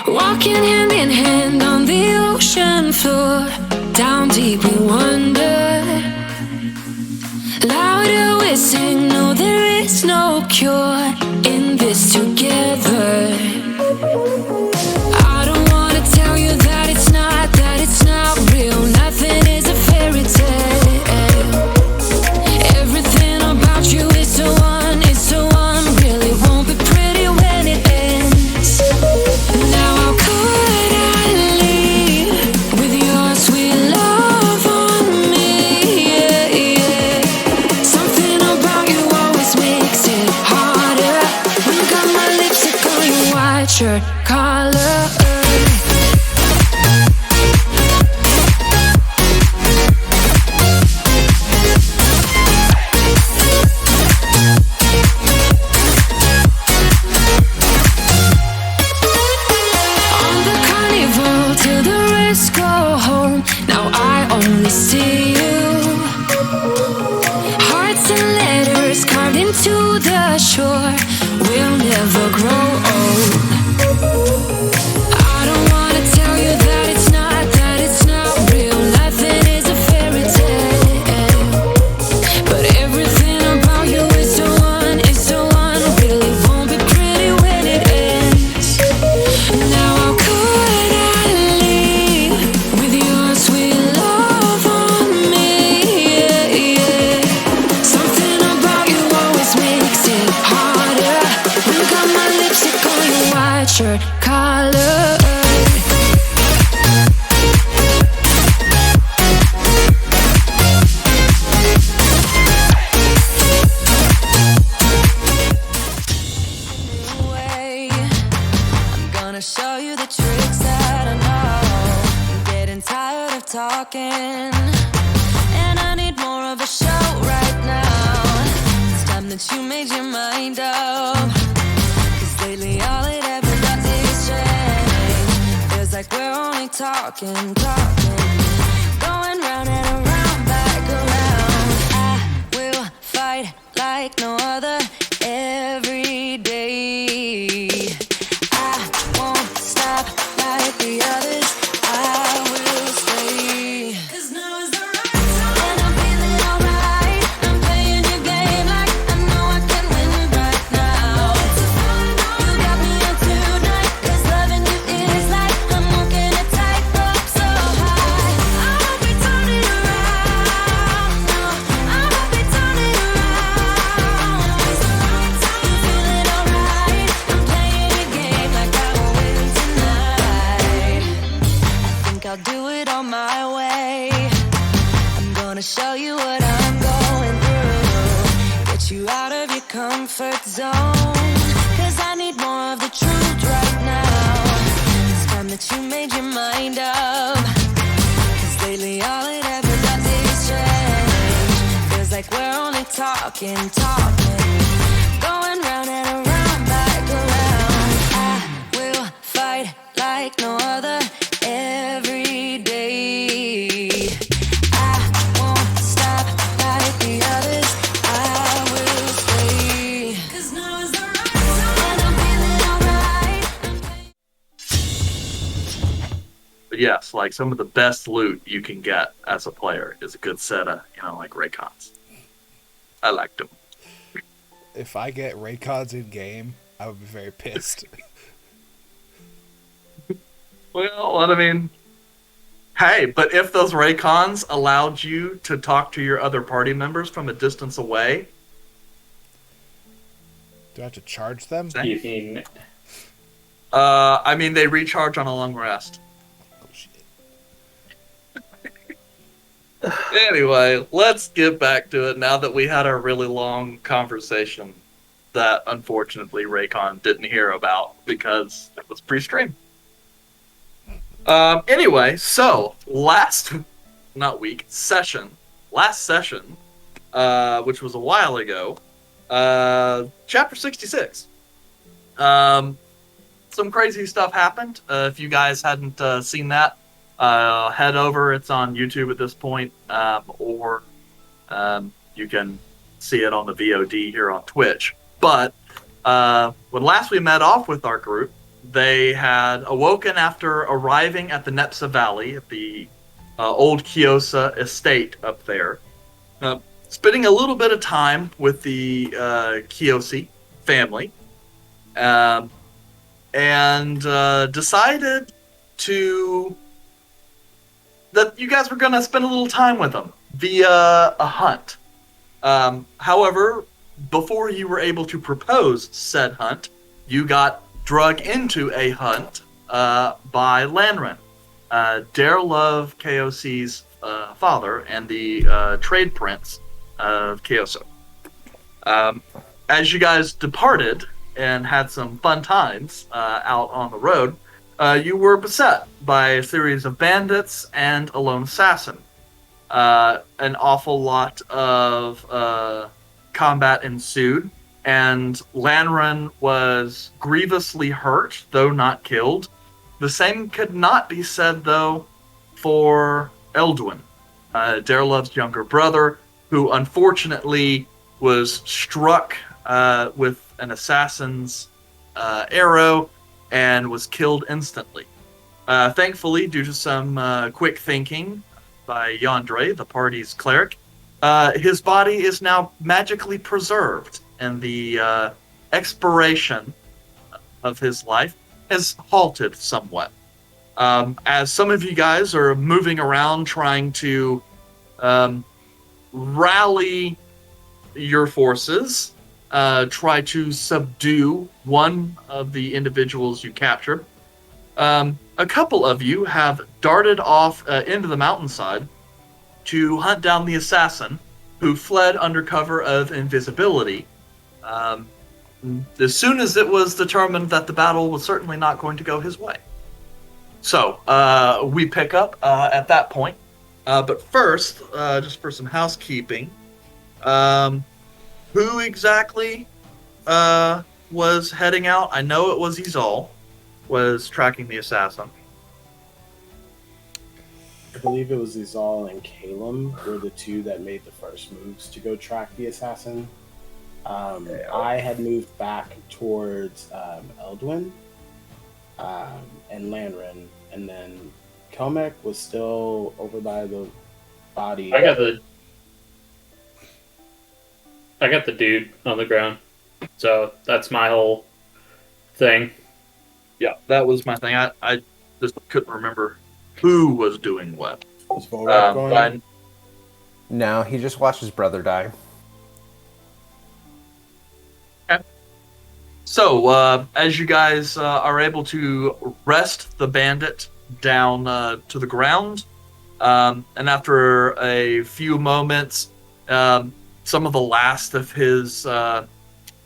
Walking hand in hand on the ocean floor, down deep we wander. Louder we sing, no there is no cure in this together. I don't wanna tell you that it's not real. Nothing is a fairy tale. Everything about you is so unreal. It won't be pretty when it ends. Now how could I leave with your sweet love on me? Yeah, yeah. Something about you always makes it harder. When you got my lipstick on your white shirt collar. See you. Hearts and letters carved into the shore. We'll never grow old. I don't wanna tell you that it's not real. Nothing is a fairy tale. But everything about you is so unreal. It won't be pretty when it ends. Now how could I leave with your sweet love on me? Yeah, yeah. Something about you always makes it harder. When you got my lipstick on your white shirt collar. I'm gonna show you the tricks that I know. I'm getting tired of talking, and I need more of a show right now. It's time that you made your mind up, 'cause lately all it ever does is change. Feels like we're only talking, going round and around, back around. I will fight like no other every day. I won't stop like the others. I will stay. 'Cause now is the right time, and I'm feeling alright. I'm playing your game like I know I can win right now. You got me on tonight, 'cause loving you is like I'm walking a tightrope so high. I won't be turning around, no, I won't be turning around. It's the right time, I'm feeling alright. I'm playing your game like I will win tonight. I think I'll do it on my way. I'm gonna show you what I'm going through. Get you out of your comfort zone, 'cause I need more of the truth right now. It's time that you made your mind up, 'cause lately all it ever does is change. Feels like we're only talking, going round and around, back around. I will fight like no other every day. I won't stop like the others. I will stay. 'Cause now is the right time, and I'm feeling alright. But yes, like some of the best loot you can get as a player is a good set of, like Raycons. I liked them. If I get Raycons in game, I would be very pissed. Well, I mean, hey, but if those Raycons allowed you to talk to your other party members from a distance away, Do I have to charge them? You mean I mean, they recharge on a long rest. Oh, shit. Anyway, let's get back to it now that we had a really long conversation that unfortunately Raycon didn't hear about because it was pre-stream. Anyway, so last session, which was a while ago, chapter 66. Some crazy stuff happened. If you guys hadn't seen that, head over. It's on YouTube at this point, or you can see it on the VOD here on Twitch. But when last we met off with our group, they had awoken after arriving at the Nepsa Valley, at the old Kiosa estate up there, spending a little bit of time with the Kiyosi family, and decided that you guys were going to spend a little time with them via a hunt. However, before you were able to propose said hunt, you got drug into a hunt by Lanran, Darelove KOC's father and the trade prince of Kyoso. As you guys departed and had some fun times out on the road, you were beset by a series of bandits and a lone assassin. An awful lot of combat ensued, and Lanran was grievously hurt, though not killed. The same could not be said, though, for Eldwin, Darelove's younger brother, who unfortunately was struck with an assassin's arrow and was killed instantly. Thankfully, due to some quick thinking by Yandre, the party's cleric, his body is now magically preserved, and the expiration of his life has halted somewhat. As some of you guys are moving around trying to rally your forces, try to subdue one of the individuals you captured, a couple of you have darted off into the mountainside to hunt down the assassin who fled under cover of invisibility, as soon as it was determined that the battle was certainly not going to go his way. So, we pick up at that point. But first, just for some housekeeping, who exactly was heading out? I know it was Exal, was tracking the assassin. I believe it was Exal and Kaelum were the two that made the first moves to go track the assassin. I had moved back towards Eldwin and Lanran, and then Kelmek was still over by the body. I got the dude on the ground, so that's my whole thing. Yeah, that was my thing. I just couldn't remember who was doing what. Was Vulreds going? No, he just watched his brother die. Okay. So, as you guys are able to wrest the bandit down to the ground, and after a few moments, some of the last of his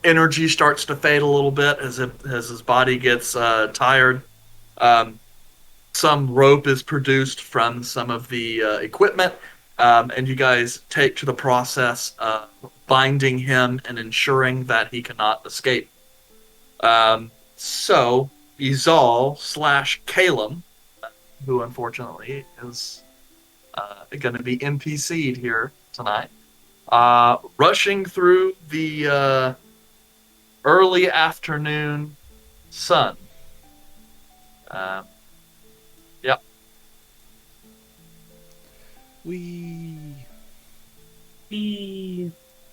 energy starts to fade a little bit as his body gets tired. Some rope is produced from some of the equipment, and you guys take to the process of binding him and ensuring that he cannot escape. So, Exal / Kaelum, who unfortunately is going to be NPC'd here tonight, rushing through the early afternoon sun. Yep.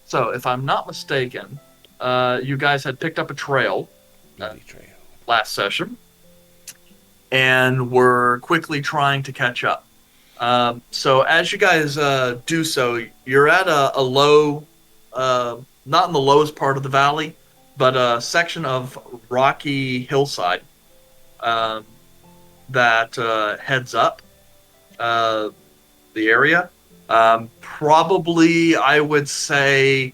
So, if I'm not mistaken, you guys had picked up a trail last session, and were quickly trying to catch up. So, as you guys do so, you're at a low, not in the lowest part of the valley, but a section of rocky hillside that heads up the area. Probably, I would say,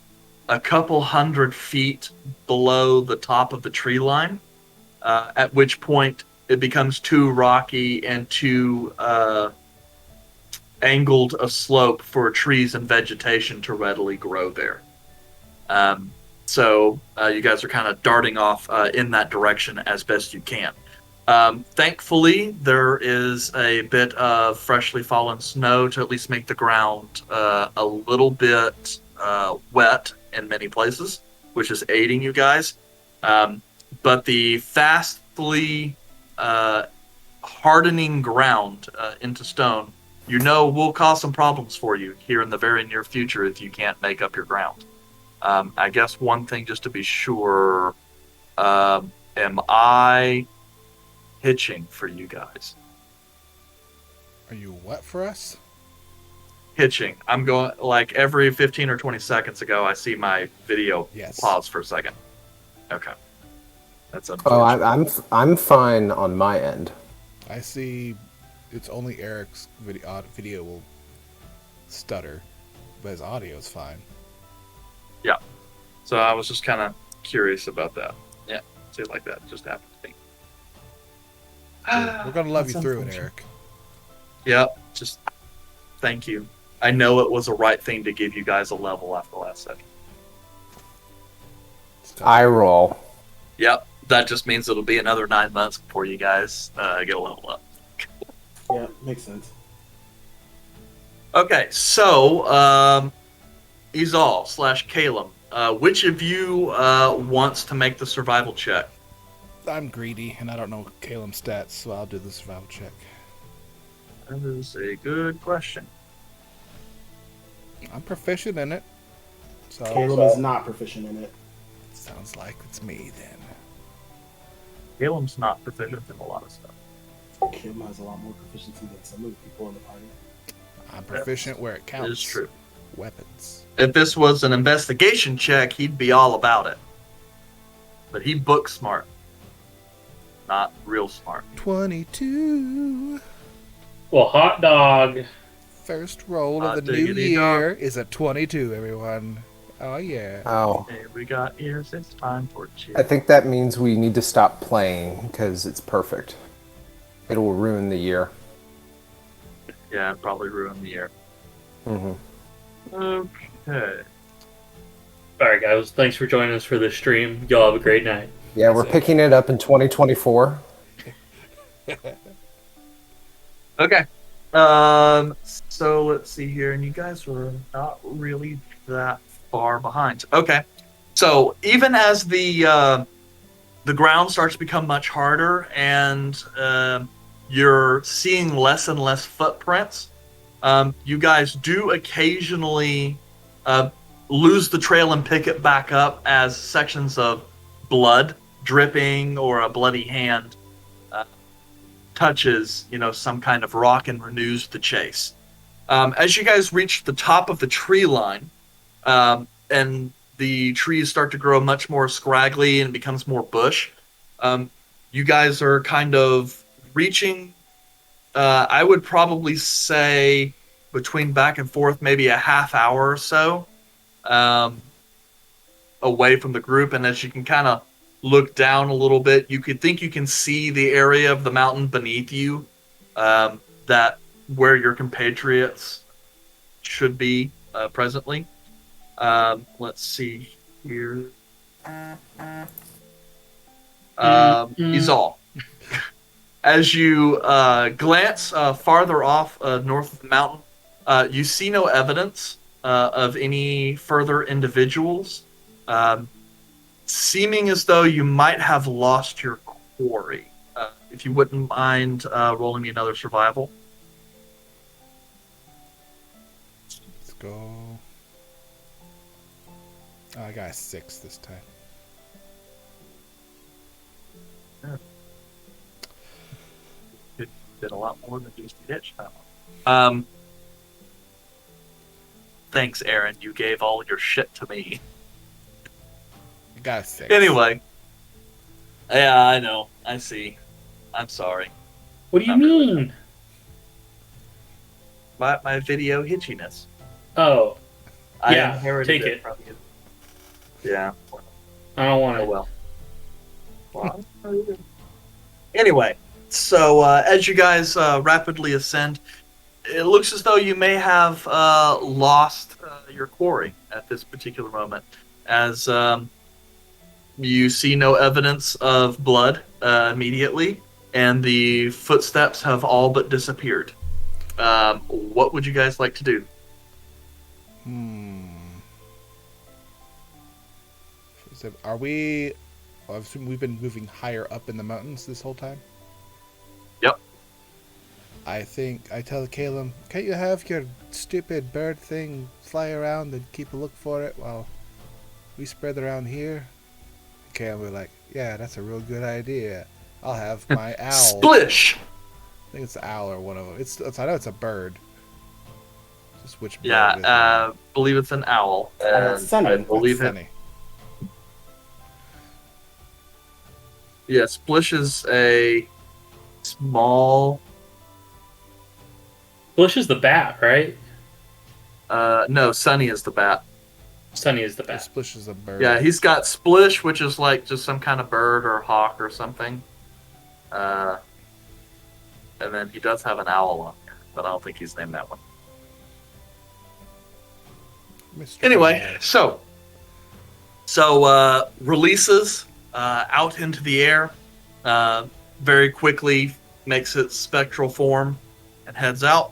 a couple 100 feet below the top of the tree line, at which point it becomes too rocky and too angled a slope for trees and vegetation to readily grow there. So you guys are kind of darting off in that direction as best you can. Thankfully, there is a bit of freshly fallen snow to at least make the ground a little bit wet in many places, which is aiding you guys. But the fast softly hardening ground into stone, you know will cause some problems for you here in the very near future if you can't make up your ground. I guess one thing just to be sure, am I hitching for you guys? Are you what for us? Hitching. I'm going, like, every 15 or 20 seconds ago, I see my video Yes. pause for a second. Okay. That's Oh, unfortunate. I'm fine on my end. I see. It's only Eric's video will stutter, but his audio is fine. Yeah. So I was just kind of curious about that. Yeah. See, like that just happened to me. We're gonna love you That's through it, unfortunate. Eric. Yeah. Just thank you. I know it was the right thing to give you guys a level after last session. I roll. Yep. That just means it'll be another 9 months before you guys get a level up. Yeah, makes sense. Okay, so Exal / Kaelum, which of you wants to make the survival check? I'm greedy, and I don't know Caleb's stats, so I'll do the survival check. That is a good question. I'm proficient in it, so Caleb is not proficient in it. sounds like it's me then. Kaelum's not proficient in a lot of stuff. Caleb has a lot more proficiency than some of the people in the party. I'm proficient where it counts. It is true. Weapons. If this was an investigation check, he'd be all about it. But he book smart. Not real smart. 22. Well, hot dog. First roll Hot of the new diggity year is a 22, everyone. Oh, yeah. Oh, Hey, we got ears. It's time for cheer. I think that means we need to stop playing because it's perfect. It will ruin the year. Yeah, it'd probably ruin the year. Hmm. Okay. Alright, guys. Thanks for joining us for this stream. Y'all have a great night. Yeah, we're picking it up in 2024. Okay. So let's see here, and you guys were not really that far behind. Okay. So even as the ground starts to become much harder, and you're seeing less and less footprints, you guys do occasionally lose the trail and pick it back up as sections of blood dripping or a bloody hand touches, some kind of rock and renews the chase. As you guys reach the top of the tree line, and the trees start to grow much more scraggly and it becomes more bush, you guys are kind of reaching, I would probably say, between back and forth, maybe a half hour or so away from the group. And as you can kind of look down a little bit, you could think you can see the area of the mountain beneath you, that where your compatriots should be presently. Let's see here. Izal. As you glance farther off north of the mountain, you see no evidence of any further individuals, seeming as though you might have lost your quarry. If you wouldn't mind rolling me another survival. Let's go. Oh, I got a 6 this time. Did a lot more than just a hitch. Thanks, Aaron. You gave all your shit to me. I got a 6. Anyway. Yeah, I know. I see. I'm sorry. What do you Not really. mean? My video hitchiness. Oh, I Yeah, inherited take it it. from you. Yeah. I don't want Oh it. well. Anyway, so as you guys rapidly ascend, it looks as though you may have lost your quarry at this particular moment, as you see no evidence of blood immediately, and the footsteps have all but disappeared. What would you guys like to do? Are we I've assumed we've been moving higher up in the mountains this whole time. Yep. I think I tell Kaelum, can't you have your stupid bird thing fly around and keep a look for it while we spread around here? Kaelum will be like, yeah, that's a real good idea. I'll have my owl. Splish! I think it's the owl or one of them. I know it's a bird. Just which bird it is. Yeah, believe it's an owl. And Sunny. I believe That's it. Sunny. Yeah, Splish is a small. Bush is the bat, right? No, Sunny is the bat. Sunny is the The bat. Splish is a bird. Yeah, he's got Splish, which is like just some kind of bird or hawk or something. And then he does have an owl on here, but I don't think he's named that one. Mr. Anyway, Owl. so releases out into the air, very quickly makes its spectral form and heads out.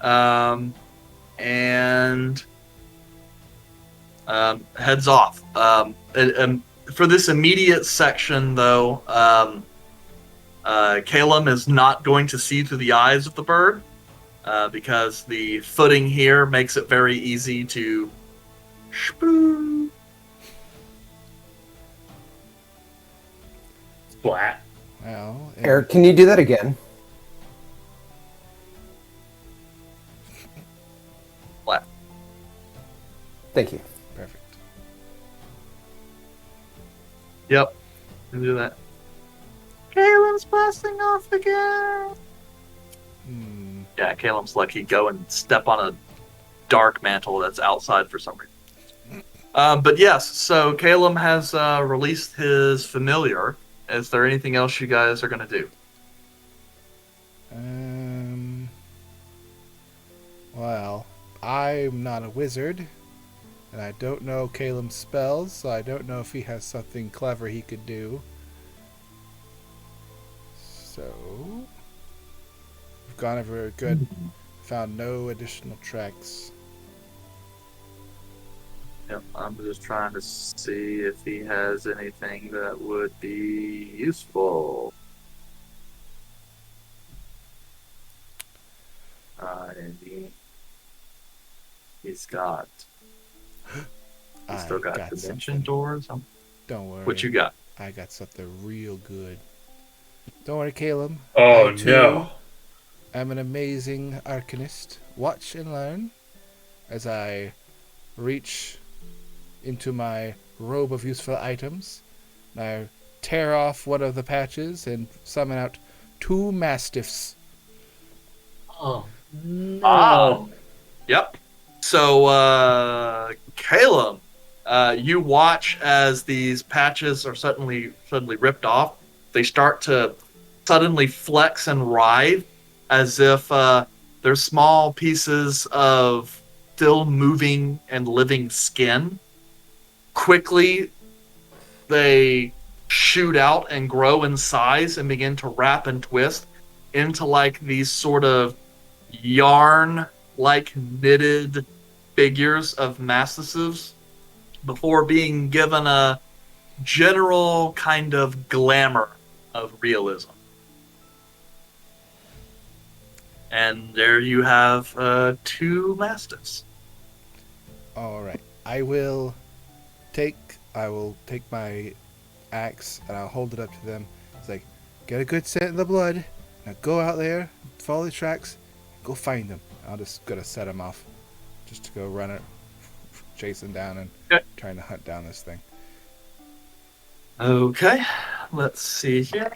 And heads off. And for this immediate section, though, Kaelum is not going to see through the eyes of the bird because the footing here makes it very easy to spoo. Splat. Well, Eric, can you do that again? Flat. Thank you. perfect. Yep. Can do that. Kaelum's blasting off again. Yeah, Kaelum's lucky. Go and step on a dark mantle that's outside for some reason. But yes, so Kaelum has released his familiar. Is there anything else you guys are going to do? Well, I'm not a wizard, and I don't know Kaelum's spells, so I don't know if he has something clever he could do. So, we've gone everywhere good. Found no additional tracks. Yep, I'm just trying to see if he has anything that would be useful. And he's got. He's still got dimension something. doors. Don't worry. What you got? I got something real good. Don't worry, Kaelum. Oh I, too, no. I'm an amazing arcanist. Watch and learn as I reach into my robe of useful items. I tear off one of the patches and summon out 2 mastiffs. Oh no. Ah. Yep. So, Kaelum, you watch as these patches are suddenly ripped off. They start to suddenly flex and writhe as if they're small pieces of still moving and living skin. Quickly, they shoot out and grow in size and begin to wrap and twist into like these sort of yarn-like knitted figures of mastiffs before being given a general kind of glamour of realism. And there you have 2 mastiffs. All right. I will take my axe and I'll hold it up to them. It's like, get a good scent of the blood. Now go out there, follow the tracks, go find them. I'll just gotta set them off, just to go run it, chasing down and Okay. trying to hunt down this thing. Okay, let's see here.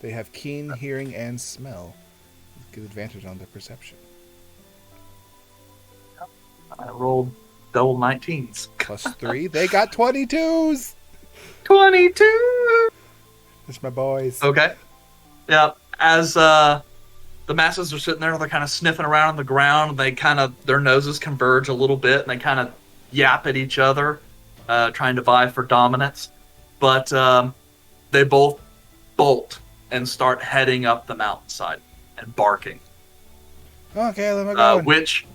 They have keen hearing and smell. Give advantage on their perception. I rolled double 19s. Plus 3. They got 22s. 22! That's my boys. Okay. Yeah, as the masses are sitting there, they're kind of sniffing around on the ground. They their noses converge a little bit, and they kind of yap at each other, trying to vie for dominance. But they both bolt and start heading up the mountainside and barking. Okay, let me go. Which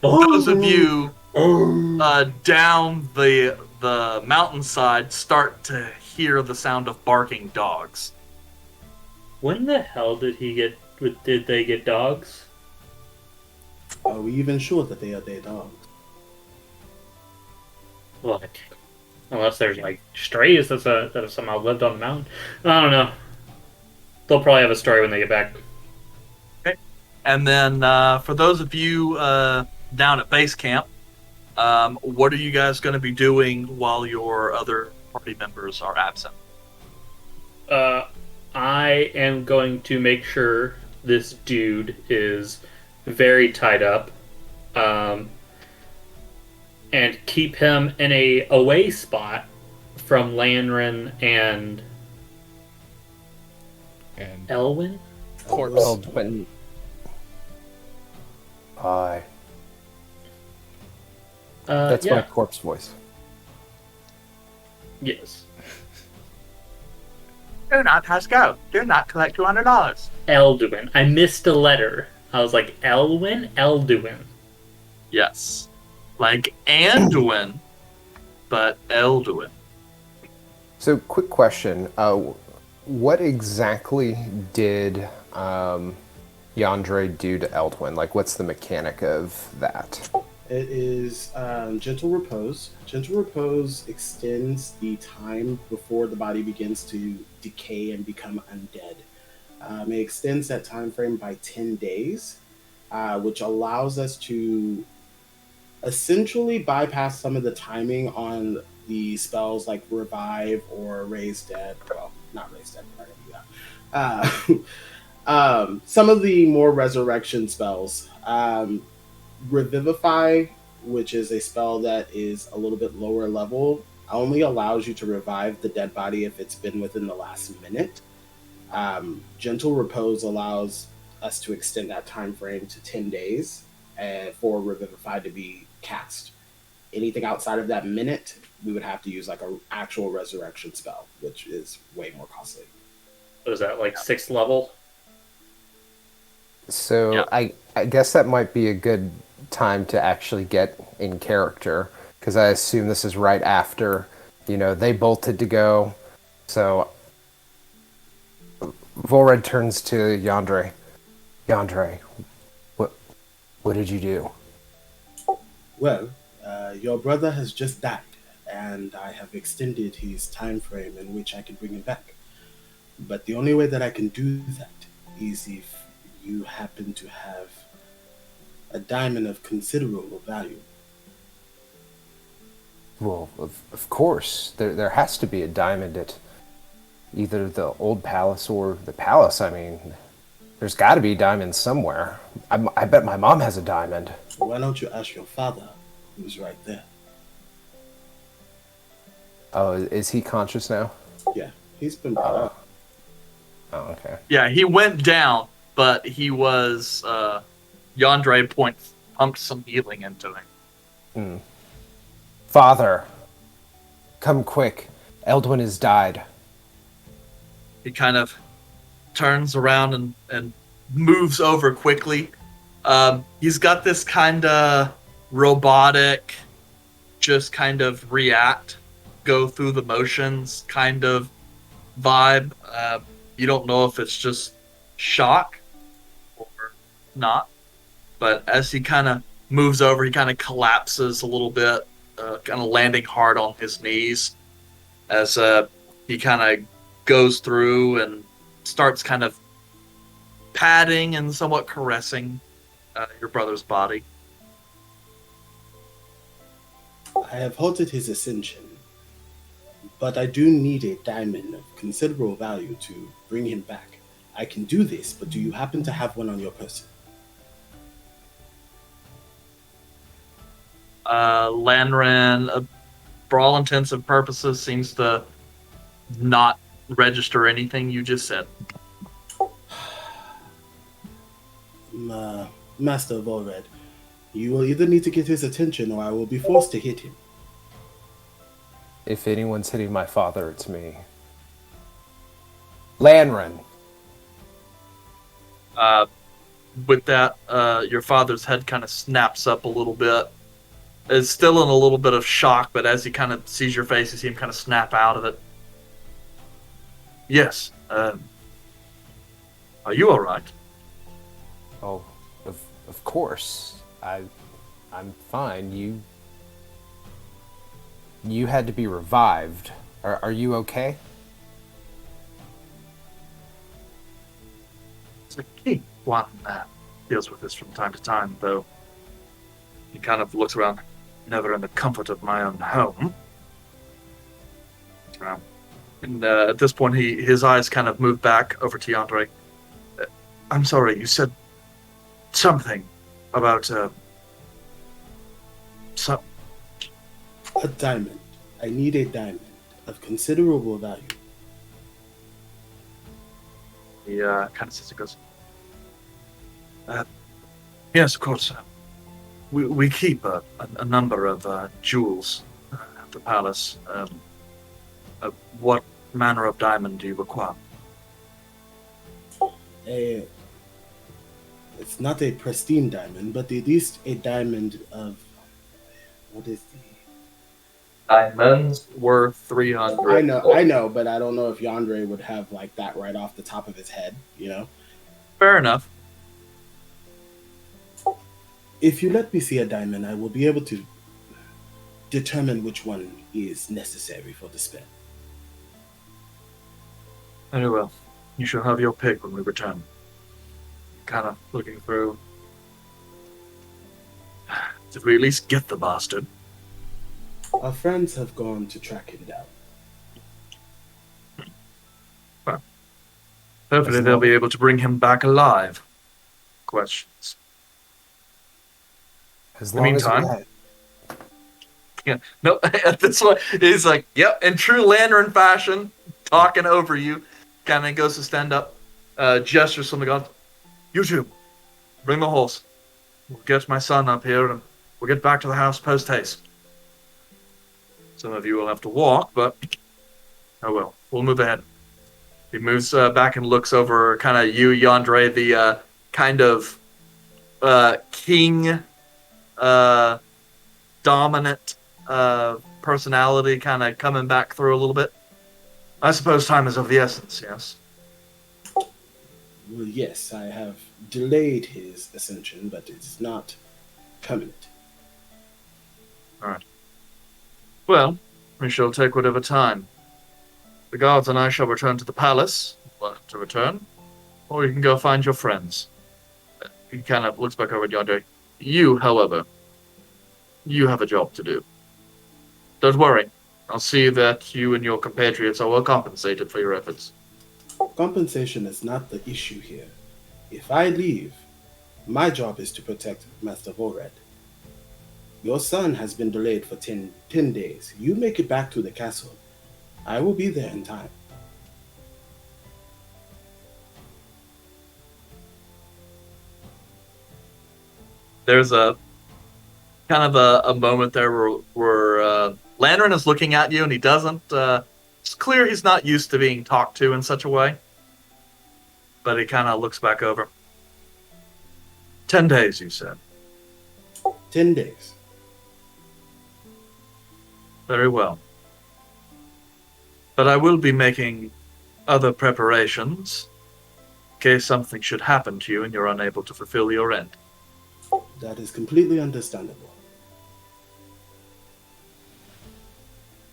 those of you down the the mountainside start to hear the sound of barking dogs. When the hell did they get dogs? Are we even sure that they are their dogs? Like, unless there's like strays that have somehow lived on the mountain. I don't know. They'll probably have a story when they get back. Okay. And then for those of you down at base camp, what are you guys going to be doing while your other party members are absent? I am going to make sure this dude is very tied up, and keep him in a away spot from Lanrin and Elwyn. Corpse. Eldwin. Aye. That's yeah. my corpse voice. Yes. Do not pass go. Do not collect $200. Elduin. I missed a letter. I was like, Elwyn? Elduin. Yes. Like Anduin, but Elduin. So, quick question. What exactly did Yandere do to Eldwin? Like, what's the mechanic of that? It is Gentle Repose. Gentle Repose extends the time before the body begins to decay and become undead. It extends that time frame by 10 days, which allows us to essentially bypass some of the timing on the spells like Revive or Raise Dead. Well, not Raise Dead, we're not gonna do that. Some of the more resurrection spells. Revivify, which is a spell that is a little bit lower level, only allows you to revive the dead body if it's been within the last minute. Gentle Repose allows us to extend that time frame to 10 days for Revivify to be cast. Anything outside of that minute, we would have to use like an actual resurrection spell, which is way more costly. What is that, like 6th level? So, Yeah. I guess that might be a good time to actually get in character, because I assume this is right after, they bolted to go. So, Vulred turns to Yandere. Yandere, what did you do? Well, your brother has just died, and I have extended his time frame in which I can bring him back. But the only way that I can do that is if you happen to have a diamond of considerable value. Well, of course. There has to be a diamond at either the old palace or the palace. I mean, there's got to be diamonds somewhere. I bet my mom has a diamond. Why don't you ask your father, who's right there? Oh, is he conscious now? Yeah, he's been brought up. Oh, okay. Yeah, he went down, but he was Yandere pumped some healing into him. Father, come quick. Eldwin has died. He kind of turns around and moves over quickly. He's got this kind of robotic, just kind of react, go through the motions kind of vibe. You don't know if it's just shock or not. But as he kind of moves over, he kind of collapses a little bit, kind of landing hard on his knees as he kind of goes through and starts kind of patting and somewhat caressing your brother's body. I have halted his ascension, but I do need a diamond of considerable value to bring him back. I can do this, but do you happen to have one on your person? Lanran, for all intents and purposes, seems to not register anything you just said. Master Vulred, you will either need to get his attention or I will be forced to hit him. If anyone's hitting my father, it's me. Lanran. With that, your father's head kind of snaps up a little bit, is still in a little bit of shock, but as he kind of sees your face, you see him kind of snap out of it. Yes. Are you all right? Oh, of course. I'm fine. You had to be revived. Are you okay? It's like, he one deals with this from time to time, though. He kind of looks around, never in the comfort of my own home. And at this point, his eyes kind of move back over to Yandere. I'm sorry, you said something about A diamond. I need a diamond of considerable value. He kind of sits and goes, yes, of course. We keep a number of jewels at the palace. What manner of diamond do you require? It's not a pristine diamond, but at least a diamond of... What is the... Diamonds worth 300. I know, but I don't know if Yandere would have like that right off the top of his head, you know? Fair enough. If you let me see a diamond, I will be able to determine which one is necessary for the spell. Very well. You shall have your pick when we return. Kind of looking through. Did we at least get the bastard? Our friends have gone to track him down. Well, hopefully they'll be able to bring him back alive. Questions? As In the long as meantime, yeah, no, at this one, he's like, yep, in true Lantern fashion, talking over you, kind of goes to stand up, gestures from the gods. You two, bring the horse. We'll get my son up here, and we'll get back to the house post-haste. Some of you will have to walk, but oh well, we'll move ahead. He moves back and looks over kind of you, Yandere, the kind of king dominant personality kind of coming back through a little bit. I suppose time is of the essence, yes? Well, yes, I have delayed his ascension, but it's not permanent. Alright. Well, we shall take whatever time. The guards and I shall return to the palace, to return, or you can go find your friends. He kind of looks back over at Yandere. You, however, you have a job to do. Don't worry. I'll see that you and your compatriots are well compensated for your efforts. Compensation is not the issue here. If I leave, my job is to protect Master Vulred. Your son has been delayed for 10 days. You make it back to the castle. I will be there in time. There's a kind of a moment there where Lantern is looking at you and he doesn't. It's clear he's not used to being talked to in such a way. But he kind of looks back over. 10 days, you said. 10 days. Very well. But I will be making other preparations in case something should happen to you and you're unable to fulfill your end. That is completely understandable.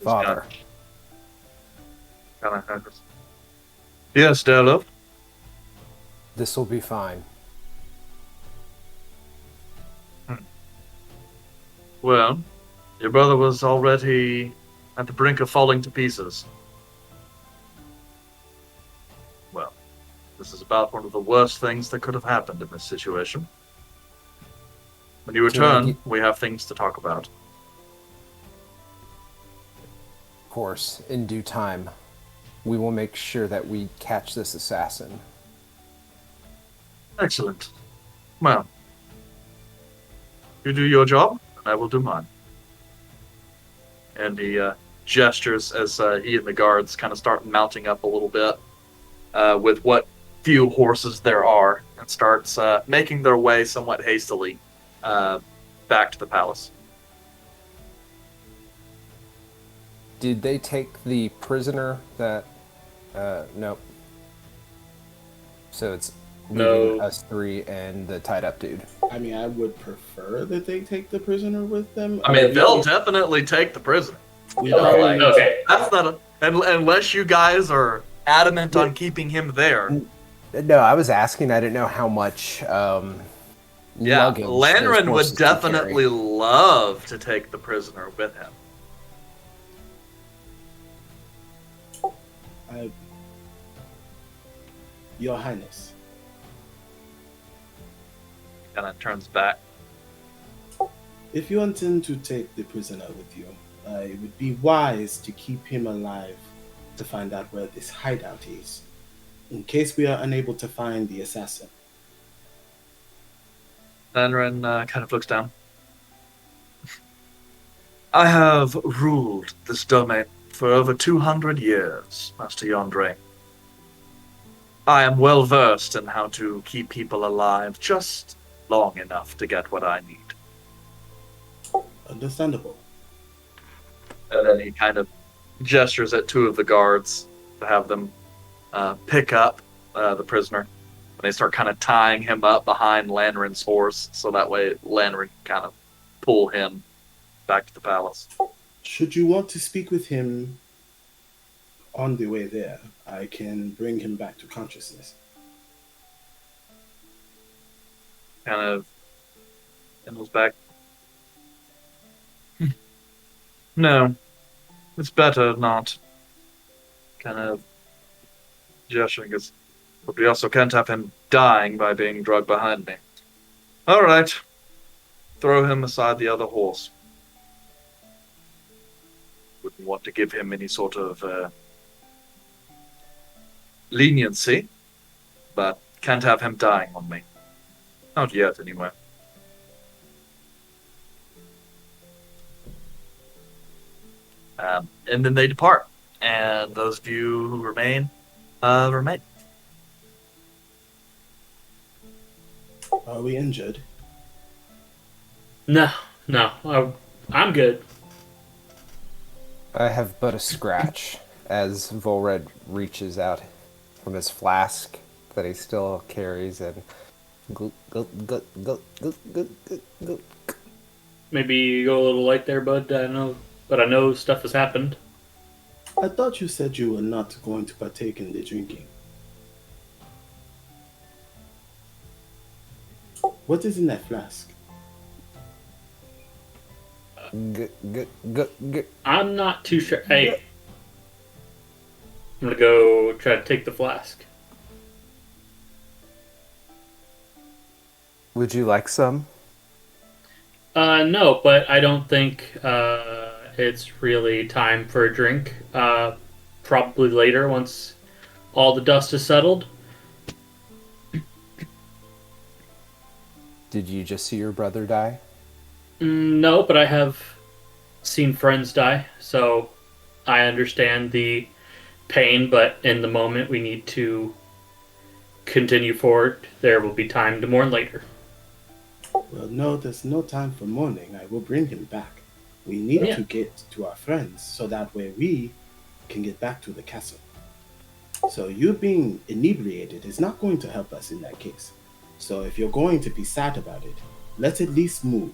Father. Yes, dear love. This will be fine. Well, your brother was already at the brink of falling to pieces. Well, this is about one of the worst things that could have happened in this situation. When you return, we have things to talk about. Of course, in due time, we will make sure that we catch this assassin. Excellent. Well, you do your job, and I will do mine. And he gestures as he and the guards kind of start mounting up a little bit with what few horses there are, and starts making their way somewhat hastily back to the palace. Did they take the prisoner that... nope. So it's leaving No. us three and the tied up dude. I mean, I would prefer that they take the prisoner with them. I mean, they'll definitely take the prisoner. We Okay. probably Okay. That's not unless you guys are adamant on keeping him there. No, I was asking. I didn't know how much Yeah, luggage those Lanrin horses would can definitely carry. love to take the prisoner with him. Your Highness, Kind of turns back. if you intend to take the prisoner with you, it would be wise to keep him alive to find out where this hideout is, in case we are unable to find the assassin. Lanrin kind of looks down. I have ruled this domain for over 200 years, Master Yondre. I am well versed in how to keep people alive just long enough to get what I need. Understandable. And then he kind of gestures at two of the guards to have them pick up the prisoner. And they start kind of tying him up behind Lanrin's horse, so that way Lanrin can kind of pull him back to the palace. Should you want to speak with him on the way there, I can bring him back to consciousness. Kind of goes back. No, it's better not. Kind of gesturing, because we also can't have him dying by being drugged behind me. All right, throw him aside the other horse. Wouldn't want to give him any sort of leniency, but can't have him dying on me. Not yet, anyway. And then they depart, and those of you who remain, remain. Are we injured? No, I'm good. I have but a scratch as Vulred reaches out from his flask that he still carries and gulp, gulp, gulp, gulp, gulp, gulp, gulp, gulp. Maybe you go a little light there, bud. I know stuff has happened. I thought you said you were not going to partake in the drinking. What is in that flask? I'm not too sure. Hey, I'm gonna go try to take the flask. Would you like some? No, but I don't think it's really time for a drink. Probably later, once all the dust is settled. Did you just see your brother die? No, but I have seen friends die, so I understand the pain, but in the moment we need to continue forward. There will be time to mourn later. Well, no, there's no time for mourning. I will bring him back. We need to get to our friends so that way we can get back to the castle. So you being inebriated is not going to help us in that case. So if you're going to be sad about it, let's at least move.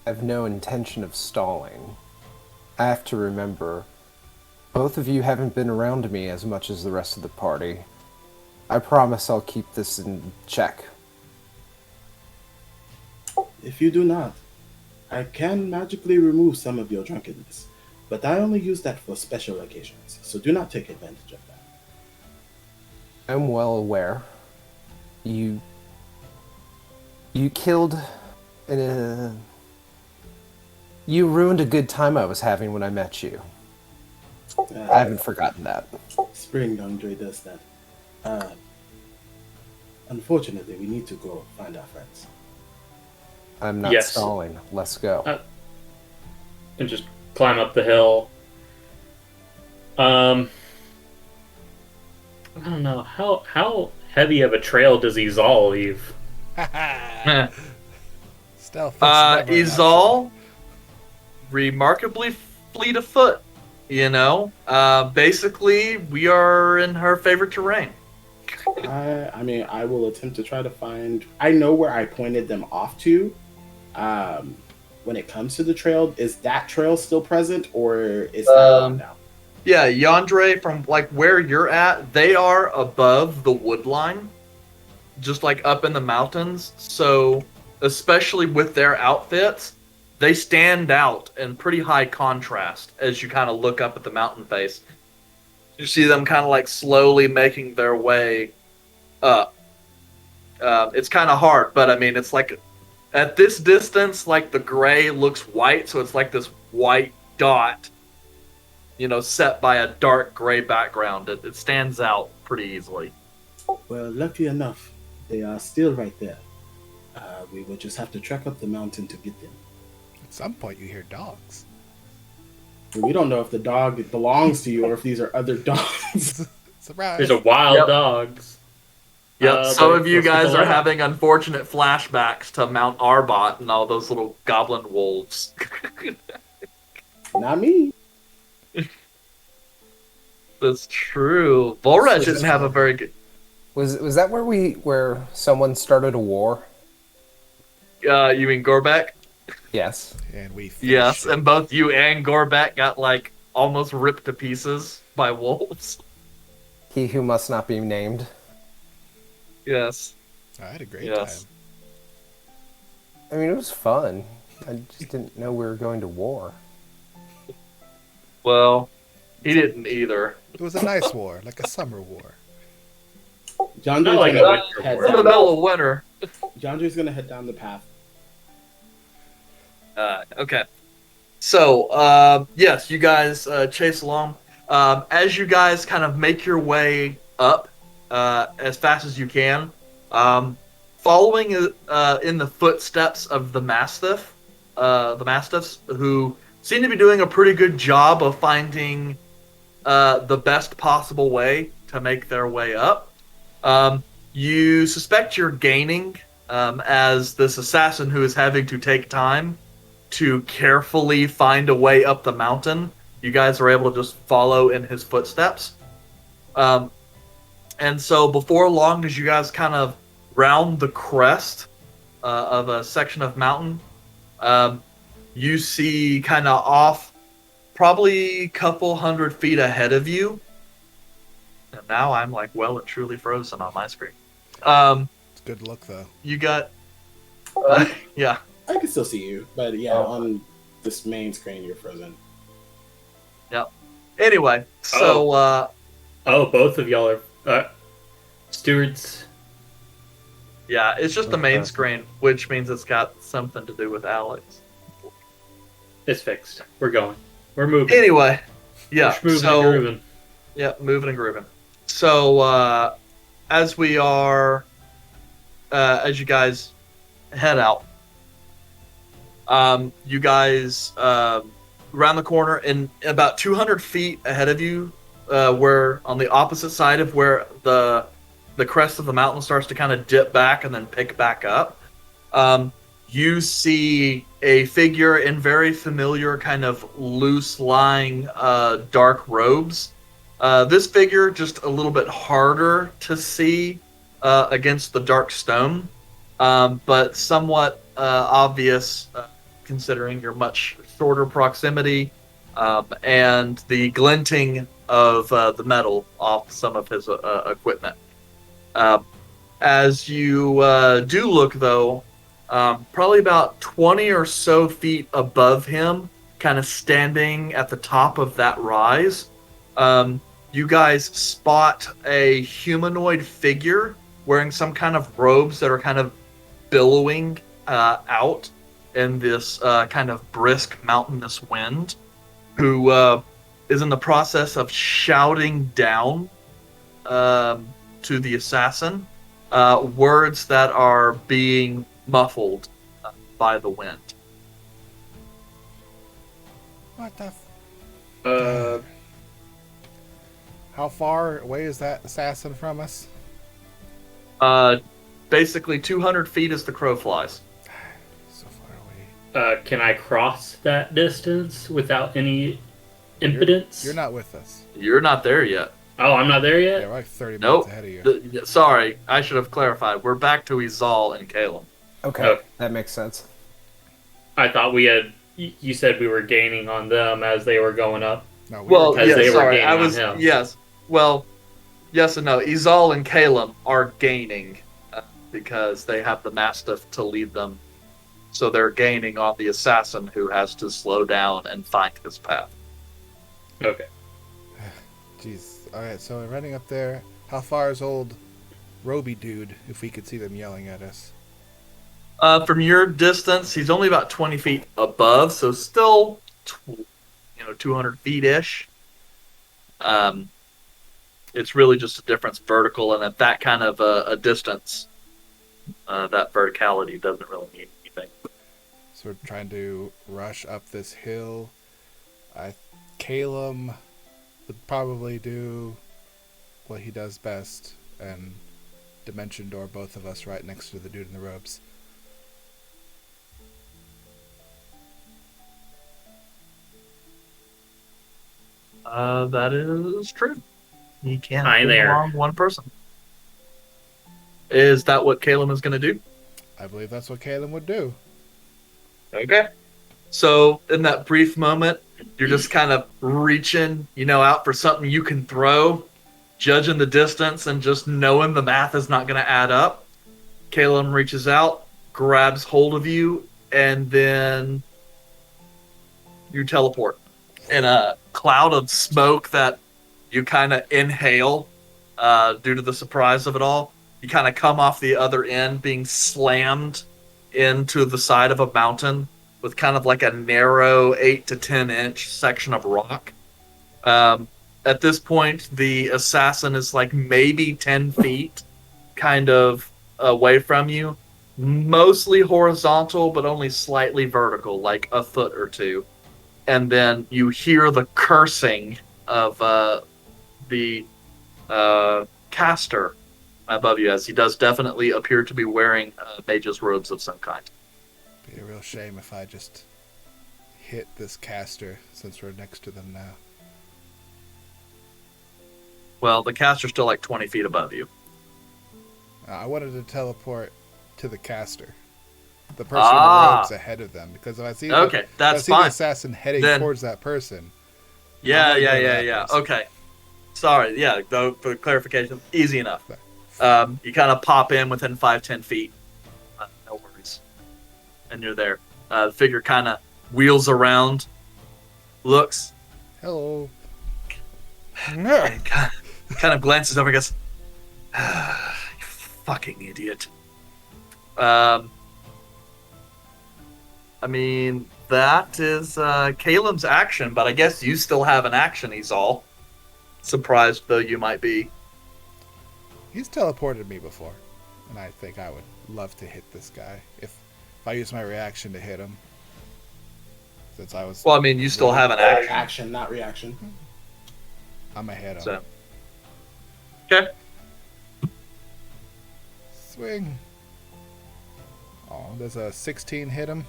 I have no intention of stalling. I have to remember, both of you haven't been around me as much as the rest of the party. I promise I'll keep this in check. If you do not, I can magically remove some of your drunkenness, but I only use that for special occasions, so do not take advantage of that. I'm well aware. You killed you ruined a good time I was having when I met you. I haven't forgotten that. Spring Andre does that. Unfortunately, we need to go find our friends. I'm not Yes. stalling. Let's go. And just climb up the hill. I don't know how heavy of a trail does Exal leave? Stealth. is never an Izal, remarkably fleet of foot. Basically, we are in her favorite terrain. I mean, I will attempt to try to find. I know where I pointed them off to. When it comes to the trail, is that trail still present, or is that gone now? Yeah, Yandere, from like where you're at, they are above the wood line, just like up in the mountains. So, especially with their outfits, they stand out in pretty high contrast as you kind of look up at the mountain face. You see them kind of like slowly making their way up. It's kind of hard, but I mean, it's like at this distance, like the gray looks white, so it's like this white dot, set by a dark gray background. It stands out pretty easily. Well, lucky enough, they are still right there. We will just have to trek up the mountain to get them. At some point, you hear dogs. We don't know if the dog belongs to you or if these are other dogs. Surprise! There's a wild dogs. Yep, some of you let's get guys the are light out. having unfortunate flashbacks to Mount Arbot and all those little goblin wolves. Not me. That's true. Vulreds didn't have a very good... Was that where someone started a war? you mean Gorbeck? Yes. And we finished Yes, it. and both you and Gorbeck got, like, almost ripped to pieces by wolves. He who must not be named. Yes. I had a great Yes. time. I mean, it was fun. I just didn't know we were going to war. Well, he didn't either. It was a nice war, like a summer war. John Not Drew's like a gonna winter head war. In the down. middle of winter. John Drew's gonna head down the path. Okay. So, yes, you guys chase along. As you guys kind of make your way up as fast as you can, following in the footsteps of the Mastiffs, who seem to be doing a pretty good job of finding the best possible way to make their way up. You suspect you're gaining as this assassin who is having to take time to carefully find a way up the mountain. You guys are able to just follow in his footsteps. And so before long, as you guys kind of round the crest of a section of mountain, you see kind of off probably a couple 100 feet ahead of you. And now I'm like well and truly frozen on my screen. It's good look, though. You got... yeah. I can still see you, but yeah, on this main screen you're frozen. Yep. Anyway, so Both of y'all are stewards. yeah, it's just the main screen, which means it's got something to do with Alex. It's fixed. We're going. We're moving. Anyway, yeah. We're moving and grooving. Yeah, moving and grooving. So as we are, as you guys head out, you guys around the corner and about 200 feet ahead of you, where on the opposite side of where the crest of the mountain starts to kind of dip back and then pick back up, you see a figure in very familiar kind of loose lying dark robes. This figure just a little bit harder to see against the dark stone, but somewhat obvious considering your much shorter proximity and the glinting of the metal off some of his equipment. As you do look, though, probably about 20 or so feet above him, kind of standing at the top of that rise, you guys spot a humanoid figure wearing some kind of robes that are kind of billowing out in this kind of brisk mountainous wind, who is in the process of shouting down to the assassin words that are being muffled by the wind. What the? Uh, How far away is that assassin from us? Basically 200 feet as the crow flies. So far away. can I cross that distance without any impotence. You're not with us. You're not there yet. Oh, I'm not there Yeah, yet. we're like 30 Nope. minutes ahead of you. Sorry, I should have clarified. We're back to Exal and Kaelum. Okay, Okay. that makes sense. I thought we had. You said we were gaining on them as they were going up. No, we Well, were, As yes, they were sorry. gaining I on was him. yes. Well, yes and no. Exal and Kaelum are gaining because they have the Mastiff to lead them. So they're gaining on the assassin who has to slow down and find his path. Okay. jeez. All right, so we're running up there. How far is old Roby dude? If we could see them yelling at us. From your distance, he's only about 20 feet above, so still, 200 feet ish. It's really just a difference vertical, and at that kind of a distance, that verticality doesn't really mean anything. So we're trying to rush up this hill. Calum would probably do what he does best and dimension door both of us right next to the dude in the robes. That is true. He can't Hi pull there. along one person. Is that what Calum is going to do? I believe that's what Calum would do. Okay. So in that brief moment, you're just kind of reaching, out for something you can throw, judging the distance, and just knowing the math is not going to add up. Calum reaches out, grabs hold of you, and then you teleport in a cloud of smoke that you kind of inhale due to the surprise of it all. You kind of come off the other end being slammed into the side of a mountain with kind of like a narrow 8 to 10 inch section of rock. At this point, the assassin is like maybe 10 feet kind of away from you. Mostly horizontal, but only slightly vertical, like a foot or two. And then you hear the cursing of the caster above you, as he does definitely appear to be wearing mage's robes of some kind. Be a real shame if I just hit this caster since we're next to them now. Well, the caster's still like 20 feet above you. I wanted to teleport to the caster. The person in the robes ahead of them. Because if I see, Okay, that's if I see fine. the assassin heading Then- towards that person. Yeah. I'm gonna go to that person. Okay. Sorry, yeah, though, for clarification, easy enough. You kind of pop in within 5-10 feet. No worries. And you're there. The figure kind of wheels around, looks, Hello. and kind of glances over and goes, you fucking idiot. I mean, that is Caleb's action, but I guess you still have an action, he's all. Surprised though you might be. He's teleported me before. And I think I would love to hit this guy. If I use my reaction to hit him. Since I was... Well, I mean, you still have an action. Action, not reaction. I'm gonna hit him. So. Okay. Swing. Oh, does a 16 hit him?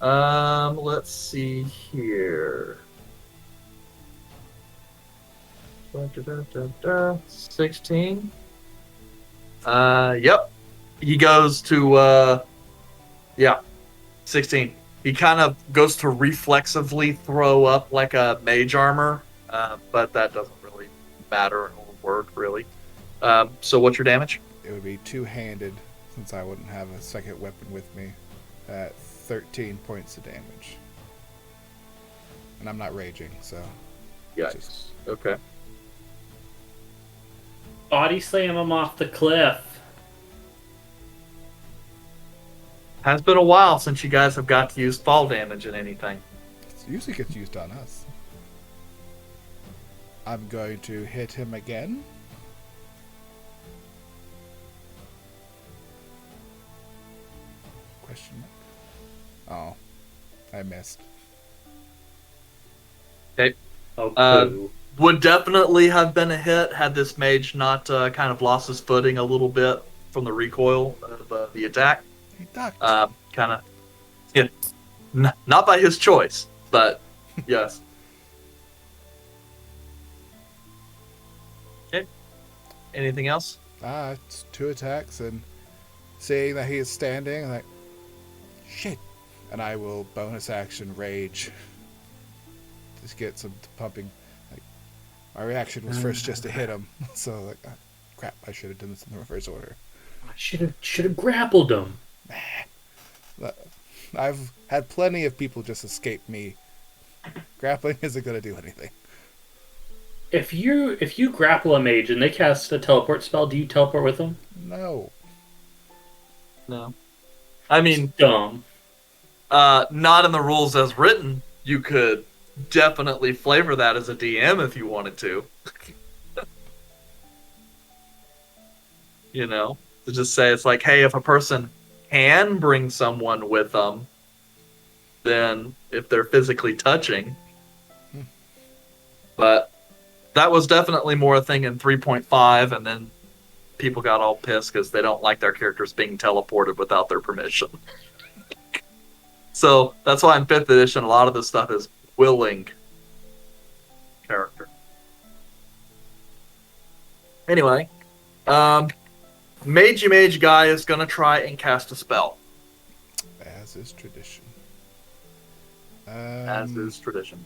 Let's see here. 16. Yep. He goes to, 16. He kind of goes to reflexively throw up like a mage armor, but that doesn't really matter or work, really. So what's your damage? It would be two-handed, since I wouldn't have a second weapon with me, at 13 points of damage. And I'm not raging, so... Yikes. Okay. Body slam him off the cliff. Has been a while since you guys have got to use fall damage in anything. It usually gets used on us. I'm going to hit him again. Question mark. Oh, I missed. Okay. Oh, poo. Would definitely have been a hit had this mage not kind of lost his footing a little bit from the recoil of the attack. He ducked. Kind of, not by his choice, but yes. Okay. Anything else? It's 2 attacks, and seeing that he is standing, I'm like, shit. And I will bonus action rage. Just get some pumping. Like, my reaction was first just to hit him. So, like, crap, I should have done this in the reverse order. I should have grappled him. I've had plenty of people just escape me. Grappling isn't going to do anything. If you grapple a mage and they cast a teleport spell, do you teleport with them? No. No. I mean, Dumb. not in the rules as written. You could definitely flavor that as a DM if you wanted to. You know, to just say it's like, hey, if a person can bring someone with them, then if they're physically touching. But that was definitely more a thing in 3.5, and then people got all pissed because they don't like their characters being teleported without their permission. So that's why in 5th edition, a lot of this stuff is willing character. Anyway, Mage guy is going to try and cast a spell. As is tradition. As is tradition.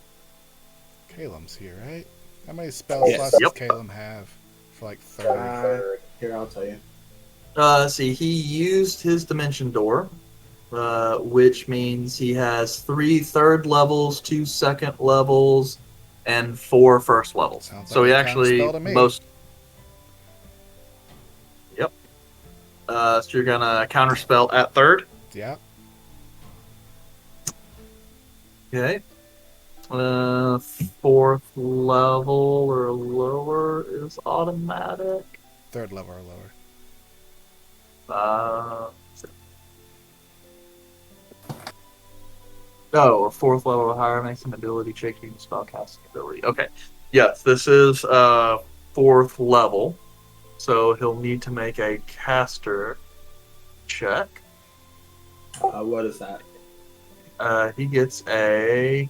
Kaelum's here, right? How many spell Yes. slots Yep. does Kaelum have? For like 30. Here, I'll tell you. See, he used his Dimension Door, which means he has 3 third levels, 2 second levels, and 4 first levels. Sounds So like he a actually counterspell to me. most. Yep. So you're gonna counterspell at 3rd. Yeah. Okay. 4th level or lower is automatic. 3rd level or lower. Oh, a 4th level or higher makes an ability check using spellcasting ability. Okay. Yes, this is 4th level. So he'll need to make a caster check. What is that? He gets a...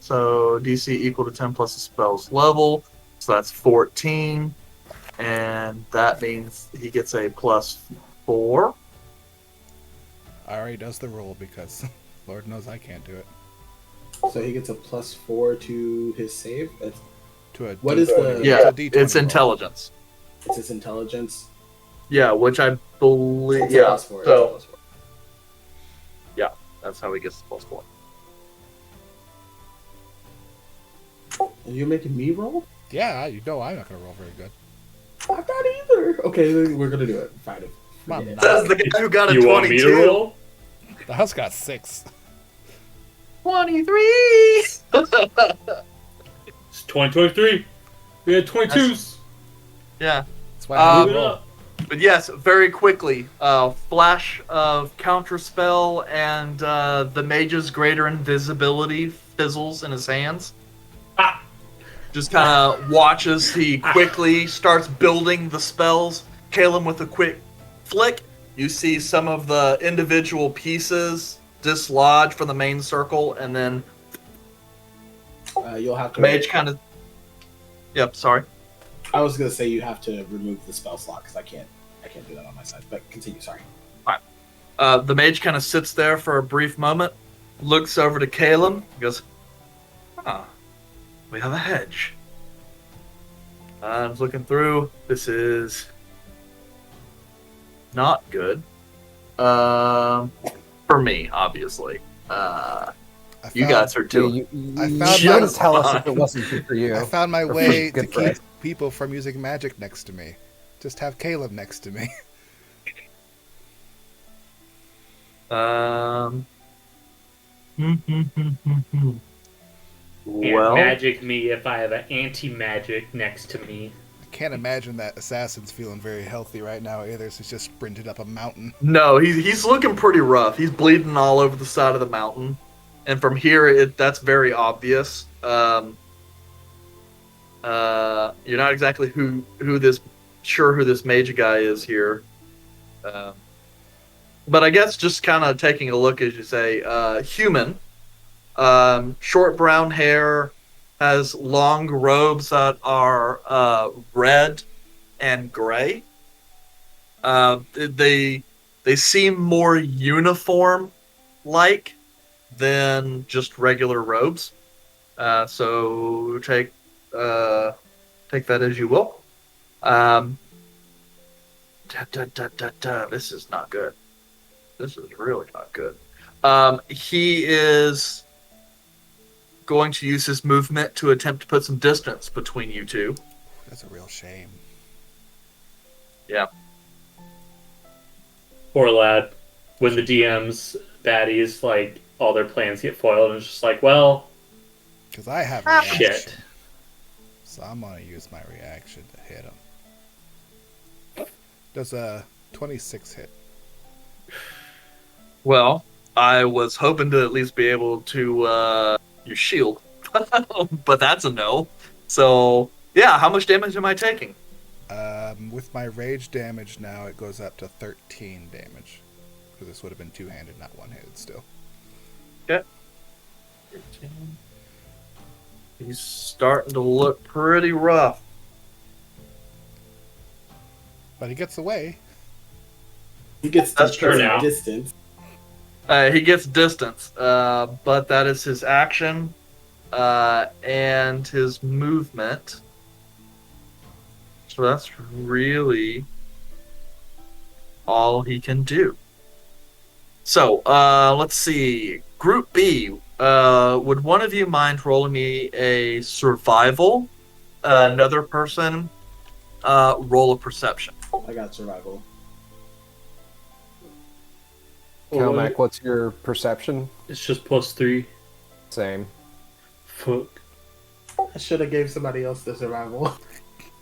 So DC equal to 10 plus the spell's level. So that's 14. And that means he gets a +4. I already does the roll because Lord knows I can't do it. So he gets a +4 to his save. To a What is the- Yeah, a D20 it's roll. intelligence. It's his intelligence. Yeah, which I believe... It's a Yeah, +4. so It's a +4. that's how he gets the +4. Are you making me roll? Yeah, you know I'm not going to roll very good. I'm not either. Okay, then we're gonna do it. Fine. Come on, Forget it. Says the guy who got a You 22. want me to roll? The house got 6. 23! It's 2023. We had 22s. Yeah. That's why I Move it roll. up. But yes, very quickly, flash of counterspell and the mage's greater invisibility fizzles in his hands. Ah. Just kind of watches he quickly starts building the spells. Kaelum with a quick flick. You see some of the individual pieces dislodge from the main circle, and then You'll have to. mage kind of... Yep, sorry. I was gonna say you have to remove the spell slot because I can't do that on my side. But continue. Sorry. The mage kind of sits there for a brief moment, looks over to Kaelum, goes, we have a hedge. I'm looking through. This is not good. For me, obviously. You guys are too. I You found shouldn't my- tell us if it wasn't good for you. I found my Or way good to for keep us. people from using magic next to me. Just have Caleb next to me. Can't Well, magic me if I have an anti-magic next to me. I can't imagine that assassin's feeling very healthy right now either, so he's just sprinted up a mountain. no, he's looking pretty rough. He's bleeding all over the side of the mountain, and from here, that's very obvious. You're not exactly who this mage guy is here, but I guess just kind of taking a look, as you say, human, short brown hair, has long robes that are red and gray. They seem more uniform like than just regular robes. So take that as you will. This is not good. This is really not good. He is going to use his movement to attempt to put some distance between you two. That's a real shame. Yeah. Poor lad. When the DM's baddies, like, all their plans get foiled, and it's just like, well, Because I have a reaction. shit. So I'm going to use my reaction to hit him. Does a 26 hit? Well, I was hoping to at least be able to use shield, but that's a no. So yeah, how much damage am I taking? With my rage damage now, it goes up to 13 damage. Because this would have been two-handed, not one-handed still. Okay. He's starting to look pretty rough. But he gets away. He gets That's true now. distance. He gets distance, but that is his action and his movement. So that's really all he can do. So let's see. Group B. Would one of you mind rolling me a survival? Another person roll a perception. I got survival. Kelmac, what's your perception? It's just +3. Same. Fuck. I should have gave somebody else the survival.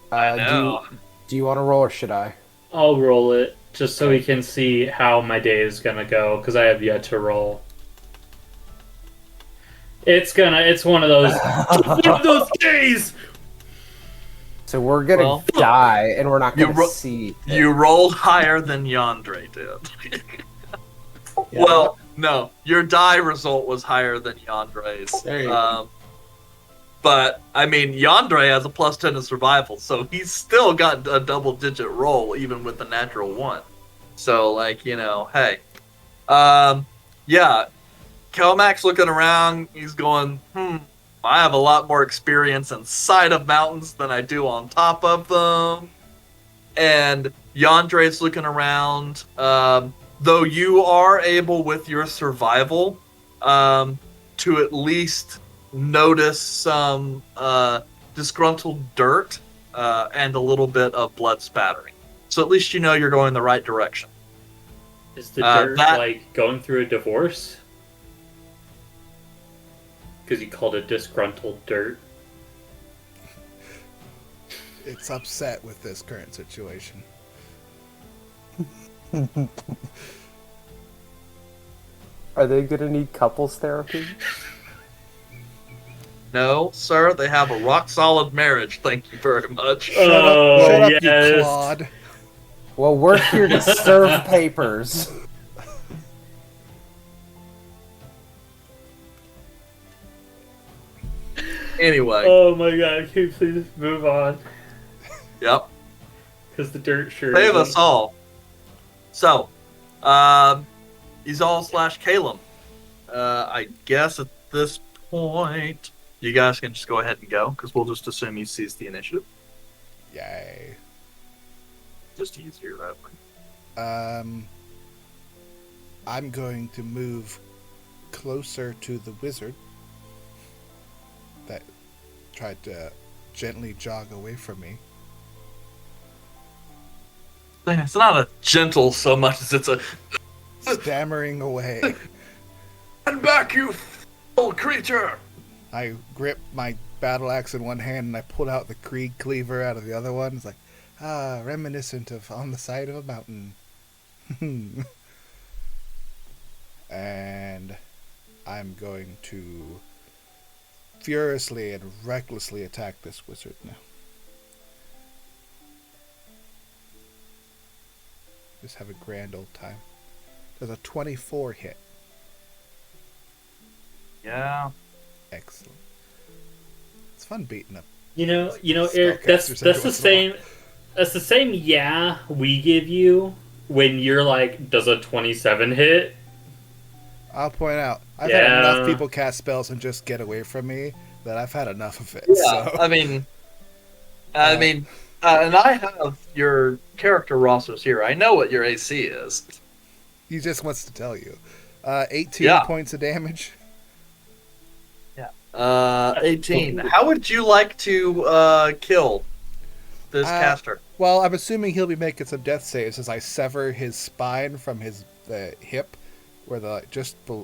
Do you want to roll or should I? I'll roll it, just so we can see how my day is gonna go, because I have yet to roll. It's one of those, one of those days! So we're gonna die, and we're not gonna see. You rolled higher than Yandere did. Yeah. Well, no, your die result was higher than Yandere's. There you go. But I mean, Yandere has a +10 to survival, so he's still got a double-digit roll even with the natural 1. So, like, you know, hey, yeah, Kelmac's looking around. He's going, I have a lot more experience inside of mountains than I do on top of them. And Yandere's looking around. Though you are able, with your survival, to at least notice some disgruntled dirt and a little bit of blood spattering. So at least you know you're going the right direction. Is the dirt, like, going through a divorce? Because you called it disgruntled dirt. It's upset with this current situation. Are they gonna need couples therapy? No, sir, they have a rock-solid marriage, thank you very much. Shut up, you yes. clod. Well, we're here to serve papers. Anyway, Oh my god, can you please move on? yep. Because the dirt sure Save isn't. us all. So, Exal / Kaelum. I guess at this point, you guys can just go ahead and go, because we'll just assume he sees the initiative. Yay. Just easier that way. I'm going to move closer to the wizard that tried to gently jog away from me. It's not a gentle so much as it's a Stammering away. "Stand back, you foul creature!" I grip my battle axe in one hand and I pull out the Krieg cleaver out of the other one. It's like, reminiscent of On the Side of a Mountain. And I'm going to furiously and recklessly attack this wizard now. Just have a grand old time. Does a 24 hit? Yeah. Excellent. It's fun beating up. Eric, that's Spellcasters every the once in a same. That's the same. Yeah, we give you when you're like, does a 27 hit? I'll point out, I've had enough Yeah. people cast spells and just get away from me that I've had enough of it. Yeah, So. I mean, and I have your character rosters here. I know what your AC is. He just wants to tell you. 18 Yeah. points of damage. 18. How would you like to kill this caster? Well, I'm assuming he'll be making some death saves as I sever his spine from his hip, where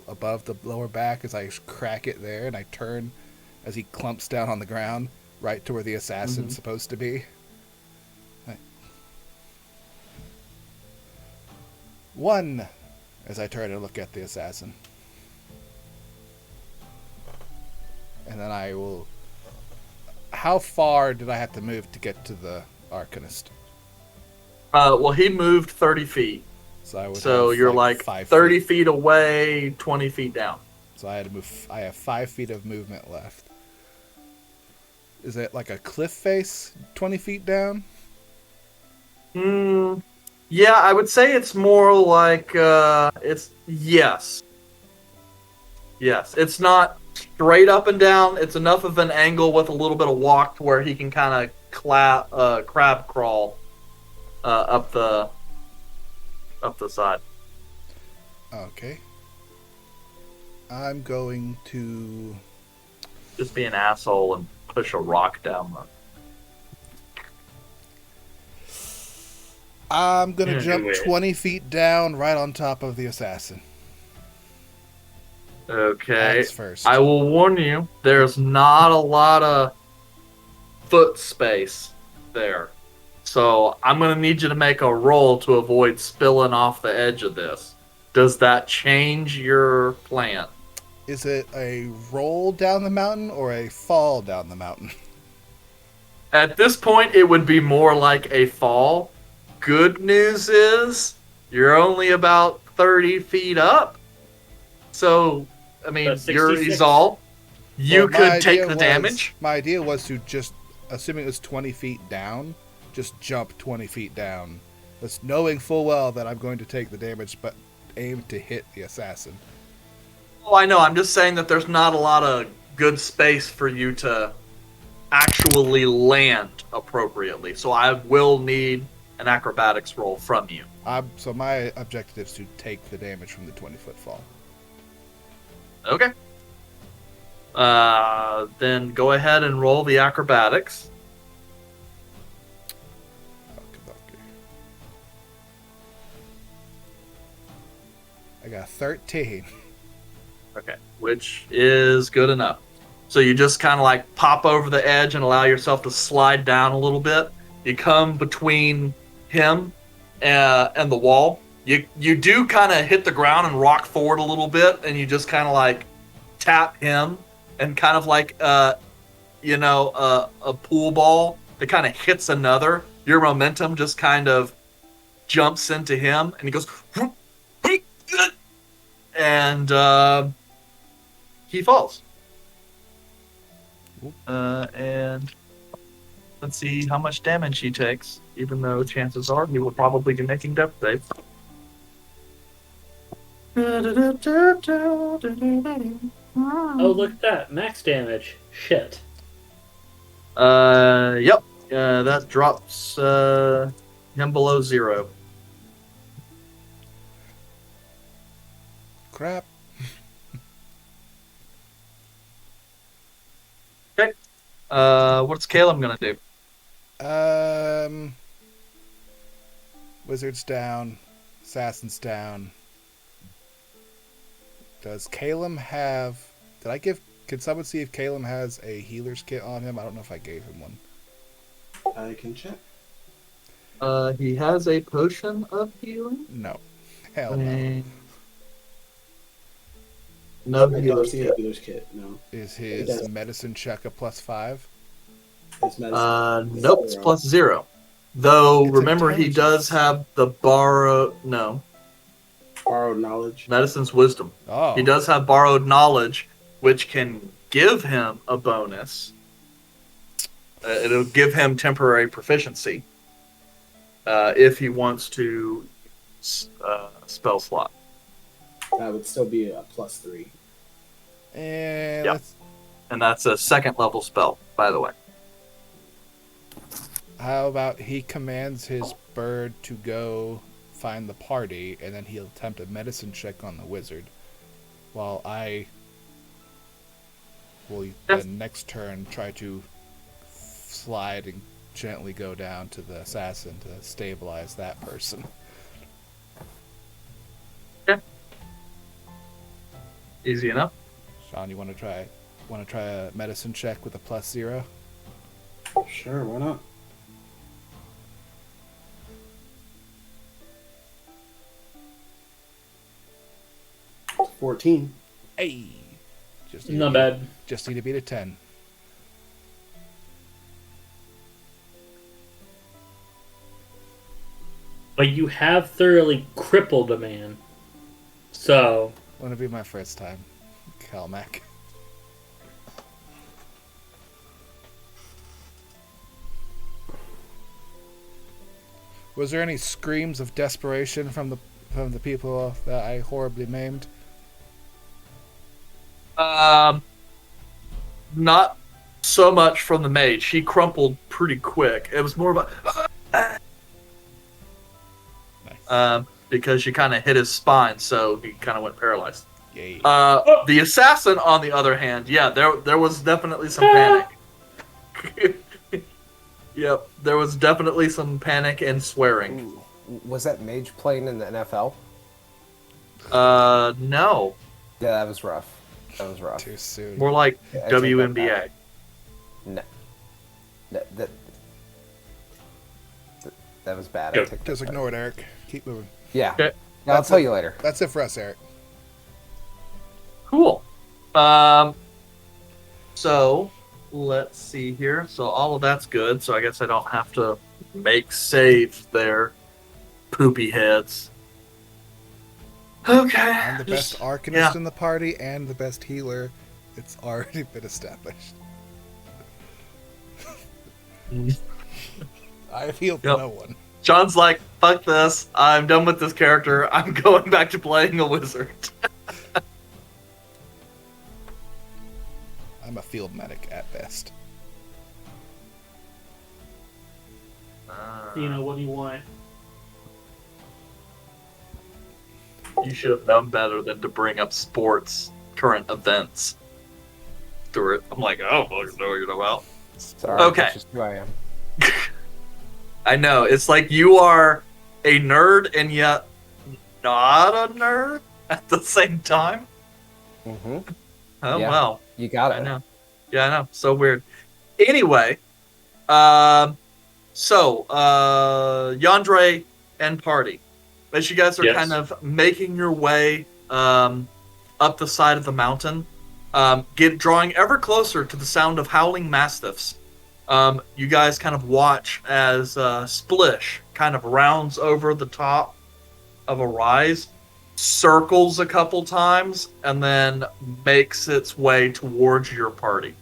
above the lower back, as I crack it there, and I turn as he clumps down on the ground, right to where the assassin's supposed to be. Right. 1, as I turn and look at the assassin. And then I will... How far did I have to move to get to the arcanist? Well, he moved 30 feet. So you're like like 5 30 feet away, 20 feet down. So I had to move. I have 5 feet of movement left. Is it like a cliff face, 20 feet down? Yeah, I would say it's more like it's yes. Yes, it's not straight up and down. It's enough of an angle with a little bit of walk to where he can kind of crab crawl up the side. Okay. I'm going to... Just be an asshole and push a rock down the... I'm going to jump do it. 20 feet down right on top of the assassin. Okay. Axe first. I will warn you, there's not a lot of foot space there. So I'm going to need you to make a roll to avoid spilling off the edge of this. Does that change your plan? Is it a roll down the mountain or a fall down the mountain? At this point, it would be more like a fall. Good news is you're only about 30 feet up. So, I mean, you're 66. Exal. You Well, my could take idea the was- damage. My idea was to just, assuming it was 20 feet down, just jump 20 feet down. Just knowing full well that I'm going to take the damage, but aim to hit the assassin. Oh, I know. I'm just saying that there's not a lot of good space for you to actually land appropriately. So I will need an acrobatics roll from you. So my objective is to take the damage from the 20-foot fall. Okay. Then go ahead and roll the acrobatics. Okay. I got 13. Okay. Which is good enough. So you just kind of like pop over the edge and allow yourself to slide down a little bit. You come between him and the wall. You do kind of hit the ground and rock forward a little bit, and you just kind of like tap him and kind of like a pool ball that kind of hits another. Your momentum just kind of jumps into him, and he goes, and he falls. And let's see how much damage he takes, even though chances are he will probably be making death saves. Oh, look at that. Max damage. Shit. Yep. That drops him below 0. Crap. Okay. What's Kaelum gonna do? Wizard's down. Assassin's down. Does Kaelum have... Can someone see if Kaelum has a healer's kit on him? I don't know if I gave him one. I can check. He has a potion of healing. No. Hell no. No I don't healer's see kit. a healer's kit. No. Is It his does. medicine check a +5? It's medicine. Nope, it's +0. Though, It's remember, he intelligence. does have the Borrowed knowledge. medicine's wisdom. Oh. He does have borrowed knowledge, which can give him a bonus. It'll give him temporary proficiency if he wants to spell slot. That would still be a +3. And Yep. And that's a second level spell, by the way. how about he commands his bird to go find the party, and then he'll attempt a medicine check on the wizard, while I will Yes. the next turn try to slide and gently go down to the assassin to stabilize that person. Easy enough. Sean, you want to try a medicine check with a +0? Sure, why not? 14. Hey, just Not bad. Just need to beat a 10. But you have thoroughly crippled a man. So, Wouldn't be my first time, Calmac. Was there any screams of desperation from the people that I horribly maimed? Not so much from the mage. He crumpled pretty quick. It was more about Nice. because you kind of hit his spine, so he kind of went paralyzed. Yay. The assassin, on the other hand, yeah, there was definitely some panic. Yep, there was definitely some panic and swearing. Ooh, was that mage playing in the NFL? No, Yeah, that was rough. That was rough. Too soon. more like Yeah, I take that WNBA. back. No. That was bad. I Go. take that Just back. ignore it, Eric. Keep moving. Yeah. Okay. Yeah, I'll tell you later. That's it for us, Eric. Cool. So let's see here. So all of that's good. So I guess I don't have to make saves there. Poopy heads. Okay. I'm the best arcanist yeah. in the party and the best healer. It's already been established. I've healed Yep. no one. John's like, fuck this. I'm done with this character. I'm going back to playing a wizard. I'm a field medic at best. what do you want? You should have known better than to bring up sports, current events. Through it. I'm like, oh, well, you know about. Sorry, Okay. that's just who I am. I know. It's like you are a nerd and yet not a nerd at the same time. Mm-hmm. Oh, Yeah. wow. You got it. I know. Yeah, I know. So weird. Anyway, so Yandere and party, as you guys are Yes. kind of making your way up the side of the mountain, drawing ever closer to the sound of howling mastiffs. You guys kind of watch as Splish kind of rounds over the top of a rise, circles a couple times, and then makes its way towards your party.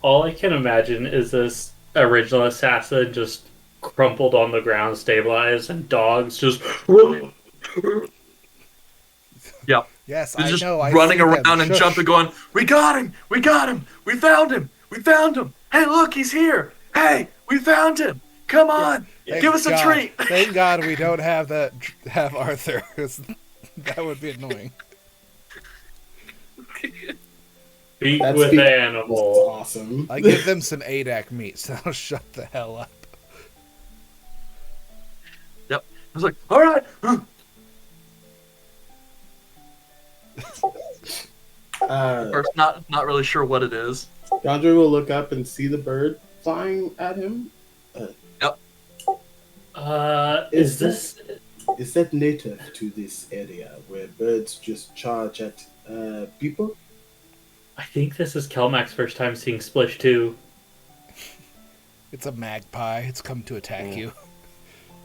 All I can imagine is this original assassin just crumpled on the ground, stabilized, and dogs just. Yep. Yes, He's I just know. I running see them. around and Shush. jumping, going, "We got him! We got him! We found him! We found him! Hey, look, he's here! Hey, we found him! Come on, Thank give us a God. treat!" Thank God we don't have Arthur. 'Cause that would be annoying. Beat That's with the- animal. Awesome. I give them some ADAC meat, so they'll shut the hell up. Yep. I was like, "All right." First, not really sure what it is. Yandere will look up and see the bird flying at him. Is this? Is that native to this area where birds just charge at people? I think this is Kelmac's first time seeing Splish too. It's a magpie. It's come to attack you.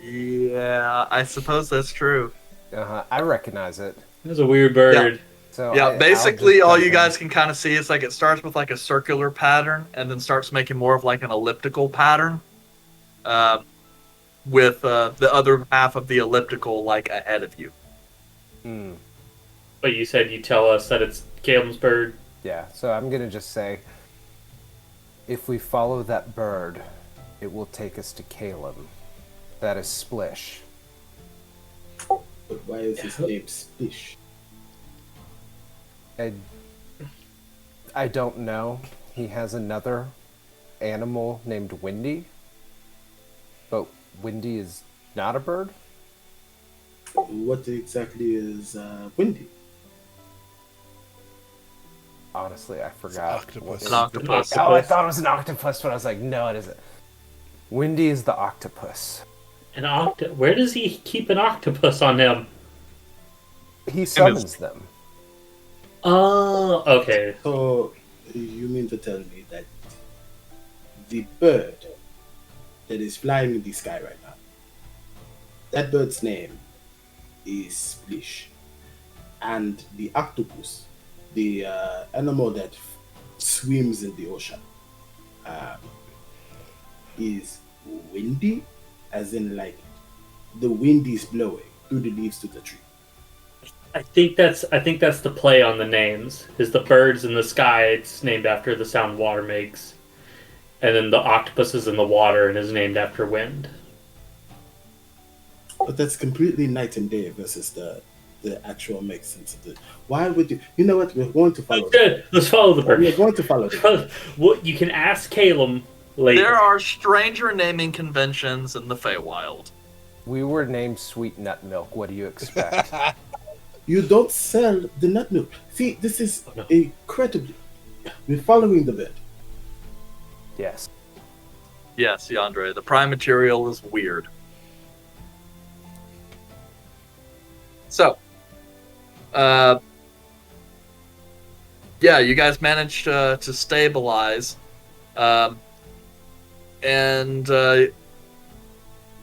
Yeah, I suppose that's true. I recognize it. This is a weird bird. So Yeah, I'll basically just all jump you in. guys can kind of see is like it starts with like a circular pattern and then starts making more of like an elliptical pattern, uh, with the other half of the elliptical like ahead of you. Hmm. But you said you tell us that it's Caleb's bird. Yeah, so I'm gonna just say, if we follow that bird, it will take us to Kaelum. That is Splish. But why is his name Splish? I don't know. He has another animal named Windy, but Windy is not a bird. What exactly is Windy? Honestly, I forgot. octopus. An octopus. Oh, I thought it was an octopus, but I was like, no, it isn't. Windy is the octopus. Where does he keep an octopus on him? He summons them. Oh, okay. So, you mean to tell me that the bird that is flying in the sky right now, that bird's name is Splish, and the octopus, the animal that swims in the ocean, is windy, as in like the wind is blowing through the leaves to the tree. I think that's the play on the names. Is the birds in the sky? It's named after the sound water makes, and then the octopus is in the water and is named after wind. But that's completely night and day versus the actual make sense of it. Why would you? You know what? We're going to follow. Good. Let's follow the bird. We're going to follow. Them. What you can ask Caleb later. There are stranger naming conventions in the Feywild. We were named Sweet Nut Milk. What do you expect? You don't sell the nut milk. See, this is Oh, no. incredibly. We're following the bird. Yes. Yes, Yandere, the prime material is weird. So, yeah, you guys managed to stabilize, and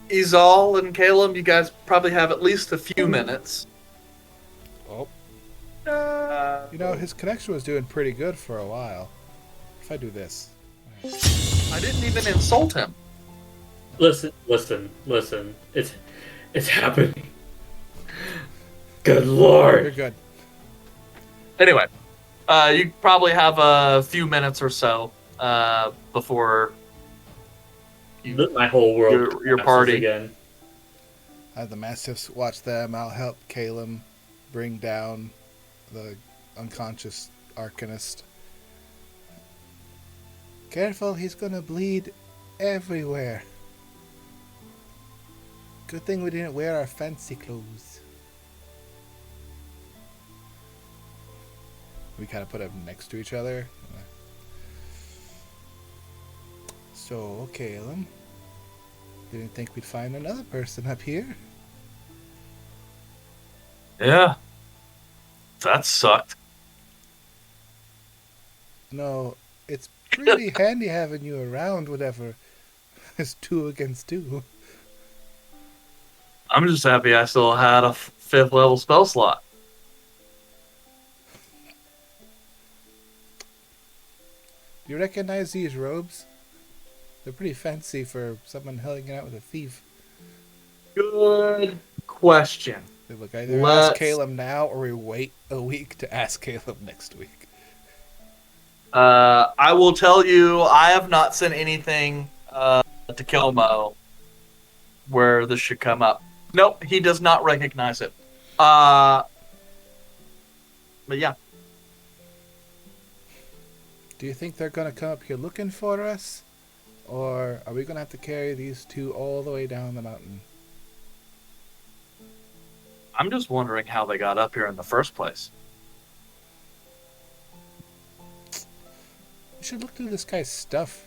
Exal and Kaelum, you guys probably have at least a few minutes. Oh, you know, his connection was doing pretty good for a while. If I do this. I didn't even insult him. Listen. It's happening. Good You're lord. good. Anyway, you probably have a few minutes or so before My whole world. your collapses party. again. I have the Mastiffs watch them. I'll help Kaelum bring down the unconscious arcanist. Careful, he's gonna bleed everywhere. Good thing we didn't wear our fancy clothes. We kind of put them next to each other. So, Kaelum, didn't think we'd find another person up here. Yeah, that sucked. No, it's pretty handy having you around whenever it's 2 against 2. I'm just happy I still had a 5th level spell slot. Do you recognize these robes? They're pretty fancy for someone hanging out with a thief. Good question. They look either Let's- ask Kaelum now or we wait a week to ask Kaelum next week. I will tell you, I have not sent anything to Kilmo where this should come up. Nope, he does not recognize it. But yeah, Do you think they're gonna come up here looking for us? Or are we gonna have to carry these 2 all the way down the mountain? I'm just wondering how they got up here in the first place. We should look through this guy's stuff.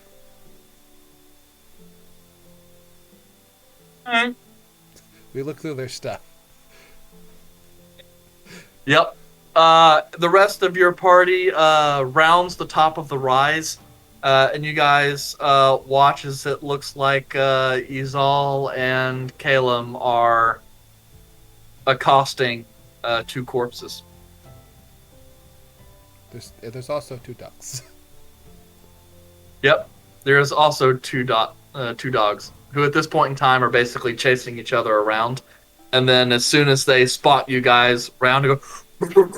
Alright. We look through their stuff. Yep. The rest of your party rounds the top of the rise, and you guys watch as it looks like Exal and Kaelum are accosting 2 corpses. There's also 2 ducks. Yep. There's also two dogs who at this point in time are basically chasing each other around. And then as soon as they spot you guys round to go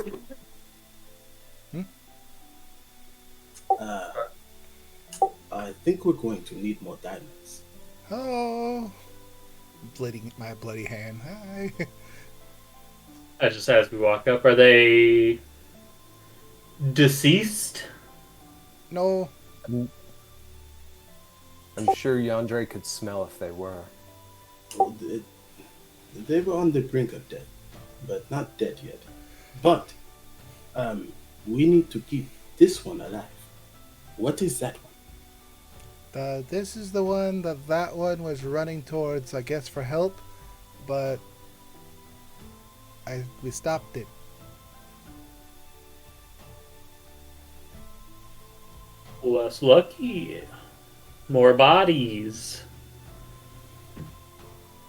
I think we're going to need more diamonds. Oh, my bloody hand. Hi. Just as we walk up, are they deceased? No. I'm sure Yandere could smell if they were. Well, they were on the brink of death, but not dead yet. But we need to keep this one alive. What is that one? This is the one that one was running towards, I guess, for help, but we stopped it. Less lucky. More bodies.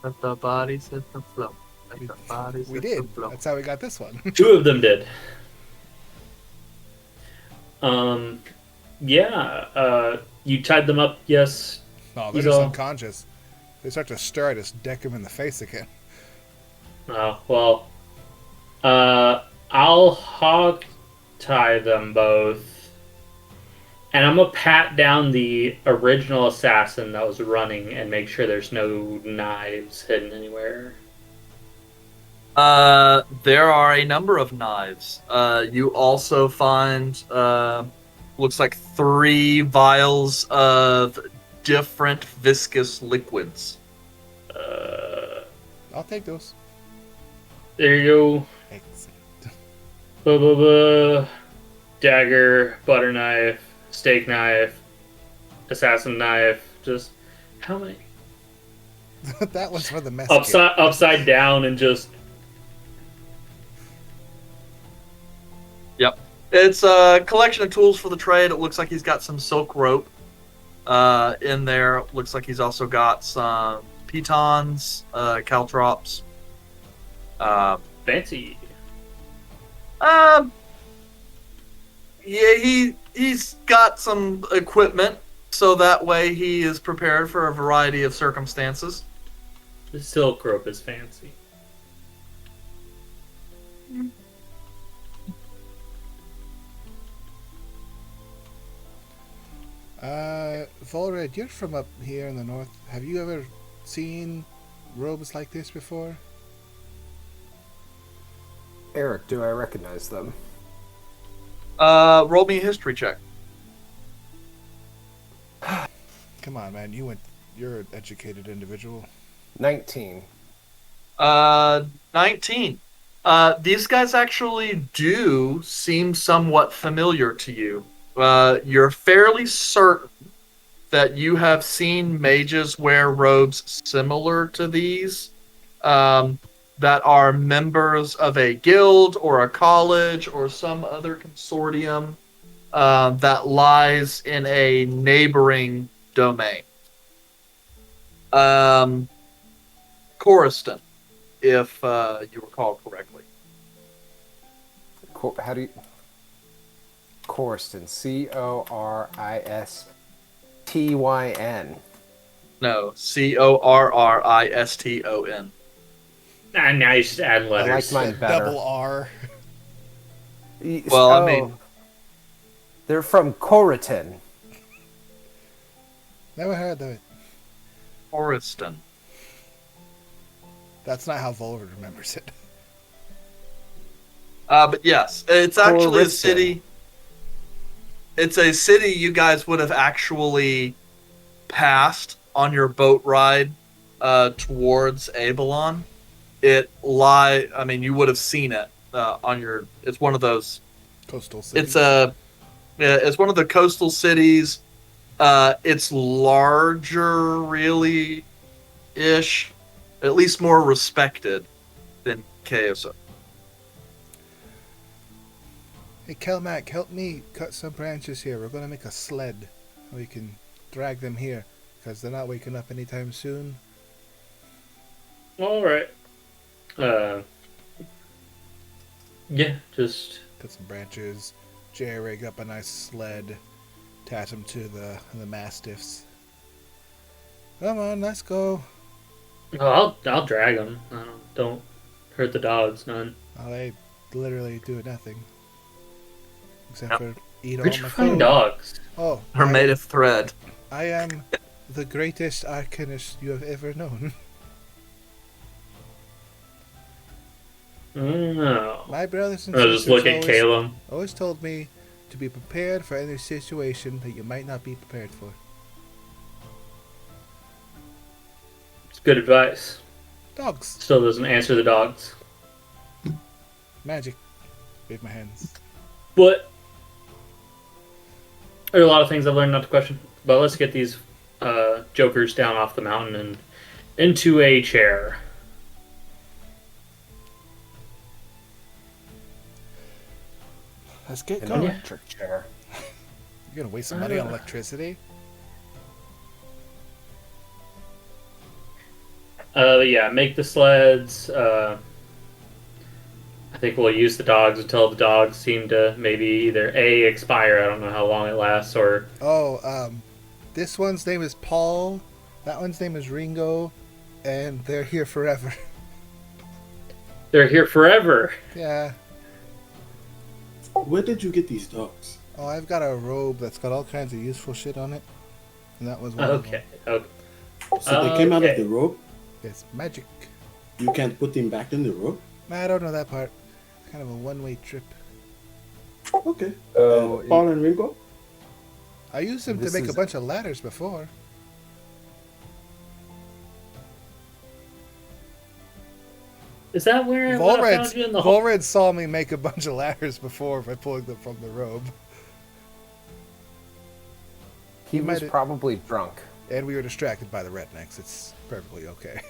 Let the bodies hit the floor. Let the bodies We hit did. the floor. That's how we got this one. 2 of them did. You tied them up, yes. No, they're He's just all- unconscious. They start to stir, I just deck him in the face again. Oh, well. I'll hog tie them both. And I'm gonna pat down the original assassin that was running and make sure there's no knives hidden anywhere. There are a number of knives. You also find, looks like 3 vials of different viscous liquids. I'll take those. There you go. Excellent. Blah, blah, blah. Dagger, butter knife, steak knife, assassin knife. Just how many? That was for the mess. Upside down and just. Yep. It's a collection of tools for the trade. It looks like he's got some silk rope in there. Looks like he's also got some pitons, caltrops. Fancy. Yeah, he's got some equipment, so that way he is prepared for a variety of circumstances. The silk rope is fancy. Vulred, you're from up here in the north. Have you ever seen robes like this before? Eric, do I recognize them? Roll me a history check. Come on, man. You're an educated individual. 19. 19. These guys actually do seem somewhat familiar to you. You're fairly certain that you have seen mages wear robes similar to these, that are members of a guild or a college or some other consortium that lies in a neighboring domain. Coriston, if you recall correctly. How do you... Coriston. Coristyn. No, Corriston. And now you just add I letters. like mine better. Double R. Well, I mean- They're from Coriton. Never heard of it. Coriston. That's not how Vulreds remembers it. But yes, it's actually a Coriston. city. It's a city you guys would have actually passed on your boat ride towards Avalon. I mean, you would have seen it on your. It's one of those. Coastal city. It's one of the coastal cities. It's larger, really, ish. At least more respected than Kaelum. Hey, Kelmac, help me cut some branches here. We're going to make a sled. We can drag them here, because they're not waking up anytime soon. All right. Yeah, just Cut some branches. jerry-rig up a nice sled, attach them to the mastiffs. Come on, let's go. Oh, I'll drag them. Don't hurt the dogs, none. Oh, they literally do nothing. Except Yep. for eat all Where'd you my find food. dogs? Oh, Are made of thread. I am the greatest arcanist you have ever known. No. My brothers and I'll just sisters look at Kaelum. always told me to be prepared for any situation that you might not be prepared for. It's good advice. Dogs. Still doesn't answer the dogs. Magic. Wave my hands. But there are a lot of things I've learned not to question. But let's get these jokers down off the mountain and into a chair. Let's get An going. electric chair. You're gonna waste some money on electricity? Yeah, make the sleds. I think we'll use the dogs until the dogs seem to maybe either A, expire, I don't know how long it lasts, or... Oh, this one's name is Paul, that one's name is Ringo, and they're here forever. They're here forever! Yeah. Where did you get these dogs? Oh, I've got a robe that's got all kinds of useful shit on it. And that was one of them. Okay. So they came out of Okay. the rope? It's magic. You can't put them back in the rope? I don't know that part. It's kind of a one-way trip. Okay. Oh, Paul and Ringo? I used them to This make a is- bunch of ladders before. Is that where I found you in the hole? Vulreds saw me make a bunch of ladders before by pulling them from the robe. He You was might- probably drunk. And we were distracted by the rednecks. It's perfectly okay.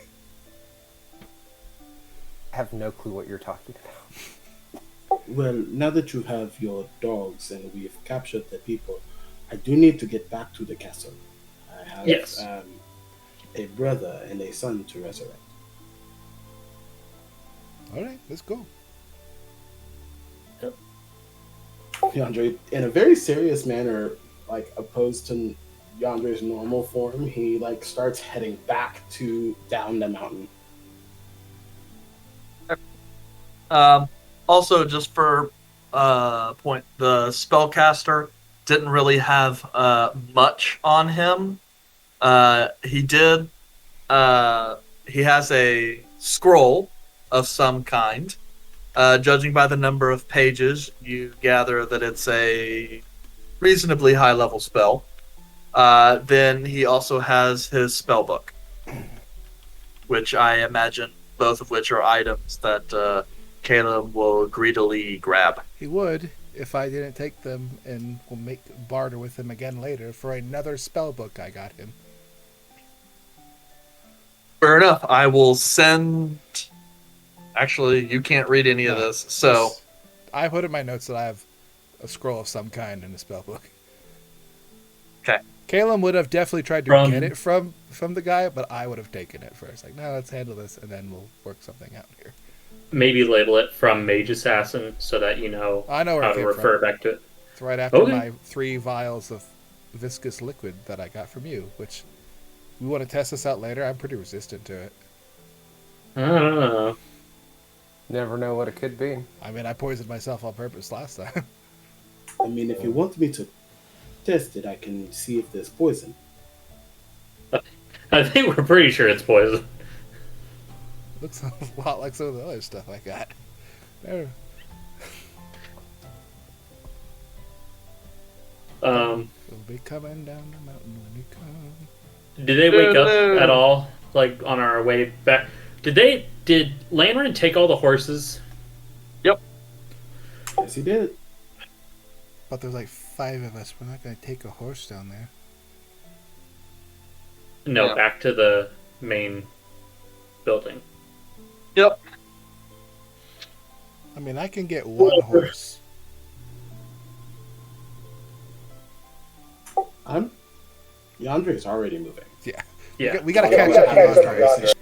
I have no clue what you're talking about. Well, now that you have your dogs and we've captured the people, I do need to get back to the castle. I have Yes. a brother and a son to resurrect. Alright, let's go. Yandere, in a very serious manner, like opposed to Yandere's normal form, he like starts heading back to down the mountain. Also, just for point, the spellcaster didn't really have much on him. He did. He has a scroll of some kind. Judging by the number of pages, you gather that it's a reasonably high-level spell. Then he also has his spell book, which I imagine both of which are items that Caleb will greedily grab. He would if I didn't take them and will make barter with him again later for another spell book I got him. Fair enough. I will send. Actually, you can't read any of No, this, so I put in my notes that I have a scroll of some kind in the spell book. okay. Kaelum would have definitely tried to From- get it from the guy, but I would have taken it first. Like, no, let's handle this, and then we'll work something out here. Maybe label it from Mage Assassin so that you know I know where how it to came refer from. back to it. It's right after Okay. my 3 vials of viscous liquid that I got from you, which we want to test this out later. I'm pretty resistant to it. I don't know. Never know what it could be. I mean, I poisoned myself on purpose last time. I mean, if you want me to test it, I can see if there's poison. I think we're pretty sure it's poison. Looks a lot like some of the other stuff I got. There. Um, We'll be coming down the mountain when we come. did they wake up at all? Like on our way back? Did Landrin take all the horses? Yep. Yes, he did. But there's like 5 of us. We're not going to take a horse down there. No, Yeah. back to the main building. Yep. I mean, I can get 1 horse. Yandere's already moving. Yeah. We got to catch up to Andre.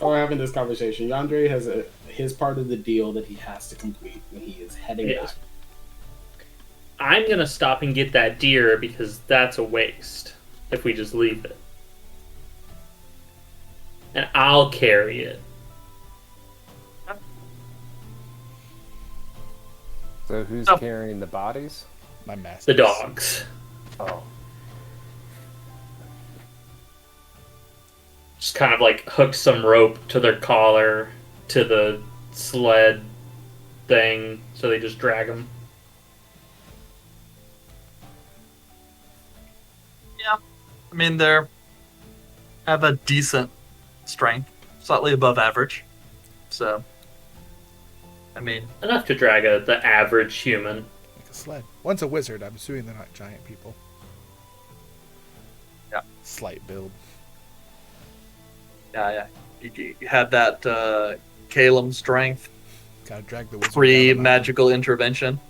Oh, we're having this conversation. Yandere has his part of the deal that he has to complete when he is heading Yes. back. I'm going to stop and get that deer because that's a waste if we just leave it. And I'll carry it. So who's Oh. carrying the bodies? My master. The dogs. Oh. Just kind of like hook some rope to their collar to the sled thing so they just drag them. Yeah. I mean, they're have a decent strength, slightly above average. So, I mean, Enough to drag the average human. Like a sled. One's a wizard. I'm assuming they're not giant people. Yeah. Slight build. yeah. You have that Kaelum strength, Gotta drag the wizard. free down the mountain. magical intervention.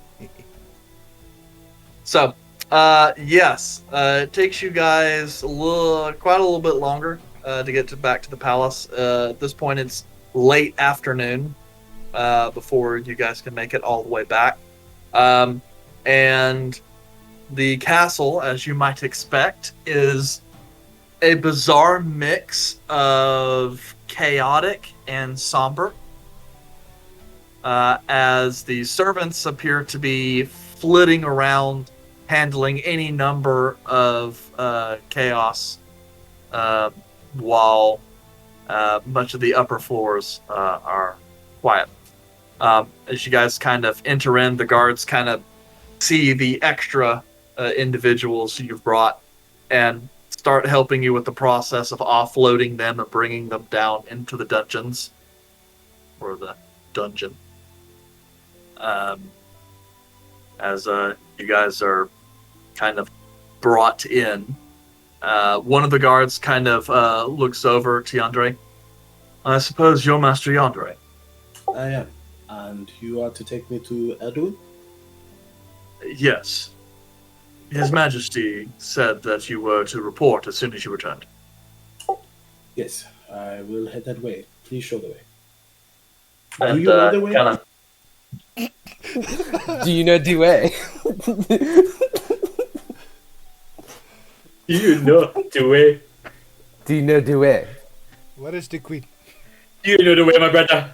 So, yes, it takes you guys quite a little bit longer to get back to the palace. At this point, it's late afternoon before you guys can make it all the way back. And the castle, as you might expect, is a bizarre mix of chaotic and somber. As the servants appear to be flitting around, handling any number of chaos, while much of the upper floors are quiet. As you guys kind of enter in, the guards kind of see the extra individuals you've brought and start helping you with the process of offloading them and bringing them down into the dungeons, or the dungeon. As you guys are kind of brought in, one of the guards kind of looks over to Yandere. I suppose you're Master Yandere. I am. And you are to take me to Edwin? Yes. His Majesty said that you were to report as soon as you returned. Yes, I will head that way. Please show the way. And, Do you know the way? kinda- Do you know Due? You know the way. Do you know Due? What is the queen? You know the way, my brother.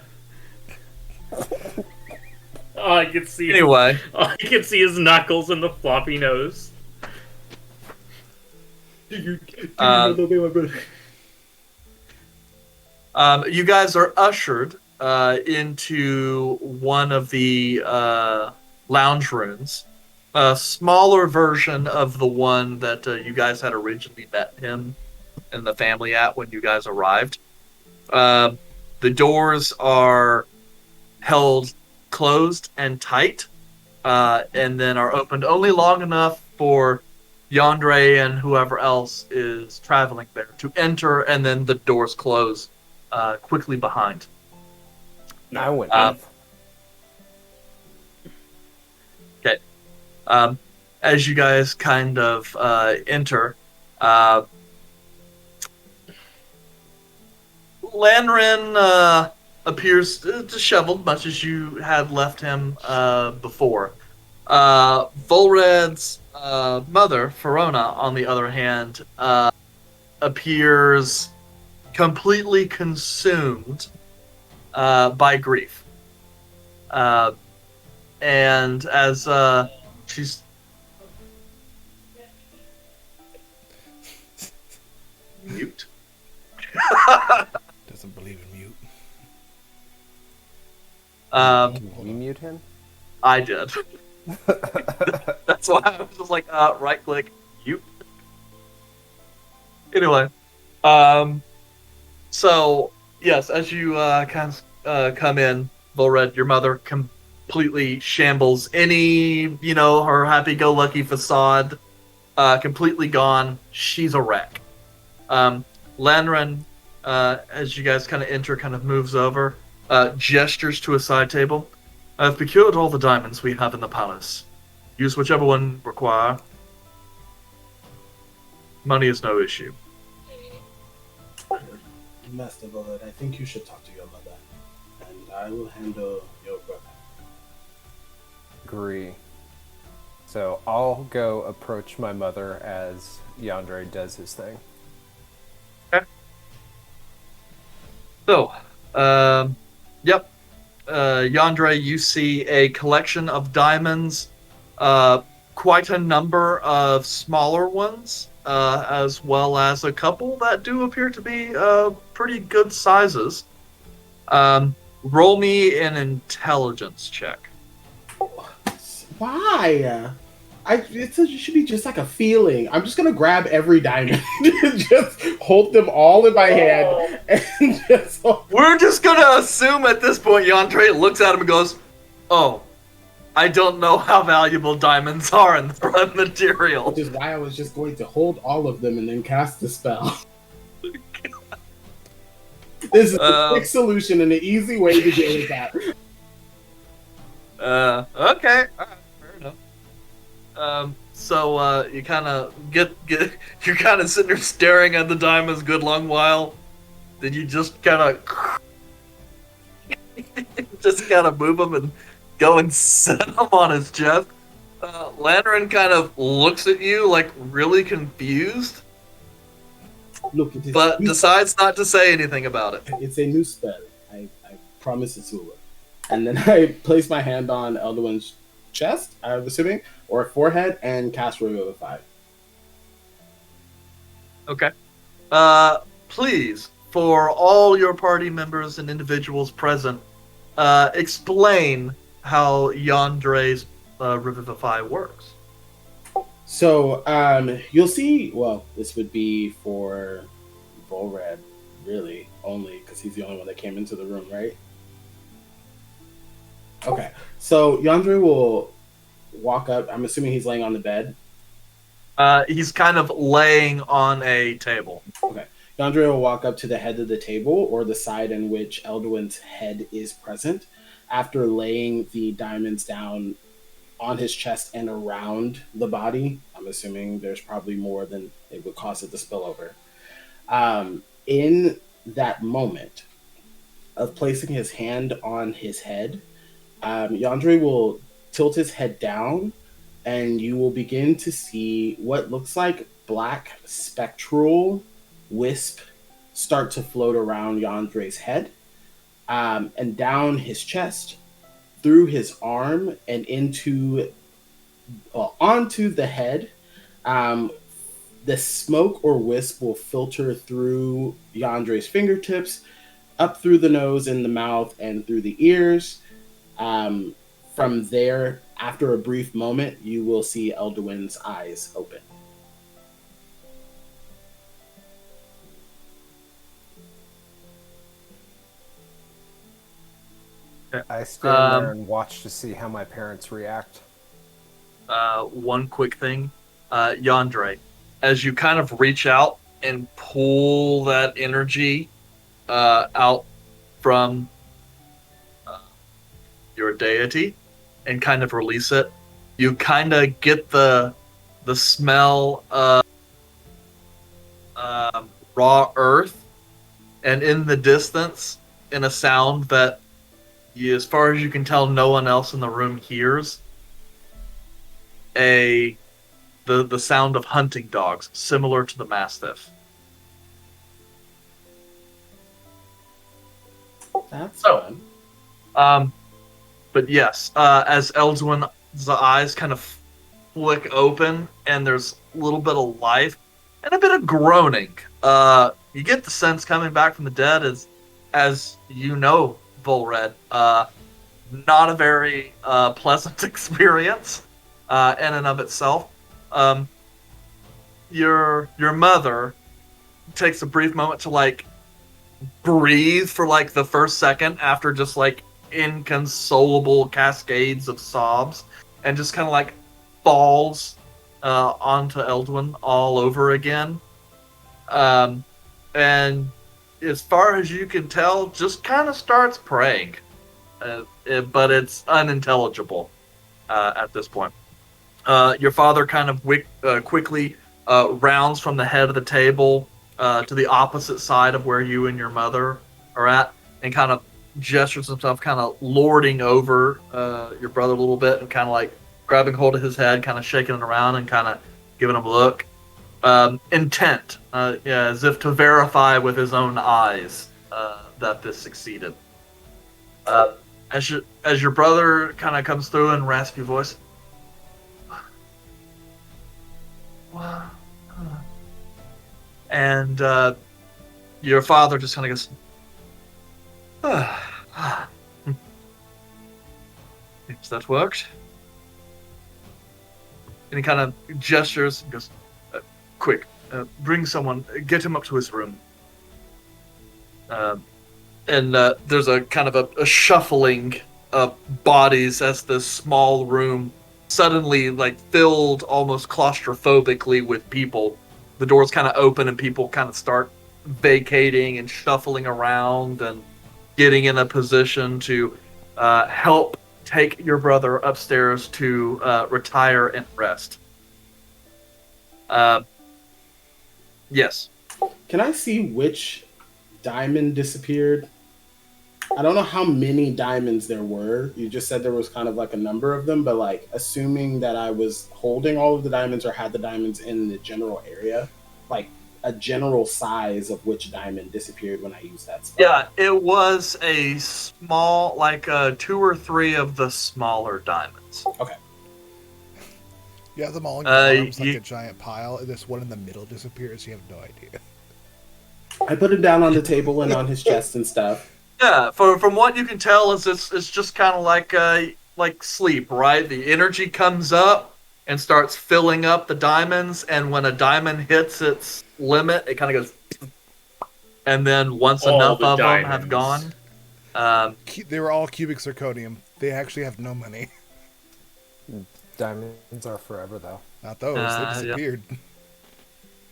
Oh, I can see. Anyway, I can see his knuckles and the floppy nose. Do you know the way, my brother? you guys are ushered into one of the lounge rooms, a smaller version of the one that you guys had originally met him and the family at when you guys arrived. The doors are held closed and tight, and then are opened only long enough for Yandere and whoever else is traveling there to enter, and then the doors close quickly behind. I went. Okay. As you guys kind of enter, Lanrin appears disheveled, much as you had left him before. Vulred's mother, Verona, on the other hand, appears completely consumed by grief. And as she's mute. Doesn't believe in mute. Can we mute him? I did. That's why I was just like, right click, mute. Anyway, so yes, as you kind of come in, Vulred, your mother completely shambles. Any, her happy-go-lucky facade, completely gone. She's a wreck. Lanrin, as you guys kind of enter, kind of moves over, gestures to a side table. I've procured all the diamonds we have in the palace. Use whichever one require. Money is no issue. Master Vulreds, I think you should talk to your mother, and I will handle your brother. Agree. So I'll go approach my mother as Yandere does his thing. Okay. So, yep. Yandere, you see a collection of diamonds, quite a number of smaller ones, as well as a couple that do appear to be pretty good sizes. Roll me an intelligence check. Why? It should be just like a feeling. I'm just gonna grab every diamond, just hold them all in my hand, and just. We're just gonna assume at this point, Yandere looks at him and goes, "Oh, I don't know how valuable diamonds are in the blood material." Which is why I was just going to hold all of them and then cast the spell. This is a quick solution and an easy way to deal with that. Okay. All right, fair enough. So you kind of get you're kind of sitting there staring at the diamonds a good long while. Then you just kind of move them and go and set them on his chest. Lantern kind of looks at you like really confused, Look, but decides not to say anything about it. It's a new spell. I promise it's over. And then I place my hand on Elduin's chest, I'm assuming, or forehead, and cast Revivify. Okay. Please, for all your party members and individuals present, explain how Yandere's Revivify works. So, you'll see, well, this would be for Vulred, really, only because he's the only one that came into the room, right? Okay, so Yandere will walk up. I'm assuming he's laying on the bed. He's kind of laying on a table. Okay. Yandere will walk up to the head of the table, or the side in which Elduin's head is present, after laying the diamonds down on his chest and around the body. I'm assuming there's probably more than it would cause it to spill over. In that moment of placing his hand on his head, Yandere will tilt his head down, and you will begin to see what looks like black spectral wisp start to float around Yandere's head, and down his chest, through his arm, and onto the head. The smoke or wisp will filter through Yandere's fingertips, up through the nose and the mouth, and through the ears. From there, after a brief moment, you will see Elduin's eyes open. I stand there and watch to see how my parents react. One quick thing, Yandere, as you kind of reach out and pull that energy out from your deity and kind of release it, you kind of get the smell of raw earth, and in the distance, in a sound that, as far as you can tell, no one else in the room hears, the sound of hunting dogs, similar to the Mastiff. That's fun. But yes, as Elduin's eyes kind of flick open, and there's a little bit of life and a bit of groaning. You get the sense coming back from the dead, as you know, Vulred, not a very pleasant experience in and of itself. Your mother takes a brief moment to breathe for the first second after just inconsolable cascades of sobs, and just kind of falls onto Elduin all over again. And as far as you can tell, just kind of starts praying, but it's unintelligible at this point. Your father kind of quickly rounds from the head of the table to the opposite side of where you and your mother are at, and kind of gestures himself, kind of lording over your brother a little bit, and kind of grabbing hold of his head, kind of shaking it around and kind of giving him a look. Intent, as if to verify with his own eyes that this succeeded. As your brother kind of comes through in raspy voice, and your father just kind of goes, "Yes, that worked." And he kind of gestures and goes, "Quick, bring someone, get him up to his room." And there's a kind of a shuffling of bodies as this small room suddenly like filled almost claustrophobically with people. The doors kind of open and people kind of start vacating and shuffling around and getting in a position to help take your brother upstairs to retire and rest. Yes. Can I see which diamond disappeared? I don't know how many diamonds there were. You just said there was kind of like a number of them, but like assuming that I was holding all of the diamonds or had the diamonds in the general area, like a general size of which diamond disappeared when I used that spell. Yeah, it was a small, like 2 or 3 of the smaller diamonds. Okay. You have them all in your arms like a giant pile, and this one in the middle disappears. You have no idea. I put it down on the table and on his chest and stuff. Yeah, from what you can tell, it's just kind of like sleep, right? The energy comes up and starts filling up the diamonds, and when a diamond hits its limit, it kind of goes, and then once enough of them have gone, they were all cubic zirconium. They actually have no money. Diamonds are forever, though. Not those. They disappeared.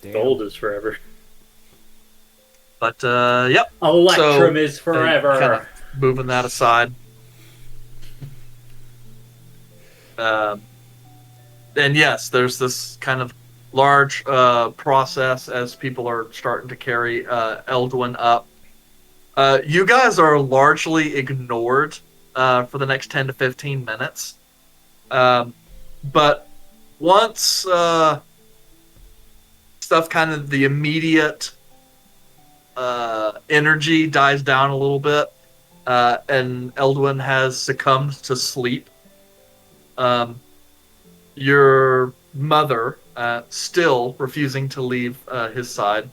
Damn. Gold is forever. But yep. Electrum is forever. Kind of moving that aside. And yes, there's this kind of large process as people are starting to carry Eldwin up. You guys are largely ignored for the next 10 to 15 minutes. But once stuff kind of the immediate energy dies down a little bit, and Eldwin has succumbed to sleep, your mother still refusing to leave his side,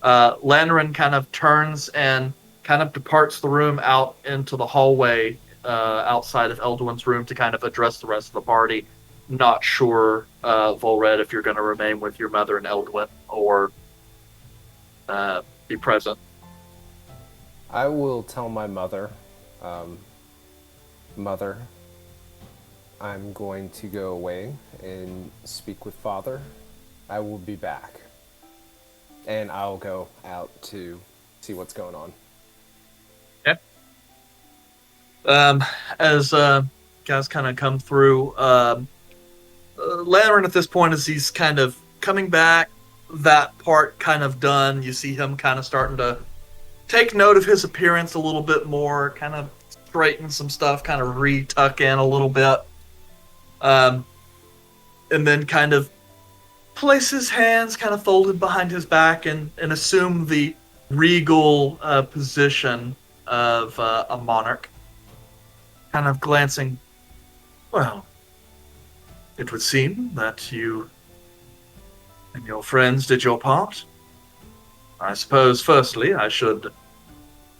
Lannerin kind of turns and kind of departs the room out into the hallway outside of Eldwin's room to kind of address the rest of the party. Not sure, Vulred, if you're going to remain with your mother and Eldwin or be present. I will tell my mother, Mother, I'm going to go away and speak with Father. I will be back. And I'll go out to see what's going on. Okay. As guys kind of come through, Lannerin at this point, as he's kind of coming back, that part kind of done, you see him kind of starting to take note of his appearance a little bit more, kind of straighten some stuff, kind of re-tuck in a little bit. And then kind of place his hands kind of folded behind his back and assume the regal position of a monarch. Kind of glancing, well, it would seem that you and your friends did your part. I suppose, firstly, I should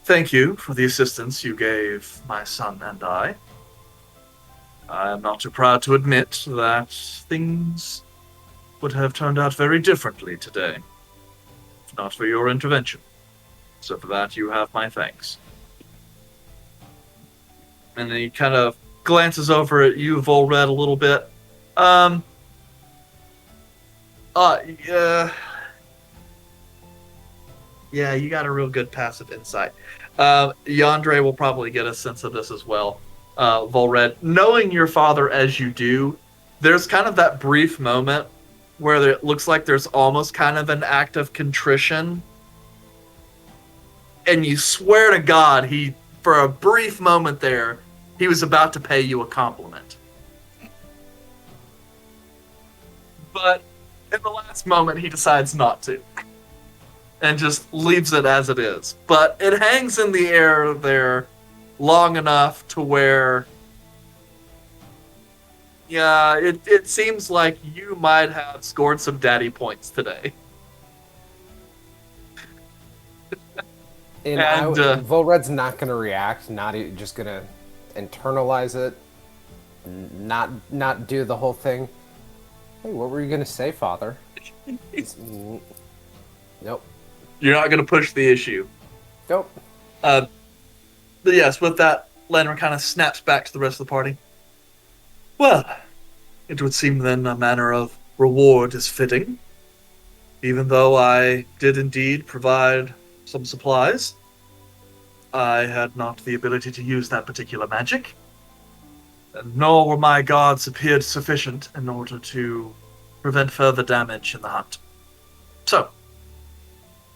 thank you for the assistance you gave my son and I. I am not too proud to admit that things would have turned out very differently today, if not for your intervention. So for that, you have my thanks. And then he kind of glances over at you, Vulred, a little bit. Yeah, you got a real good passive insight. Yandere will probably get a sense of this as well. Vulred, knowing your father as you do, there's kind of that brief moment where it looks like there's almost kind of an act of contrition. And you swear to God, for a brief moment there, he was about to pay you a compliment. But in the last moment, he decides not to. And just leaves it as it is. But it hangs in the air there long enough to where, yeah, it seems like you might have scored some daddy points today. And And, Vulred's not going to react, just going to internalize it, not do the whole thing. Hey, what were you going to say, Father? Nope. You're not going to push the issue. Nope. But yes, with that, Lantern kind of snaps back to the rest of the party. Well, it would seem then a manner of reward is fitting. Even though I did indeed provide some supplies, I had not the ability to use that particular magic. And nor were my guards appeared sufficient in order to prevent further damage in the hunt. So,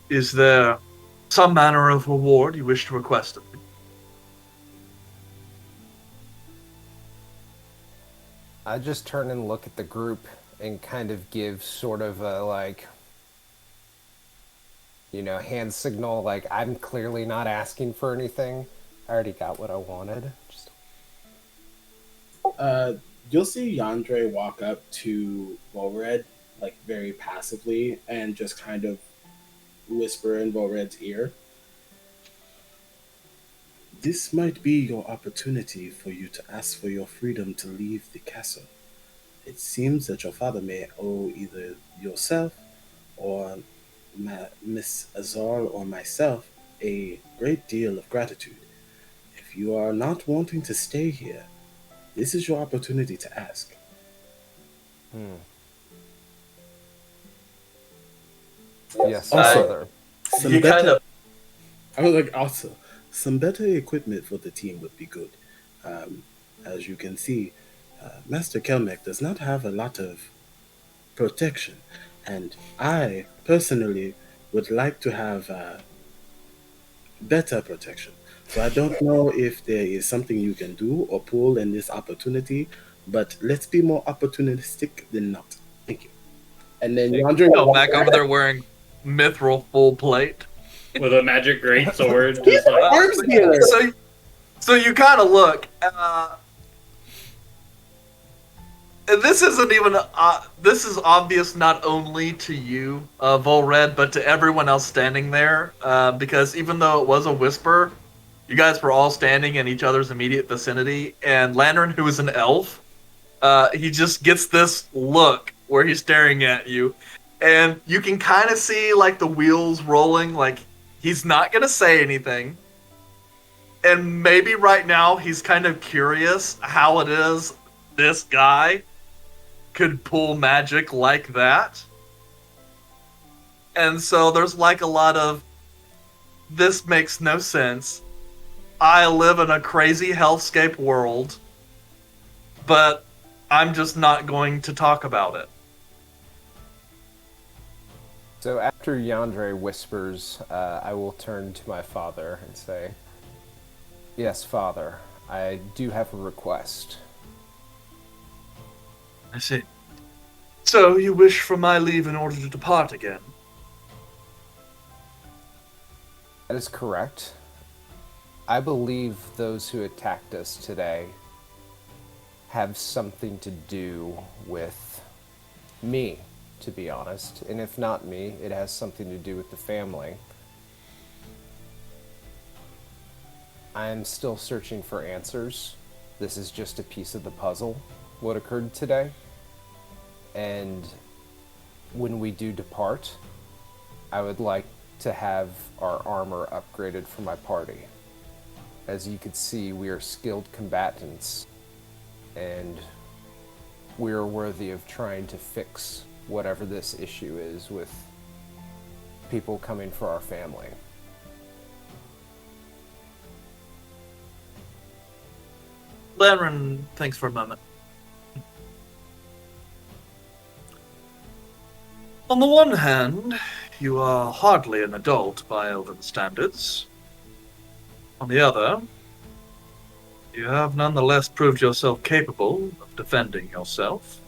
is there some manner of reward you wish to request of me? I just turn and look at the group and kind of give sort of a, hand signal, like, I'm clearly not asking for anything. I already got what I wanted. You'll see Yandere walk up to Vulred, like very passively, and just kind of whisper in Vulred's ear. This might be your opportunity for you to ask for your freedom to leave the castle. It seems that your father may owe either yourself or Miss Azar or myself a great deal of gratitude. If you are not wanting to stay here, this is your opportunity to ask. Yes, Also, Father. You kind of... I was like, also, some better equipment for the team would be good. As you can see, Master Kelmek does not have a lot of protection, and I personally would like to have better protection. So I don't know if there is something you can do or pull in this opportunity, but let's be more opportunistic than not. Thank you. And then Yandere Go back over there wearing mithril full plate. With a magic great sword. Just like, arms together. So you kind of look. And this isn't even. This is obvious not only to you, Volred, but to everyone else standing there. Because even though it was a whisper, you guys were all standing in each other's immediate vicinity. And Lantern, who is an elf, he just gets this look where he's staring at you, and you can kind of see like the wheels rolling. Like he's not gonna say anything. And maybe right now he's kind of curious how it is this guy could pull magic like that. And so there's like a lot of, this makes no sense. I live in a crazy hellscape world, but I'm just not going to talk about it. So after Yandere whispers, I will turn to my father and say, yes, Father, I do have a request. I see. So you wish for my leave in order to depart again? That is correct. I believe those who attacked us today have something to do with me, to be honest. And if not me, it has something to do with the family. I am still searching for answers. This is just a piece of the puzzle, what occurred today. And when we do depart, I would like to have our armor upgraded for my party. As you can see, we are skilled combatants, and we are worthy of trying to fix whatever this issue is with people coming for our family. Lanren thinks for a moment. On the one hand, you are hardly an adult by elven standards. On the other, you have nonetheless proved yourself capable of defending yourself.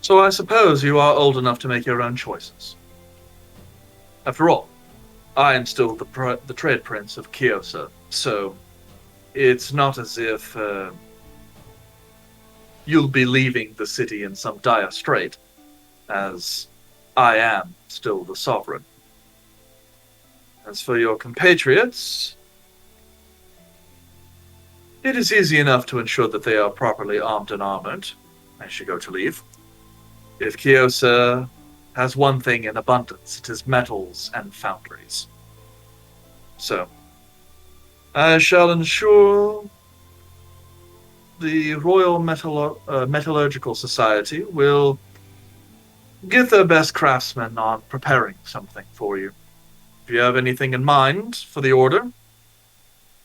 So I suppose you are old enough to make your own choices. After all, I am still the trade prince of Kyosa, so it's not as if you'll be leaving the city in some dire strait, as I am still the sovereign. As for your compatriots, it is easy enough to ensure that they are properly armed and armored as you go to leave. If Kyosa has one thing in abundance, it is metals and foundries. So, I shall ensure the Royal Metallurgical Society will get their best craftsmen on preparing something for you. If you have anything in mind for the order,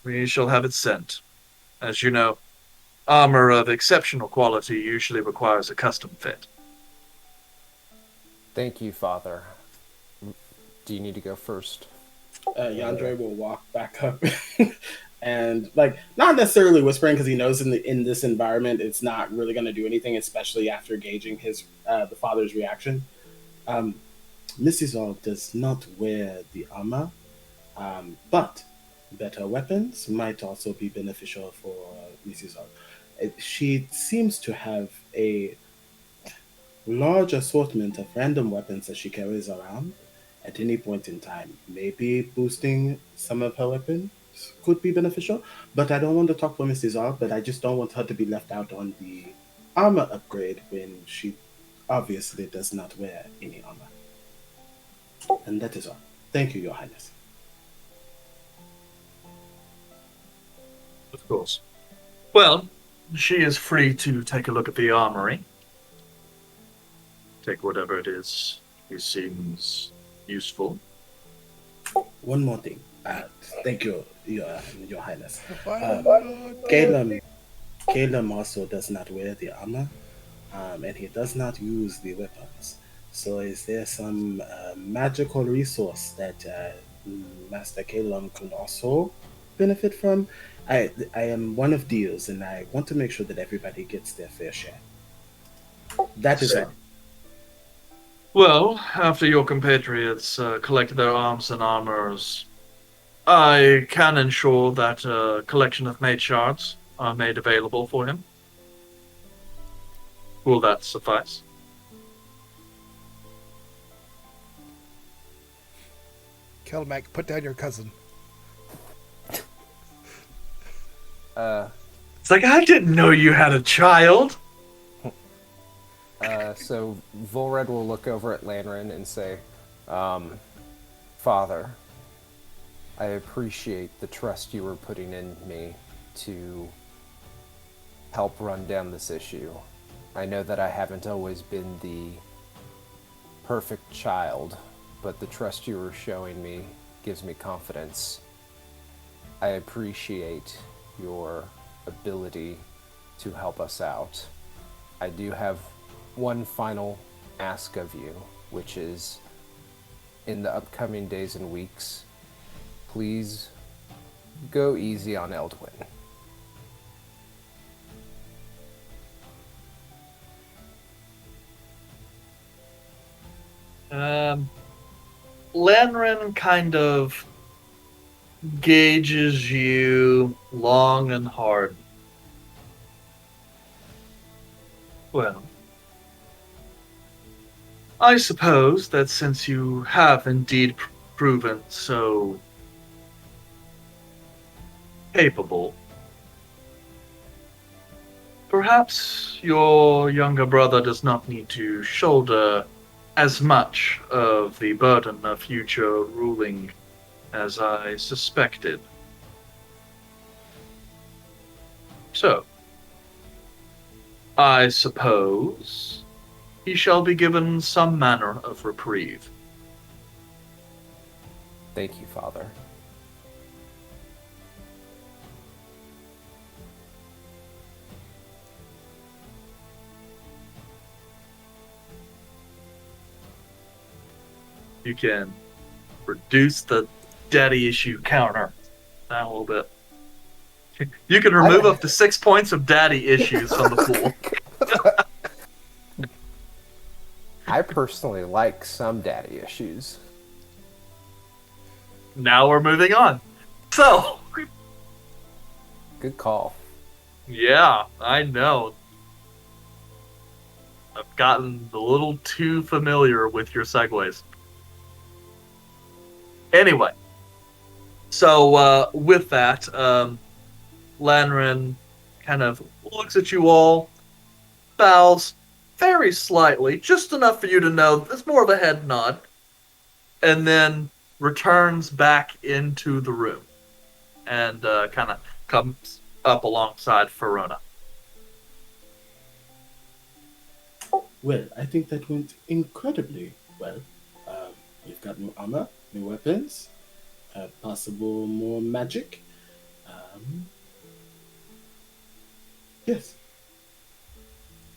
we shall have it sent. As you know, armor of exceptional quality usually requires a custom fit. Thank you, Father. Do you need to go first? Yandere will walk back up and, like, not necessarily whispering because he knows in this environment it's not really going to do anything, especially after gauging his the father's reaction. Mrs. All does not wear the armor, but better weapons might also be beneficial for Mrs. All. She seems to have a large assortment of random weapons that she carries around at any point in time. Maybe boosting some of her weapons could be beneficial, but I don't want to talk for Mrs. R, but I just don't want her to be left out on the armor upgrade when she obviously does not wear any armor. And that is all. Thank you, Your Highness. Of course. Well, she is free to take a look at the armory. Take whatever it is he seems useful. One more thing. Thank you, Your Highness. Calum. Kaelum also does not wear the armor, and he does not use the weapons. So is there some magical resource that Master Kaelum could also benefit from? I am one of deals, and I want to make sure that everybody gets their fair share. That is all. Well, after your compatriots collect their arms and armors, I can ensure that a collection of mage shards are made available for him. Will that suffice? Kelmac, put down your cousin. It's like, I didn't know you had a child! So Vulred will look over at Lanrin and say, Father, I appreciate the trust you were putting in me to help run down this issue. I know that I haven't always been the perfect child, but the trust you were showing me gives me confidence. I appreciate your ability to help us out. I do have one final ask of you, which is, in the upcoming days and weeks, please go easy on Eldwin. Lanrin kind of gauges you long and hard. Well, I suppose that since you have indeed proven so capable, perhaps your younger brother does not need to shoulder as much of the burden of future ruling as I suspected. So, I suppose he shall be given some manner of reprieve. Thank you, Father. You can reduce the daddy issue counter down a little bit. You can remove up to 6 points of daddy issues from the pool. I personally like some daddy issues. Now we're moving on. So, Good call. yeah, I know. I've gotten a little too familiar with your segues. Anyway, so with that, Lanren kind of looks at you all, bows very slightly, just enough for you to know it's more of a head nod, and then returns back into the room and kind of comes up alongside Verona. Well, I think that went incredibly well. You've got new armor, new weapons, possible more magic. Yes.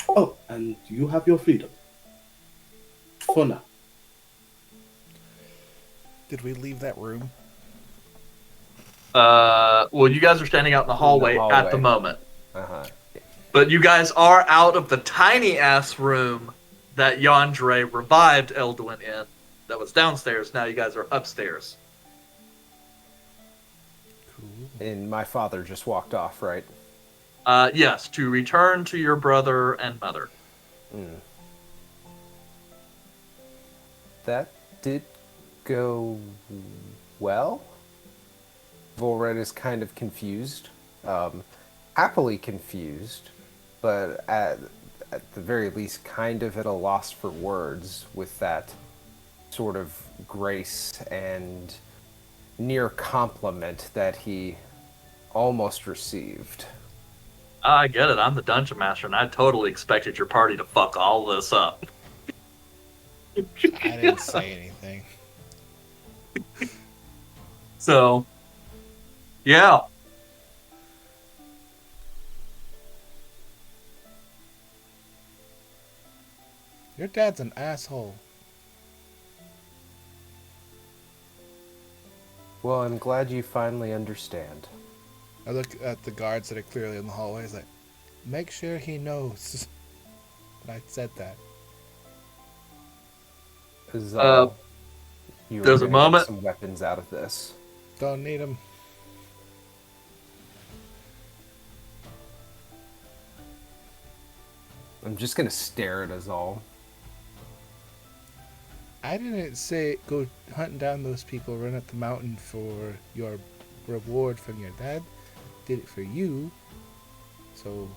Oh, and you have your freedom. For now. Did we leave that room? Well, you guys are standing out in the hallway, at the hallway. moment. Uh-huh. But you guys are out of the tiny-ass room that Yandre revived Elduin in that was downstairs. Now you guys are upstairs. Cool. And my father just walked off, right? Yes, to return to your brother and mother. That did go well. Vulred is kind of confused. Happily confused, but at the very least kind of at a loss for words with that sort of grace and near compliment that he almost received. I get it. I'm the dungeon master, and I totally expected your party to fuck all this up. I didn't say anything. So, yeah. Your dad's an asshole. Well, I'm glad you finally understand. I look at the guards that are clearly in the hallways like, make sure he knows that I said that. Zal, you there's are a gonna get moment- some weapons out of this. Don't need him. I'm just gonna stare at us all. I didn't say go hunting down those people, run up the mountain for your reward from your dad. Did it for you. So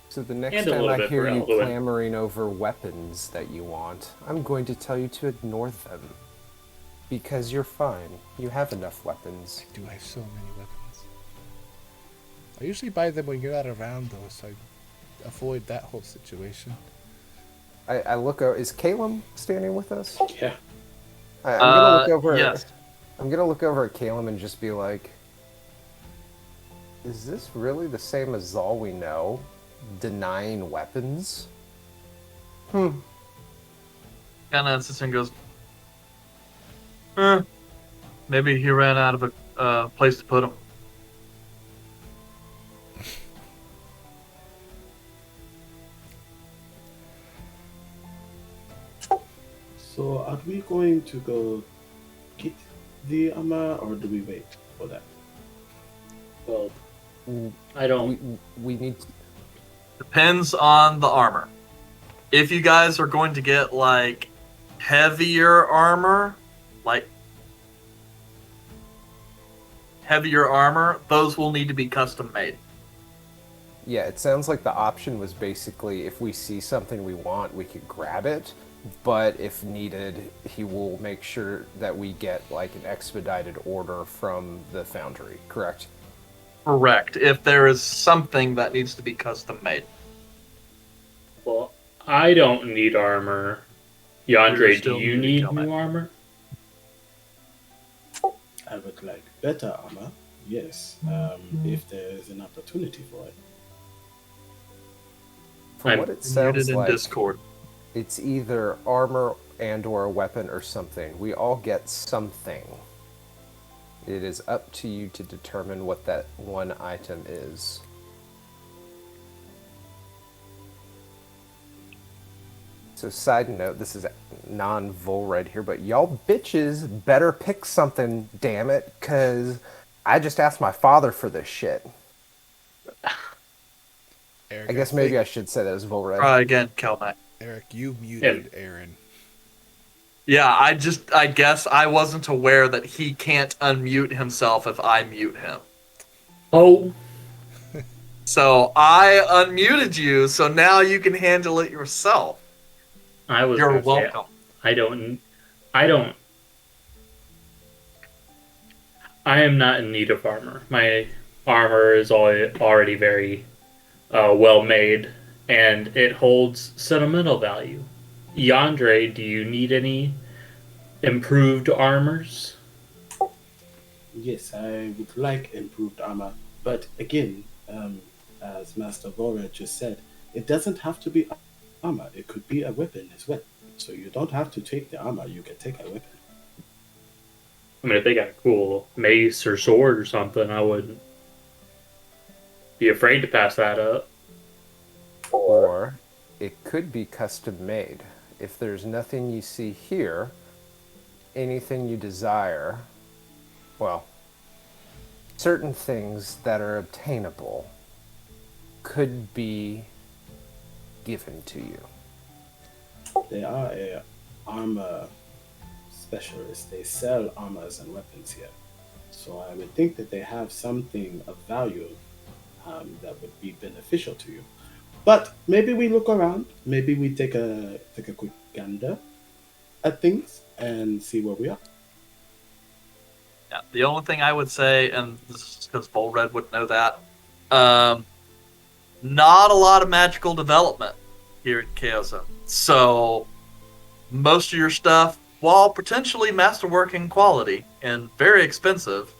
So the next And a time little I bit hear for you Elduin. clamoring over weapons that you want, I'm going to tell you to ignore them. Because you're fine. You have enough weapons. I do have so many weapons. I usually buy them when you're not around though, so I avoid that whole situation. I look over. Is Kaelum standing with us? Yeah. I'm gonna look over. Yes. I'm gonna look over at Kaelum and just be like, "Is this really the same as Zal we know? Denying weapons?" Kind of sits and goes, maybe he ran out of a place to put them. So are we going to go get the armor or do we wait for that? Well, I don't. We need. Depends on the armor. If you guys are going to get, like, heavier armor, those will need to be custom made. Yeah, it sounds like the option was basically if we see something we want, we could grab it. But if needed, he will make sure that we get like an expedited order from the foundry, correct? Correct. If there is something that needs to be custom made. Well, I don't need armor. Yandre, Still do you need need helmet. new armor? I would like better armor, yes, if there is an opportunity for it. From what it sounds Muted in like, Discord. it's either armor and or a weapon or something. We all get something. It is up to you to determine what that one item is. So, side note, this is non-Volred here, but y'all bitches better pick something, damn it, because I just asked my father for this shit. Eric, I guess maybe I should say that as Volred. Try again, Kelmac. Eric, you muted Aaron. Yeah, I guess I wasn't aware that he can't unmute himself if I mute him. Oh, So I unmuted you, so now you can handle it yourself. I was. You're gonna say, welcome. I don't. I am not in need of armor. My armor is already very well made, and it holds sentimental value. Yandere, do you need any improved armors? Yes, I would like improved armor, but again, as Master Vora just said, it doesn't have to be armor. It could be a weapon as well. So you don't have to take the armor. You can take a weapon. I mean, if they got a cool mace or sword or something, I wouldn't be afraid to pass that up. Or it could be custom made. If there's nothing you see here, anything you desire, well, certain things that are obtainable could be given to you. They are a armor specialist. They sell armors and weapons here. So I would think that they have something of value that would be beneficial to you. But maybe we look around. Maybe we take a quick gander at things and see where we are. Yeah, the only thing I would say, and this is because Volred would know that, not a lot of magical development here in Chaos Zone. So most of your stuff, while potentially masterworking quality and very expensive,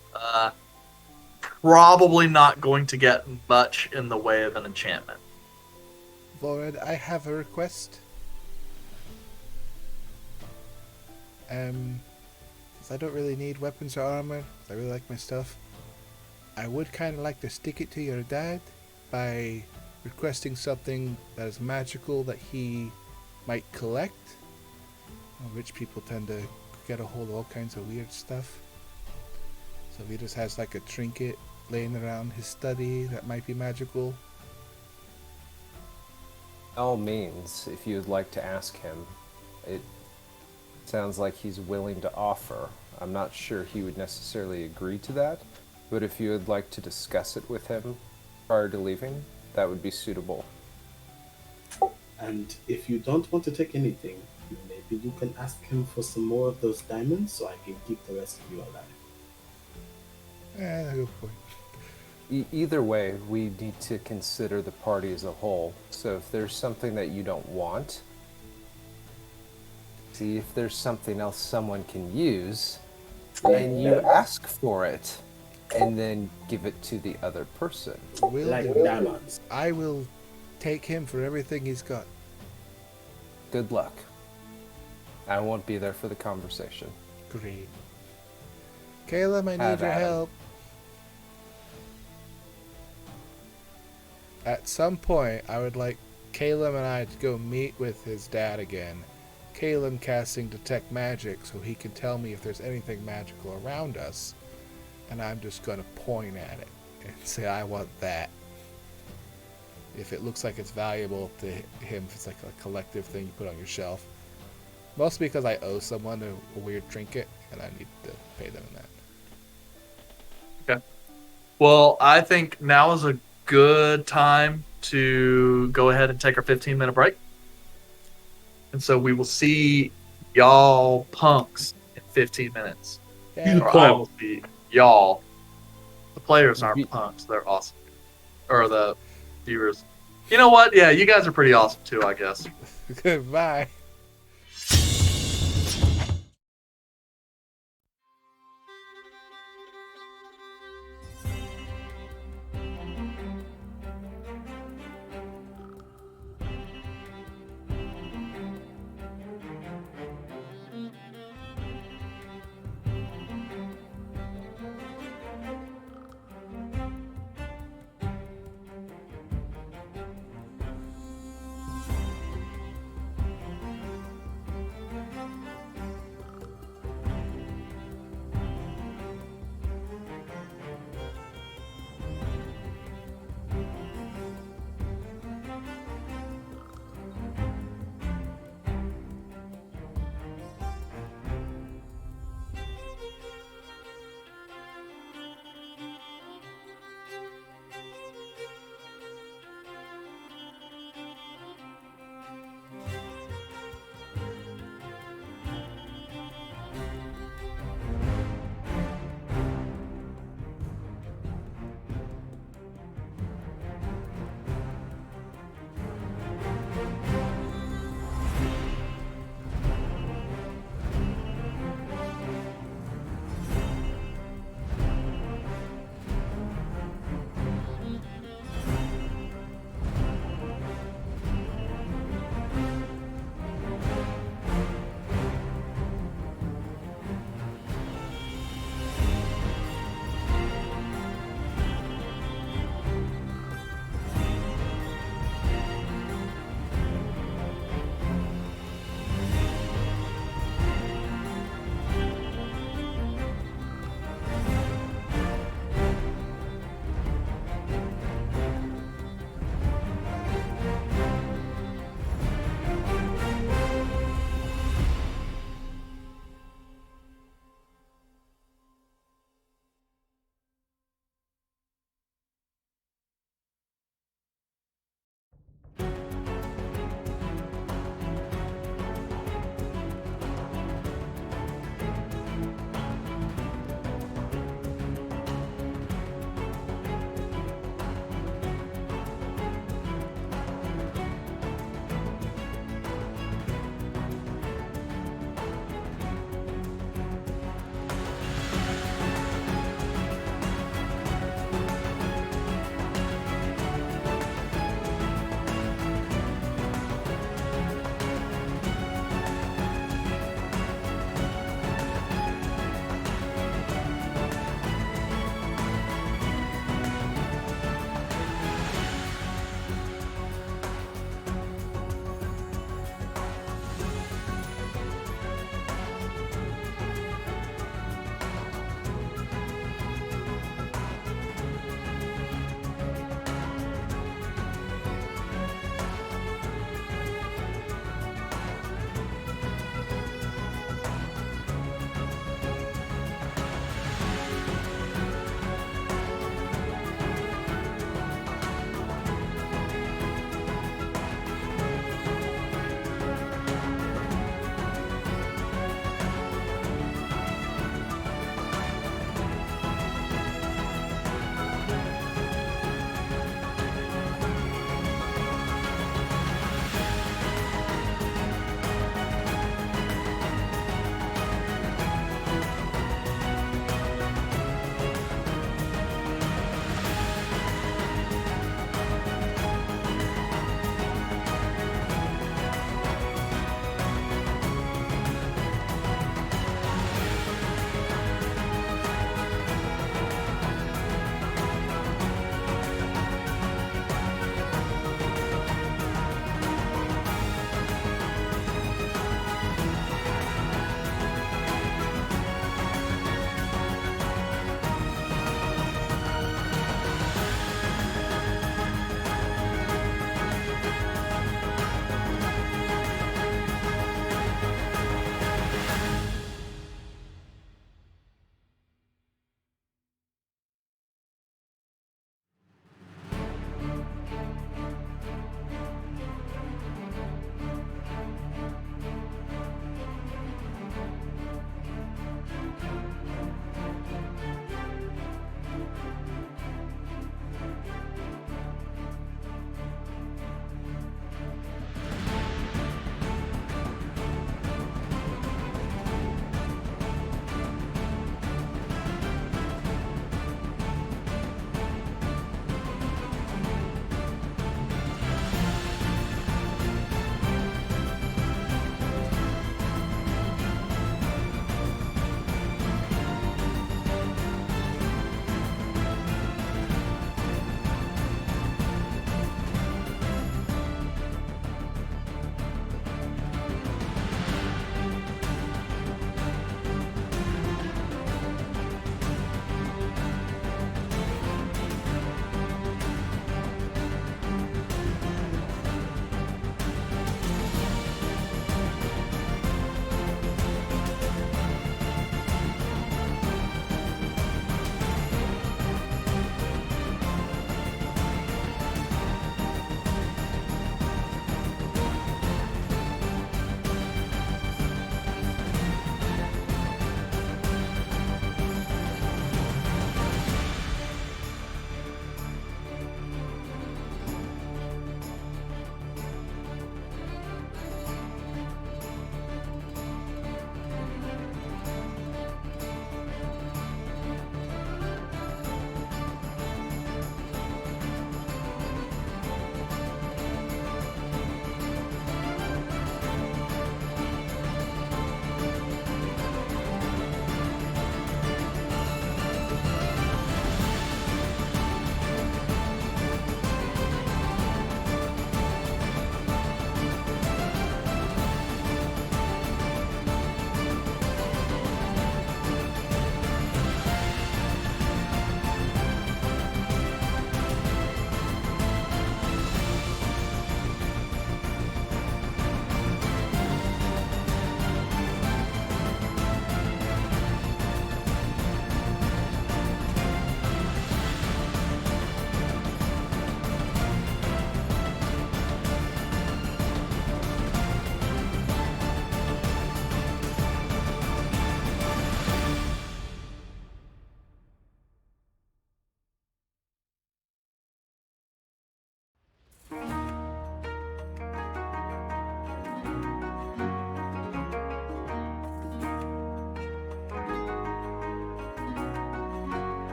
probably not going to get much in the way of an enchantment. Volred, I have a request. Since I don't really need weapons or armor, I really like my stuff. I would kind of like to stick it to your dad by requesting something that is magical that he might collect. Rich people tend to get a hold of all kinds of weird stuff. So if he just has like a trinket laying around his study that might be magical. By all means, if you would like to ask him, it sounds like he's willing to offer. I'm not sure he would necessarily agree to that, but if you would like to discuss it with him prior to leaving, that would be suitable. And if you don't want to take anything, maybe you can ask him for some more of those diamonds so I can keep the rest of you alive. Yeah, good point. Either way, we need to consider the party as a whole. So if there's something that you don't want, see if there's something else someone can use, and you ask for it, and then give it to the other person. Will Like do. diamonds. I will take him for everything he's got. Good luck. I won't be there for the conversation. Great. Kaelum, I need Have your at 'em. help. At some point, I would like Kaelum and I to go meet with his dad again. Kaelum casting Detect Magic so he can tell me if there's anything magical around us. And I'm just going to point at it and say, I want that. If it looks like it's valuable to him, if it's like a collective thing you put on your shelf. Mostly because I owe someone a weird trinket, and I need to pay them in that. Okay. Well, I think now is a good time to go ahead and take our 15-minute break. And so we will see y'all punks in 15 minutes. Yeah, Or I will see y'all. The players aren't Ye- punks. They're awesome. Or the viewers. You know what? Yeah, you guys are pretty awesome too, I guess. Goodbye.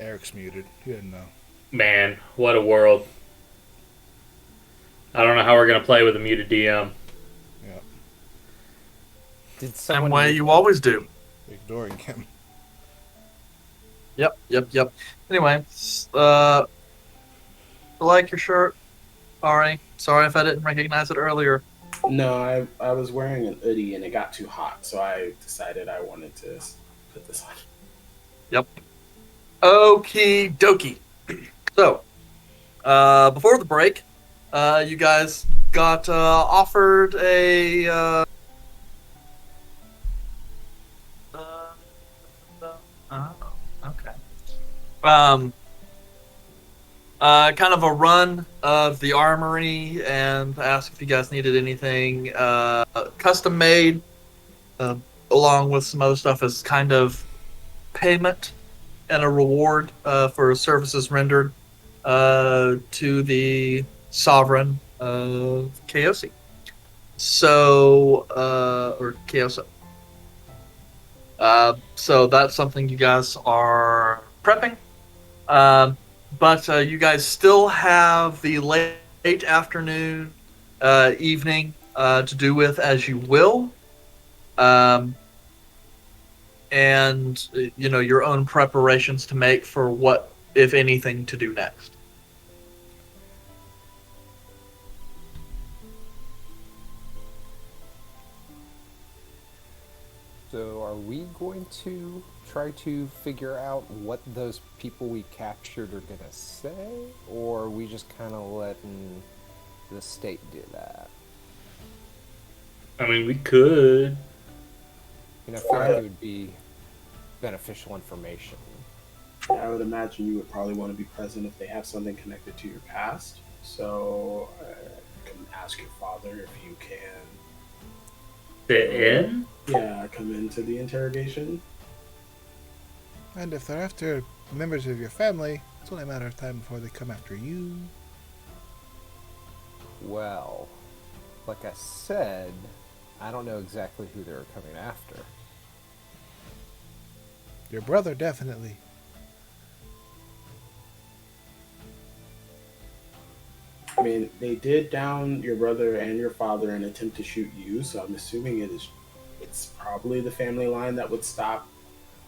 Eric's muted. He didn't know. Man, what a world. I don't know how we're going to play with a muted DM. Yeah, Did Same someone way you always do. ignoring him. Yep. Anyway, like your shirt. Sorry if I didn't recognize it earlier. No, I was wearing an hoodie and it got too hot, so I decided I wanted to put this on. Yep. Okie dokie. So, before the break, you guys got offered a okay. Kind of a run of the armory and asked if you guys needed anything custom made, along with some other stuff as kind of payment and a reward for services rendered to the sovereign of Chaosi. So, or Chaosa. So that's something you guys are prepping. But you guys still have the late afternoon, evening to do with as you will. And your own preparations to make for what, if anything, to do next. So are we going to try to figure out what those people we captured are gonna say, or are we just kind of letting the state do that? I mean, we could. I feel like it would be beneficial information. I would imagine you would probably want to be present if they have something connected to your past. So I can ask your father if you can. Fit in? Yeah, come into the interrogation. And if they're after members of your family, it's only a matter of time before they come after you. Well, like I said, I don't know exactly who they're coming after. Your brother, definitely. I mean, they did down your brother and your father and attempt to shoot you, so I'm assuming it's probably the family line that would stop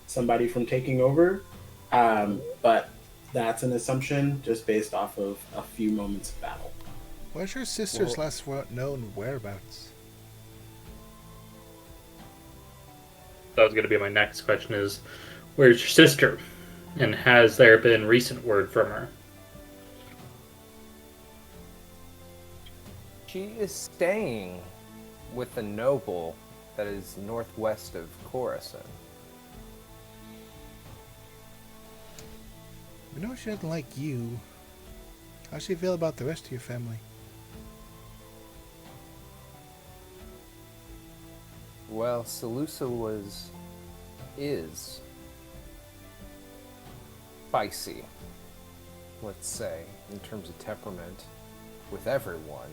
somebody from taking over. But that's an assumption just based off of a few moments of battle. Where's your sister's last known whereabouts? That was going to be my next question is, where's your sister? And has there been recent word from her? She is staying with a noble that is northwest of Coruscant. We know she doesn't like you. How does she feel about the rest of your family? Well, Seleucia is spicy, let's say, in terms of temperament with everyone.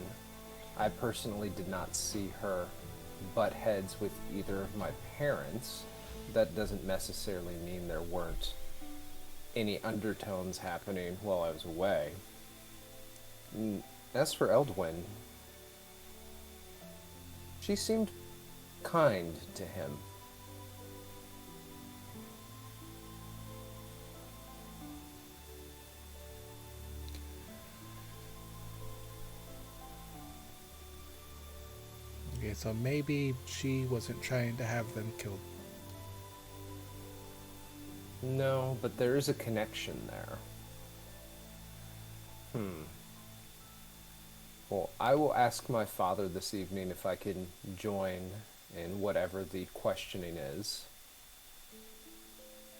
I personally did not see her butt heads with either of my parents. That doesn't necessarily mean there weren't any undertones happening while I was away. As for Eldwin, she seemed kind to him. Okay, so maybe she wasn't trying to have them killed. No, but there is a connection there. Well, I will ask my father this evening if I can join in whatever the questioning is.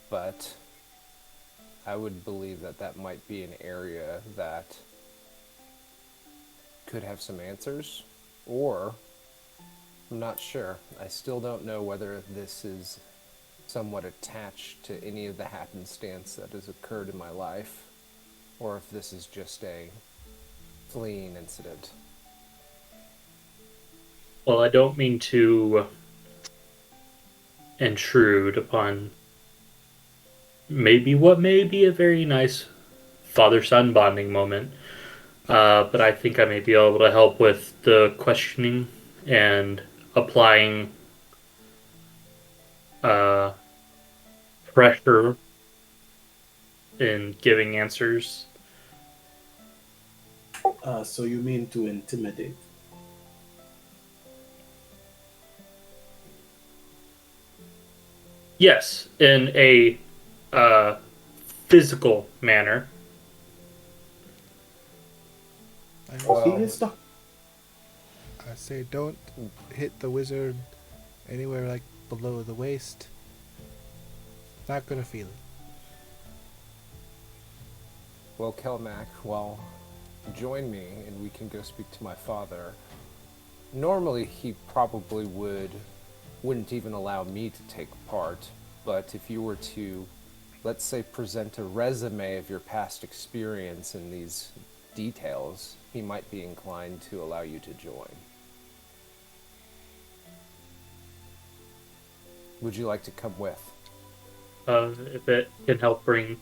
But I would believe that that might be an area that could have some answers, or I'm not sure. I still don't know whether this is somewhat attached to any of the happenstance that has occurred in my life, or if this is just a fleeing incident. Well, I don't mean to intrude upon maybe what may be a very nice father-son bonding moment. But I think I may be able to help with the questioning and applying uh, pressure in giving answers. So you mean to intimidate? Yes, in a uh, physical manner. He is not. I say don't hit the wizard anywhere like below the waist. Not gonna feel it. Well, Kelmac, join me and we can go speak to my father. Normally, he probably wouldn't even allow me to take part, but if you were to, let's say, present a resume of your past experience in these details, he might be inclined to allow you to join. Would you like to come with? If it can help bring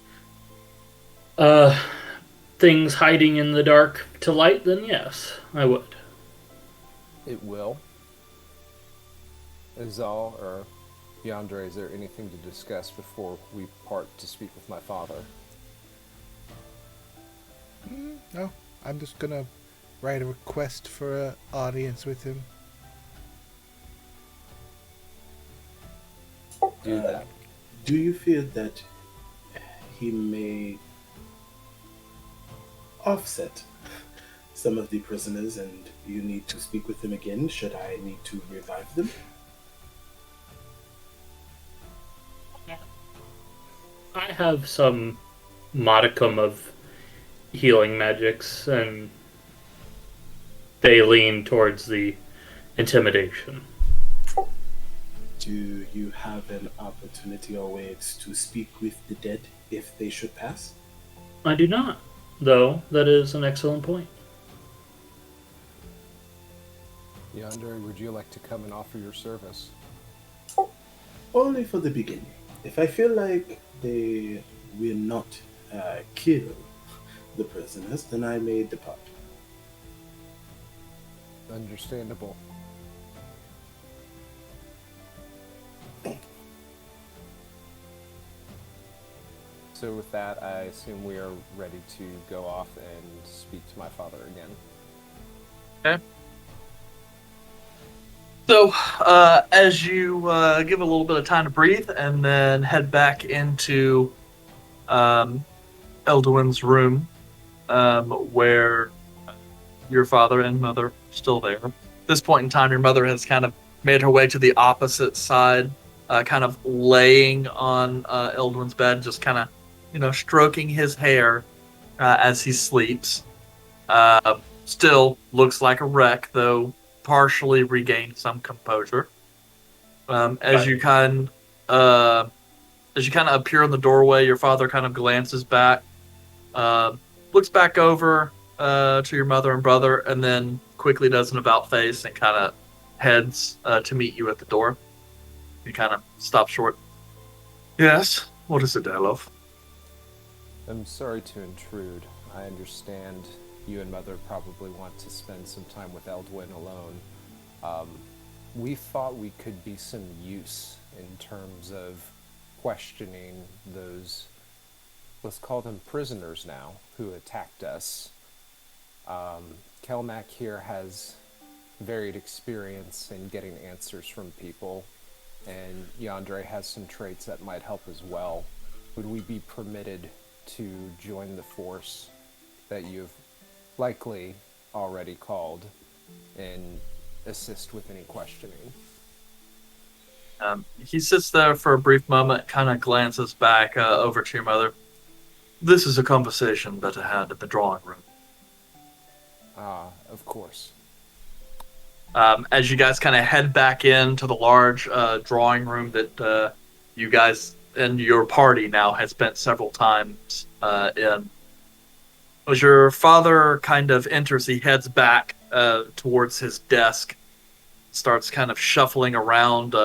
things hiding in the dark to light, then yes, I would. It will. Exal or Yandere, is there anything to discuss before we part to speak with my father? No, I'm just gonna write a request for an audience with him. Do that. Do you feel that he may offset some of the prisoners and you need to speak with them again should I need to revive them? I have some modicum of healing magics, and they lean towards the intimidation. Do you have an opportunity or ways to speak with the dead if they should pass? I do not, though. That is an excellent point. Yandere, would you like to come and offer your service? Only for the beginning. If I feel like they will not kill the prisoners, then I may depart. Understandable. So with that, I assume we are ready to go off and speak to my father again. Okay. So, as you give a little bit of time to breathe and then head back into Elduin's room, where your father and mother are still there. At this point in time, your mother has kind of made her way to the opposite side, kind of laying on Elduin's bed, just kind of, stroking his hair as he sleeps. Still looks like a wreck, though partially regained some composure. As you kind of appear in the doorway, your father kind of glances back, looks back over to your mother and brother, and then quickly does an about face and kind of heads to meet you at the door. You kind of stop short. Yes, what is it, Dalof? I'm sorry to intrude. I understand you and Mother probably want to spend some time with Elduin alone. We thought we could be some use in terms of questioning those, let's call them prisoners now, who attacked us. Kelmac here has varied experience in getting answers from people, and Yandere has some traits that might help as well. Would we be permitted to join the force that you've likely already called and assist with any questioning? He sits there for a brief moment, kind of glances back over to your mother. This is a conversation better had in the drawing room. Of course. As you guys kind of head back into the large drawing room that you guys and your party now has spent several times in. As your father kind of enters, he heads back towards his desk, starts kind of shuffling around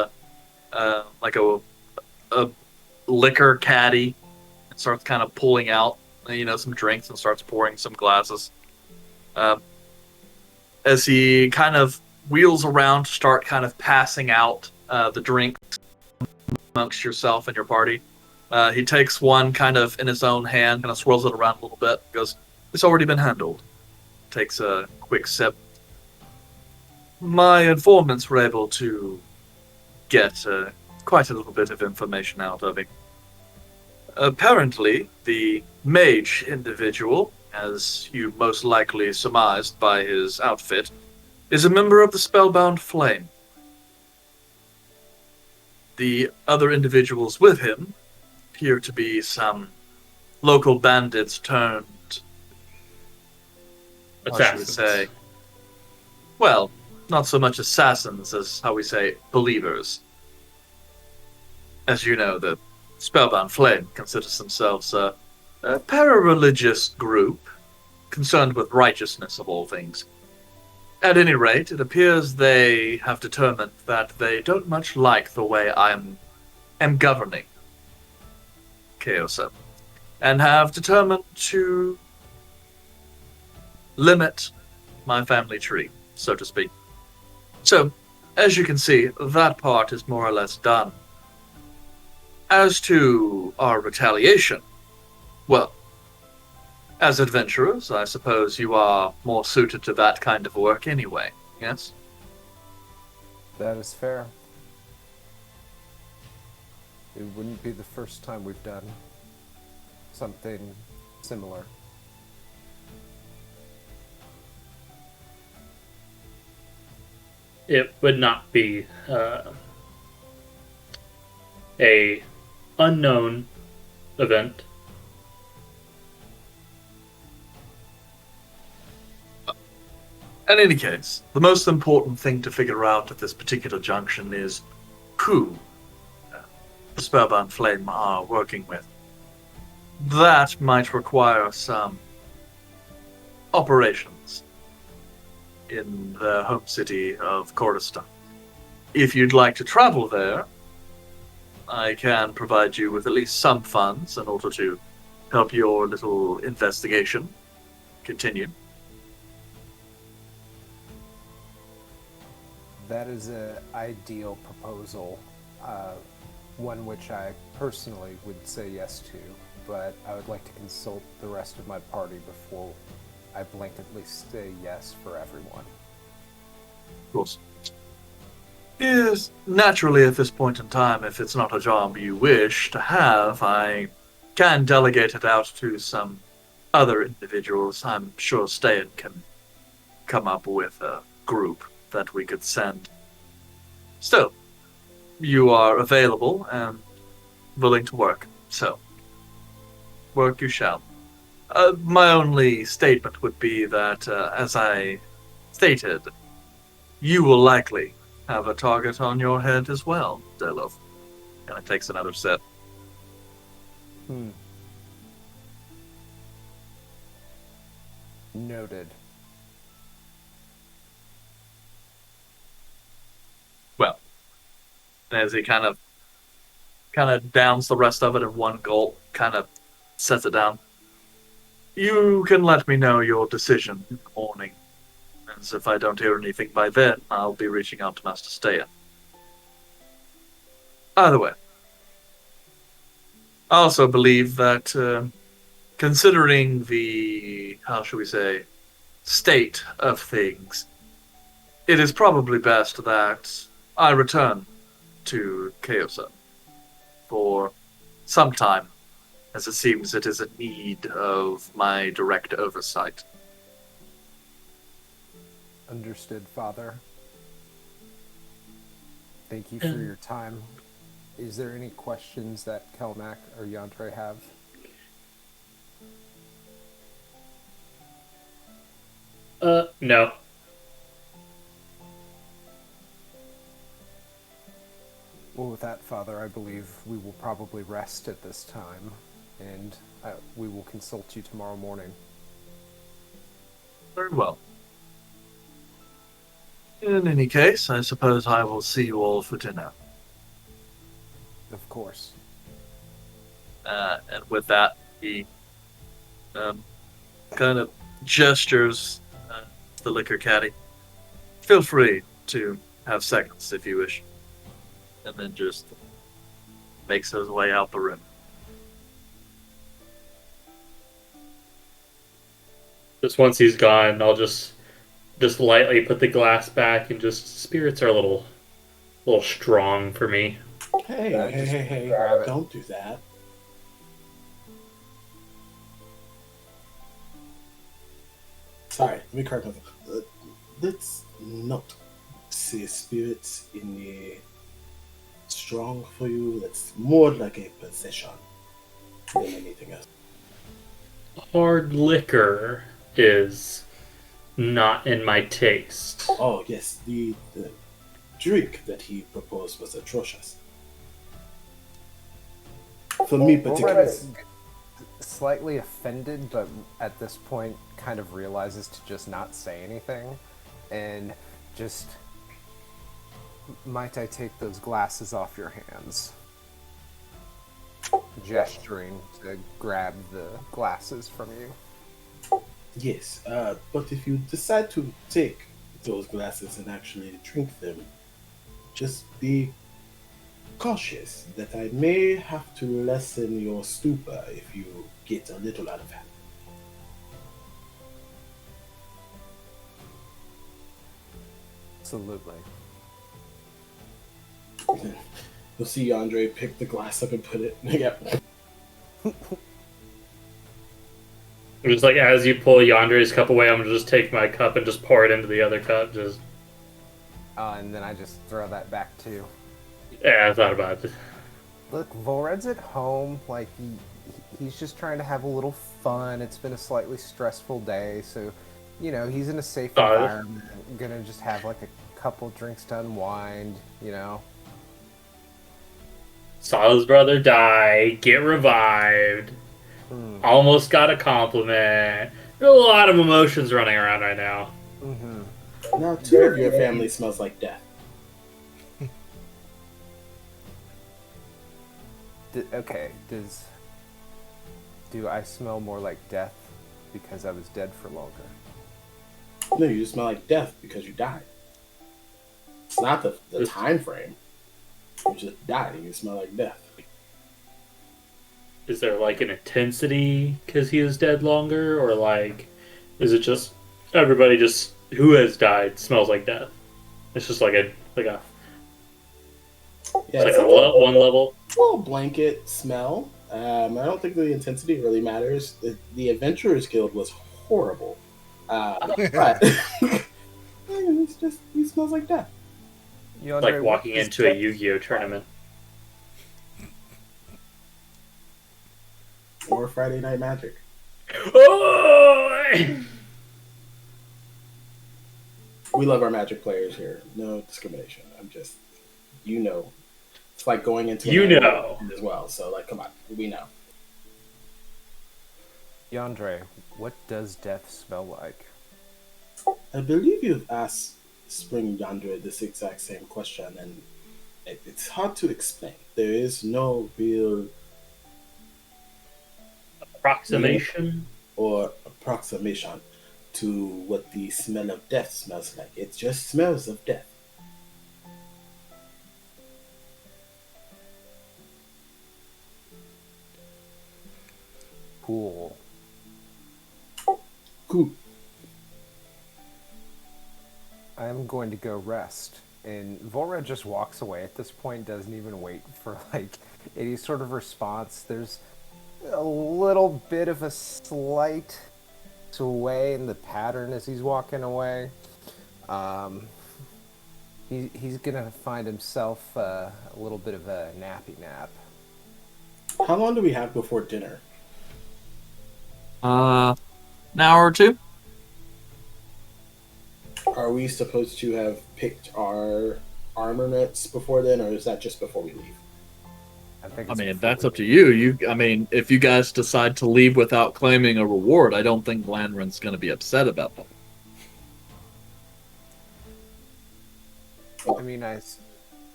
like a liquor caddy and starts kind of pulling out, some drinks and starts pouring some glasses. As he kind of wheels around to start kind of passing out the drinks amongst yourself and your party, he takes one kind of in his own hand, kind of swirls it around a little bit, goes, "It's already been handled." Takes a quick sip. My informants were able to get quite a little bit of information out of him. Apparently, the mage individual, as you most likely surmised by his outfit, is a member of the Spellbound Flame. The other individuals with him appear to be some local bandits turned, how should we say, well, not so much assassins as, how we say, believers. As you know, the Spellbound Flame considers themselves a para-religious group concerned with righteousness of all things. At any rate, it appears they have determined that they don't much like the way I am governing Chaosa, and have determined to limit my family tree, so to speak. So, as you can see, that part is more or less done. As to our retaliation, well, as adventurers, I suppose you are more suited to that kind of work anyway, yes? That is fair. It wouldn't be the first time we've done something similar. It would not be a unknown event. In any case, the most important thing to figure out at this particular junction is who the Spellbound Flame are working with. That might require some operations in the home city of Kordistan. If you'd like to travel there, I can provide you with at least some funds in order to help your little investigation continue. That is an ideal proposal, one which I personally would say yes to, but I would like to consult the rest of my party before I blanketly say yes for everyone. Of course. Yes, naturally at this point in time, if it's not a job you wish to have, I can delegate it out to some other individuals. I'm sure Stan can come up with a group that we could send. Still, you are available and willing to work, so work you shall. My only statement would be that, as I stated, you will likely have a target on your head as well, Delov. And it takes another sip. Noted. Well, as he kind of downs the rest of it in one gulp, kind of sets it down. You can let me know your decision in the morning. As if I don't hear anything by then, I'll be reaching out to Master Steya. Either way, I also believe that, considering the, how shall we say, state of things, it is probably best that I return to Chaosa for some time, as it seems it is in need of my direct oversight. Understood, Father. Thank you for your time. Is there any questions that Kelmac or Yantre have? No. Well, with that, Father, I believe we will probably rest at this time, and we will consult you tomorrow morning. Very well. In any case, I suppose I will see you all for dinner. Of course. And with that, he kind of gestures the liquor caddy. Feel free to have seconds if you wish. And then just makes his way out the room. Just once he's gone, I'll just lightly put the glass back and just spirits are a little strong for me. Hey, grab it. don't do that. Sorry, let me correct myself. Let's not say spirits in the strong for you. That's more like a possession than anything else. Hard liquor is not in my taste. Oh, yes, the drink that he proposed was atrocious. For me, Vulred particularly. is slightly offended, but at this point kind of realizes to just not say anything. And just... Might I take those glasses off your hands? Gesturing to grab the glasses from you. Yes, but if you decide to take those glasses and actually drink them, just be cautious that I may have to lessen your stupor if you get a little out of hand. Absolutely. You'll see Andre pick the glass up and put it. Yep. Just like as you pull Yandre's cup away, I'm gonna just take my cup and just pour it into the other cup. Just And then I just throw that back too. yeah, I thought about it. Look, Vulred's at home. Like, he's just trying to have a little fun. It's been a slightly stressful day, so, you know, he's in a safe environment. Gonna just have, like, a couple drinks to unwind, you know? Saw his brother die, get revived, almost got a compliment. There's a lot of emotions running around right now. Mm-hmm. Now, two of your family smells like death. Okay, do I smell more like death because I was dead for longer? No, you just smell like death because you died. It's not the time frame. You just died and you smell like death. Is there like an intensity because he is dead longer, or like is it just everybody just who has died smells like death? It's just like a Yeah, it's like it's a one level. little blanket smell. I don't think the intensity really matters. The Adventurers Guild was horrible. But it's just, he smells like death. Like walking into a Yu-Gi-Oh tournament. Or Friday Night Magic. Oh! We love our Magic players here. No discrimination. I'm just, you know. It's like going into You an know. as well. So, like, come on. We know. Yandre, what does death smell like? I believe you've asked Spring Yandere this exact same question, and it's hard to explain. There is no real Approximation. or approximation to what the smell of death smells like. It just smells of death. Cool. Cool. I'm going to go rest. And Vulred just walks away at this point, doesn't even wait for, like, any sort of response. There's a little bit of a slight sway in the pattern as he's walking away. He's gonna find himself a little bit of a nappy nap. How long do we have before dinner? An hour or two. Are we supposed to have picked our armaments before then, or is that just before we leave? I mean, that's up to you. I mean, if you guys decide to leave without claiming a reward, I don't think Glanren's going to be upset about that. I mean, I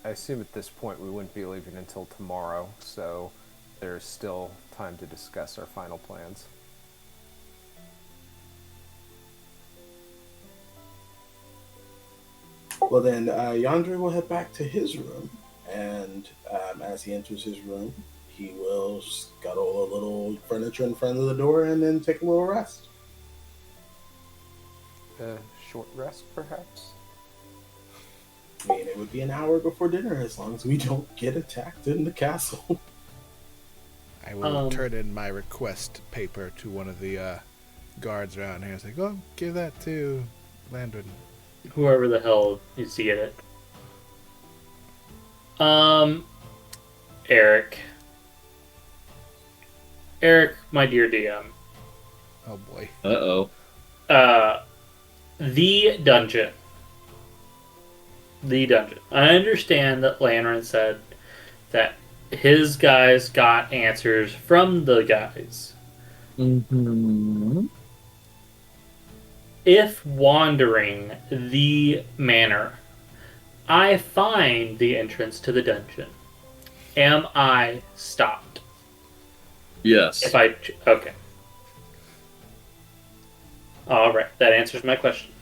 assume at this point we wouldn't be leaving until tomorrow, so there's still time to discuss our final plans. Well, then Yandere will head back to his room, and as he enters his room, he will scuttle a little furniture in front of the door and then take a little rest. A short rest, perhaps? I mean, it would be an hour before dinner as long as we don't get attacked in the castle. I will turn in my request paper to one of the guards around here and say, go give that to Landon. Whoever the hell needs to get it. Eric. Eric, my dear DM. Oh boy. Uh-oh. The dungeon. The dungeon. I understand that Lanren said that his guys got answers from the guys. Mm-hmm. If wandering the manor, I find the entrance to the dungeon, am I stopped? Yes. Okay. All right, that answers my question.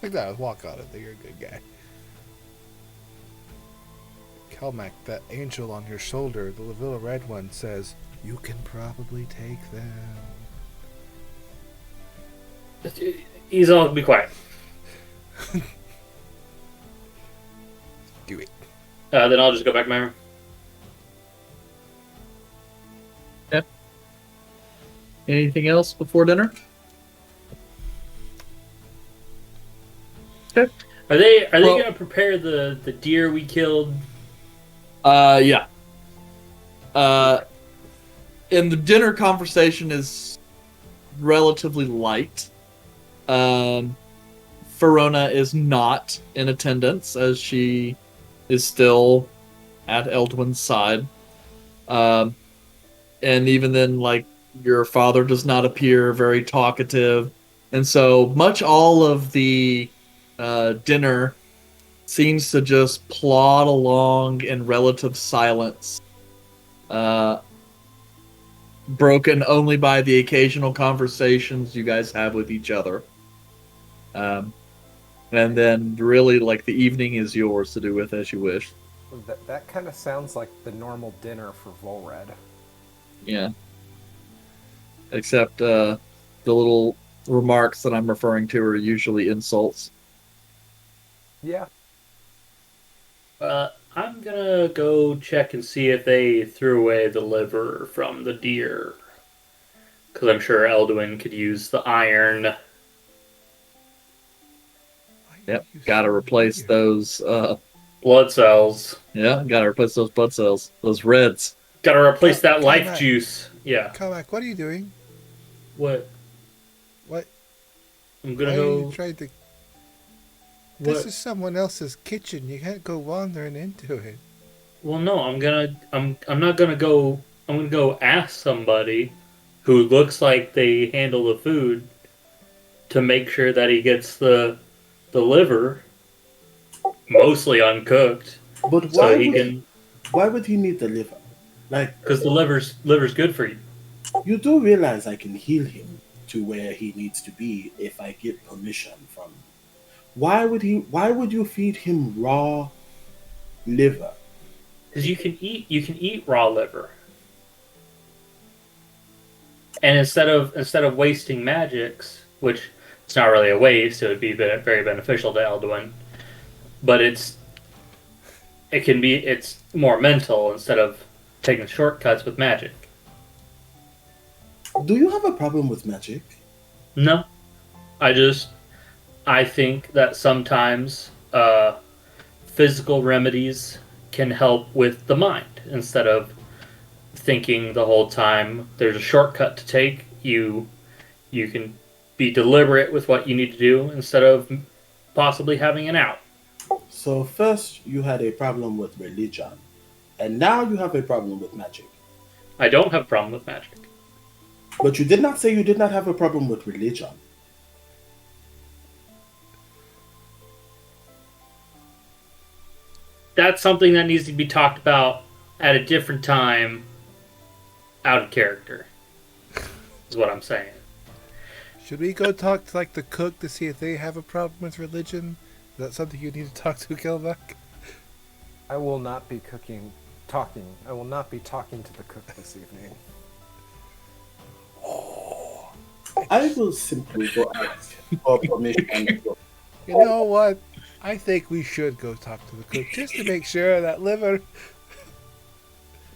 Like that, walk on it. You're a good guy. Kelmac, that angel on your shoulder, the little red one, says, you can probably take them. He's all be quiet. Do it. Then I'll just go back to my room. Okay. Anything else before dinner? Okay. Are they Well- going to prepare the deer we killed? Yeah. And the dinner conversation is relatively light. Verona is not in attendance as she is still at Eldwin's side. And even then, like, your father does not appear very talkative. And so much all of the dinner seems to just plod along in relative silence. Broken only by the occasional conversations you guys have with each other. And then really, like, the evening is yours to do with as you wish. That kind of sounds like the normal dinner for Vulred. Yeah. Except the little remarks that I'm referring to are usually insults. Yeah. I'm gonna go check and see if they threw away the liver from the deer. Because I'm sure Eldwin could use the iron. Yep, gotta replace those, Blood cells. yeah, gotta replace those blood cells. Those reds. Gotta replace that Come life back. juice. Yeah. Kelmac, what are you doing? What? What? I'm Why gonna are go. you trying to... What? This is someone else's kitchen. You can't go wandering into it. Well, no, I'm not gonna go. I'm gonna go ask somebody who looks like they handle the food to make sure that he gets the liver, mostly uncooked, But so he can. why would he need the liver? Like, Because the liver's good for you. you do realize I can heal him to where he needs to be if I get permission from him. Why would you feed him raw liver? Because you can eat raw liver, and instead of wasting magics, which it's not really a waste, it would be very beneficial to Eldwin, but it's more mental instead of taking shortcuts with magic. Do you have a problem with magic? No, I think that sometimes physical remedies can help with the mind instead of thinking the whole time there's a shortcut to take. You can be deliberate with what you need to do instead of possibly having an out. So first you had a problem with religion, and now you have a problem with magic. I don't have a problem with magic. But you did not say you did not have a problem with religion. That's something that needs to be talked about at a different time, out of character. Is what I'm saying. Should we go talk to like the cook to see if they have a problem with religion? Is that something you need to talk to, Gilmac? I will not be talking. I will not be talking to the cook this evening. I will simply go ask for permission to go. You know what? I think we should go talk to the cook just to make sure that liver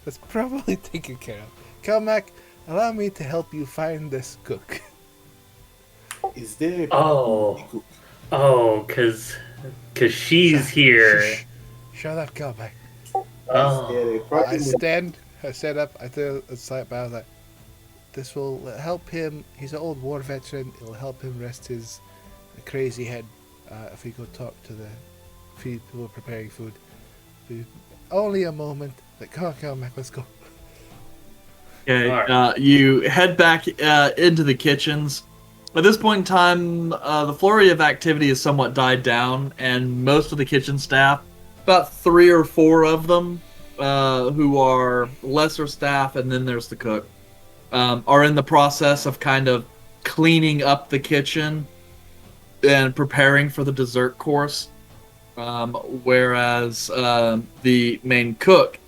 that's probably taken care of. Kelmac, allow me to help you find this cook. Is there a Oh. cook? Oh, cause she's here. Shh. Shut up, Kelmac. Oh. Is there a I problem with stand up, I do a slight bow like, this will help him. He's an old war veteran. It'll help him rest his crazy head if we go talk to the people preparing food. Only a moment. Like, come on, Kelmac, let's go. Okay, Alright. you head back into the kitchens. At this point in time, the flurry of activity has somewhat died down, and most of the kitchen staff, about 3 or 4 of them, who are lesser staff, and then there's the cook, are in the process of kind of cleaning up the kitchen and preparing for the dessert course. Whereas the main cook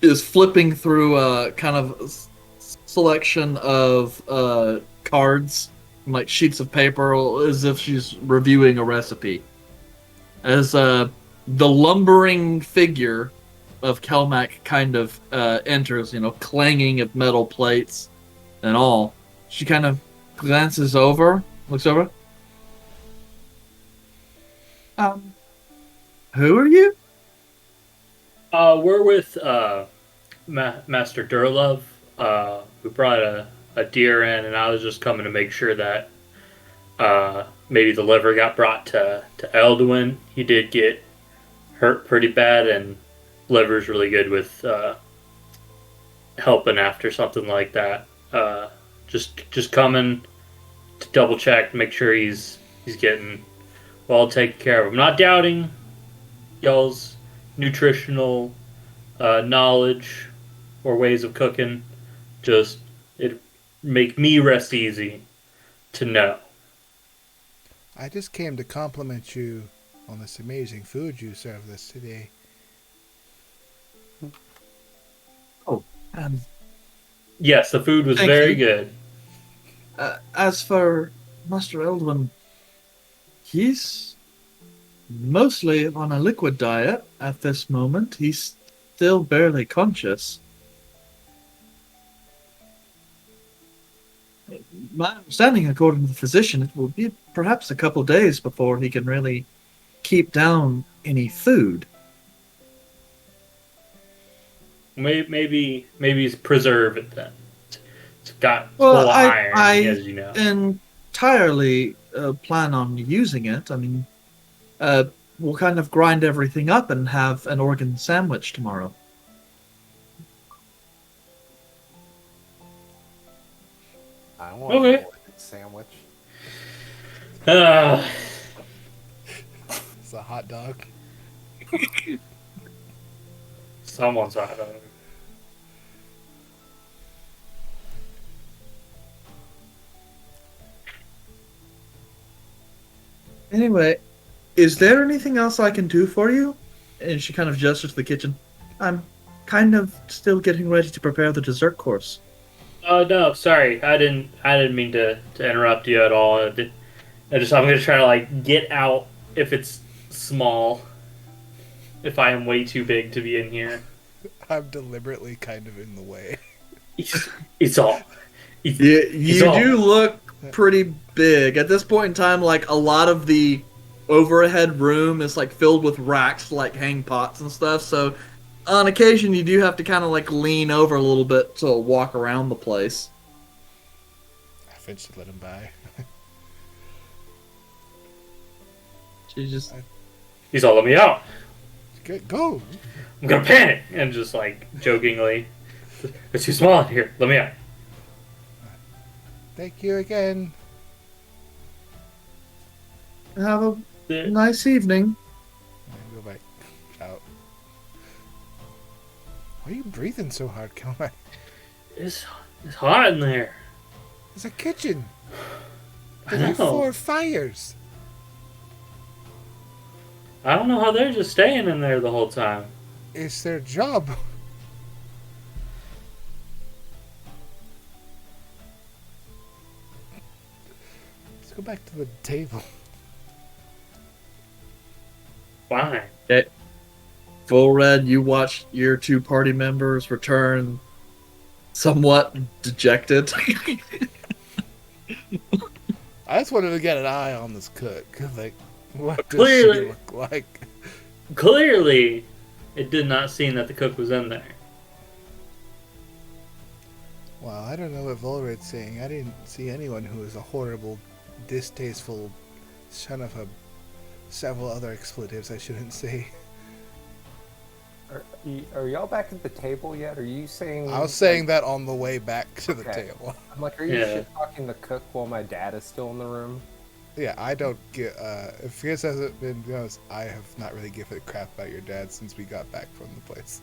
is flipping through a kind of selection of cards, like sheets of paper, as if she's reviewing a recipe. As the lumbering figure of Kelmac kind of enters, clanging of metal plates and all, she kind of looks over. Who are you? We're with Master Durlov, who brought a deer in, and I was just coming to make sure that maybe the liver got brought to Elduin. He did get hurt pretty bad, and liver's really good with helping after something like that. Just coming to double check, make sure he's getting well taken care of. I'm not doubting y'all's nutritional knowledge or ways of cooking. Just it make me rest easy to know. I just came to compliment you on this amazing food you served us today. Yes, the food was Thank very you. good. As for Master Eldwin, he's mostly on a liquid diet at this moment. He's still barely conscious. My understanding, according to the physician, it will be perhaps a couple days before he can really keep down any food. Maybe he's preserve it then. It's got Well, full of iron, I as you know. entirely plan on using it. I mean, we'll kind of grind everything up and have an organ sandwich tomorrow. I want Okay. a sandwich. It's a hot dog. Someone's hot dog. Anyway, is there anything else I can do for you? And she kind of gestures to the kitchen. I'm kind of still getting ready to prepare the dessert course. Oh no, sorry. I didn't mean to interrupt you at all. I'm gonna try to like get out if it's small. If I am way too big to be in here. I'm deliberately kind of in the way. It's all. You all- do look pretty big. At this point in time, like, a lot of the overhead room is like filled with racks to like hang pots and stuff, so on occasion you do have to kind of like lean over a little bit to walk around the place. I eventually let him by. She just He's all let me out. Go! I'm gonna panic and just like jokingly, it's too small in here. Let me out. Thank you again. have a nice evening. And go back out. Why are you breathing so hard, Kelman? It's hot in there. It's a kitchen. I There's like know. 4 fires. I don't know how they're just staying in there the whole time. It's their job. Let's go back to the table. Fine. Okay. Vulred, you watch your 2 party members return somewhat dejected. I just wanted to get an eye on this cook. Like, what does Clearly- she look like? Clearly, it did not seem that the cook was in there. Well, I don't know what Vulred's saying. I didn't see anyone who was a horrible, distasteful son of a... several other expletives I shouldn't say. Are y'all back at the table yet? Are you saying... I was saying that on the way back to the Okay. table. I'm like, are you Yeah. shit-talking the cook while my dad is still in the room? Yeah, I don't get... if this hasn't been honest, I have not really given a crap about your dad since we got back from the place.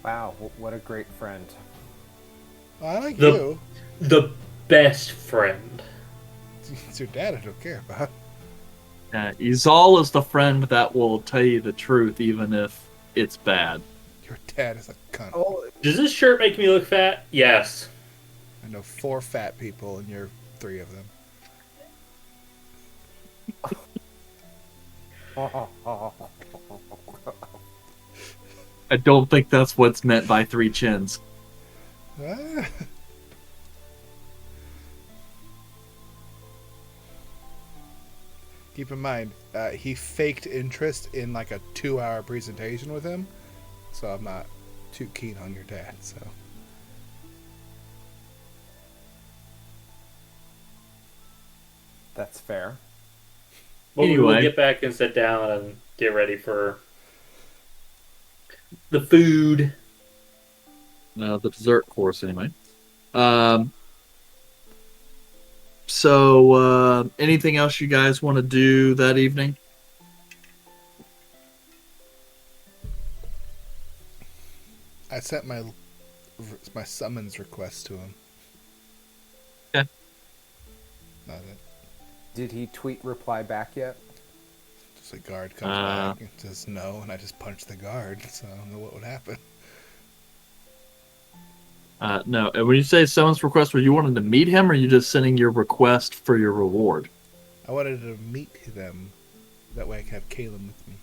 Wow, what a great friend. I like The- you. The best friend. It's your dad I don't care about. Exal is the friend that will tell you the truth even if it's bad. Your dad is a cunt. Oh, Does this shirt make me look fat? Yes. I know 4 fat people and you're 3 of them. I don't think that's what's meant by 3 chins. Ah. Keep in mind, he faked interest in like a 2-hour presentation with him, so I'm not too keen on your dad. So That's fair. Well, Anyway. we'll get back and sit down and get ready for the food. The dessert course, anyway. So, anything else you guys want to do that evening? I sent my summons request to him. Okay. Not it. Did he tweet reply back yet? Just a guard comes back and says no, and I just punch the guard, so I don't know what would happen. No. And when you say summons request, were you wanting to meet him, or are you just sending your request for your reward? I wanted to meet them. That way I could have Kaelum with me.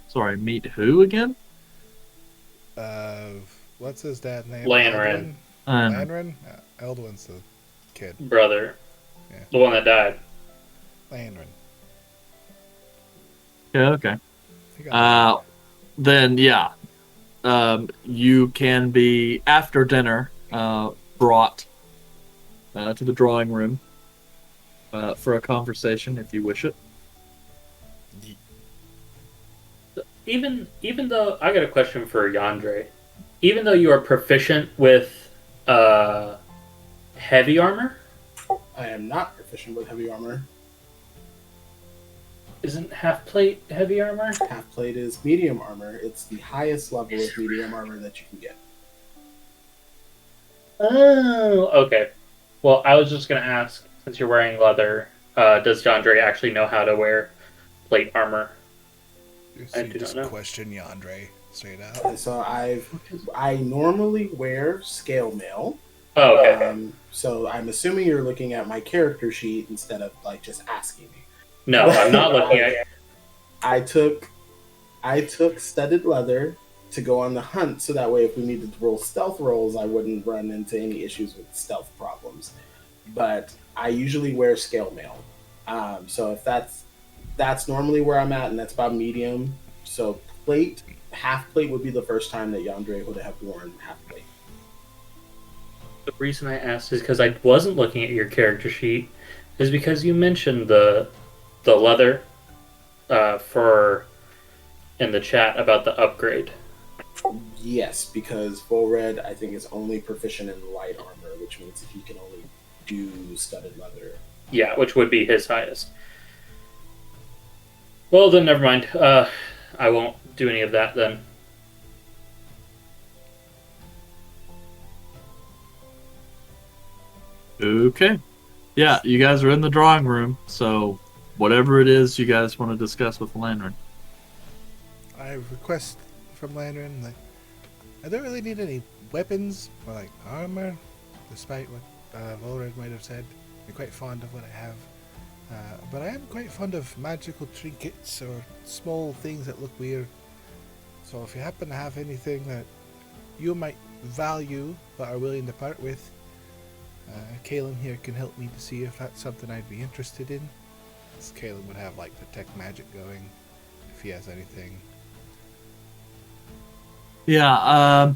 Sorry, meet who again? What's his dad's name? Lanran. Lanran? Eldwin's the kid. Brother. Yeah. The one that died. Lanran. Yeah, okay. I think I Then, yeah. You can be, after dinner, brought to the drawing room for a conversation, if you wish it. Even though I got a question for Yandere. Even though you are proficient with heavy armor, I am not proficient with heavy armor. isn't half plate heavy armor? Half plate is medium armor. It's the highest level of medium armor that you can get. Oh, okay. Well, I was just gonna ask, since you're wearing leather, does Yandere actually know how to wear plate armor? So I you do just not know. question Yandere straight out. So I normally wear scale mail. Oh, okay. So I'm assuming you're looking at my character sheet instead of like just asking me. No, I'm not looking at. I took studded leather to go on the hunt, so that way if we needed to roll stealth rolls, I wouldn't run into any issues with stealth problems. But I usually wear scale mail. So if that's normally where I'm at, and that's about medium. So half plate would be the first time that Yandere would have worn half plate. The reason I asked is because I wasn't looking at your character sheet, is because you mentioned the leather for in the chat about the upgrade. Yes, because Vulred, I think, is only proficient in light armor, which means he can only do studded leather. Yeah, which would be his highest. Well, then never mind. I won't do any of that then. Okay. Yeah, you guys are in the drawing room, so whatever it is you guys want to discuss with Landrin. I request from Landrin, like, I don't really need any weapons or like armor, despite what Vulred might have said. I'm quite fond of what I have. But I am quite fond of magical trinkets or small things that look weird. So if you happen to have anything that you might value but are willing to part with, Kaelum here can help me to see if that's something I'd be interested in. Because Kaelum would have like detect magic going if he has anything. Yeah,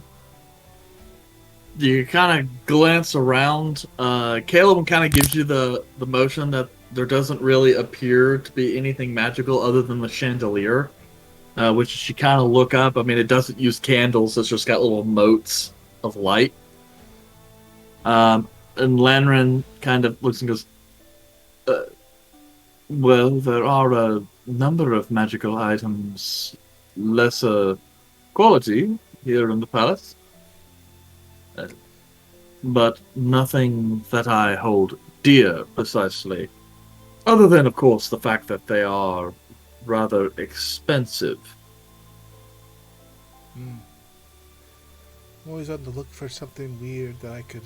you kind of glance around. Caleb kind of gives you the motion that there doesn't really appear to be anything magical other than the chandelier, which you kind of look up. I mean, it doesn't use candles. It's just got little motes of light. And Lanrin kind of looks and goes, well, there are a number of magical items lesser quality here in the palace. But nothing that I hold dear, precisely. Other than, of course, the fact that they are rather expensive. I'm always on the look for something weird that I could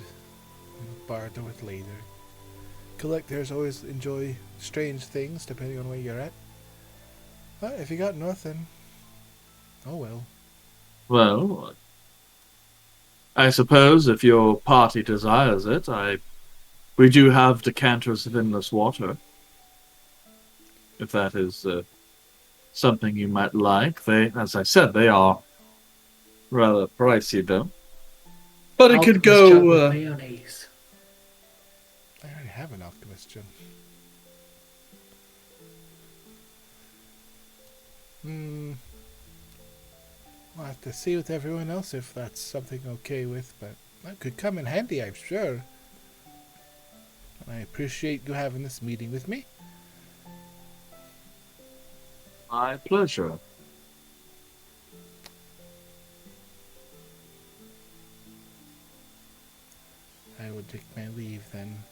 barter with later. Collectors always enjoy strange things depending on where you're at. But if you got nothing, oh well. Well, I suppose if your party desires it, we do have decanters of endless water. If that is something you might like. They, as I said, they are rather pricey, though. But it could go... mayonnaise. I already have an alchemist gem. I'll have to see with everyone else if that's something okay with, but that could come in handy, I'm sure. And I appreciate you having this meeting with me. My pleasure. I will take my leave then.